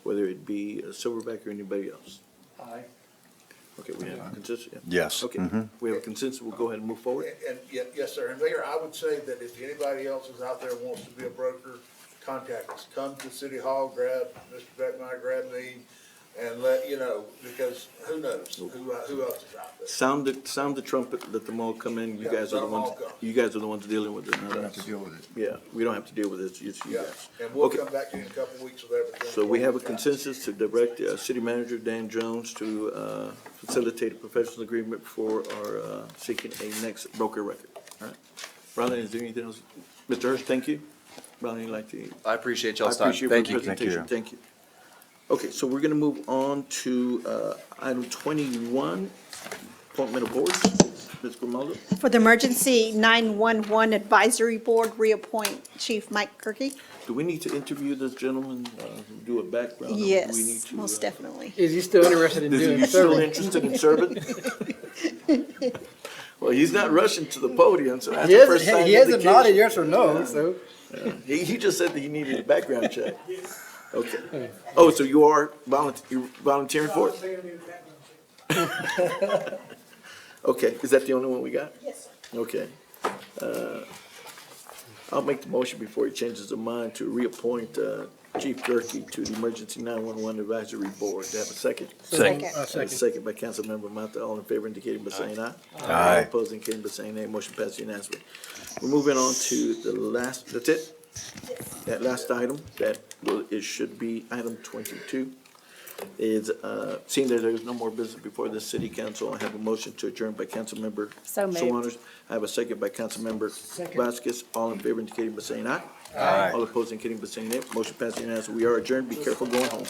whether it be Silverback or anybody else? Aye. Okay, we have a consensus? yeah? Yes. Okay, Mhm. we have a consensus, we'll go ahead and move forward. And, yes, sir. And Mayor, I would say that if anybody else is out there and wants to be a broker, contact us. Come to City Hall, grab Mr. Beckmeyer, grab me, and let, because who knows who else is out there. Sound the trumpet, let them all come in, you Yeah, guys are the let them ones, all come. you guys are the ones dealing with it, We not don't have to us. deal with it. Yeah, we don't have to deal with it, it's you Yeah, guys. and we'll Okay. come back to you in a couple of weeks with everything. So we have a consensus to direct City Manager Dan Jones to facilitate a professional agreement for our seeking a next broker record. All right. Ronald, is there anything else? Mr. Hurst, thank you. Ronald, you'd like to? I appreciate I y'all's time. appreciate Thank your you. presentation. Thank you. Okay, so we're gonna move on to item 21, appointment of boards. Ms. Grimaldo? For the Emergency 911 Advisory Board, reappoint Chief Mike Kirky. Do we need to interview this gentleman, do a background? or do we need Yes, to, most definitely. Is he still interested in Is doing he still service? interested in serving? Well, he's not rushing to the podium, so that's He the first sign of hasn't indication. nodded yes or no, so. He just said that he needed a background check. Okay. Oh, so you are volunteering for it? Okay, is that the only one we got? Yes, sir. Okay. I'll make the motion before he changes his mind to reappoint Chief Gerke to the Emergency 911 Advisory Board. Do I have a second? Second. I have a second by Councilmember Mata. All in favor indicating by saying aye. Aye. All opposed indicating by saying nay. Motion passes unanimously. We're moving on to the last, that's it? That last item, it should be item 22, is, seeing that there's no more business before the city council, I have a motion to adjourn by Councilmember So moved. Sawaners. I have a second by Councilmember Vasquez. All in favor indicating by saying aye. Aye. All opposed indicating by saying nay. Motion passes unanimously. We are adjourned. Be careful going home.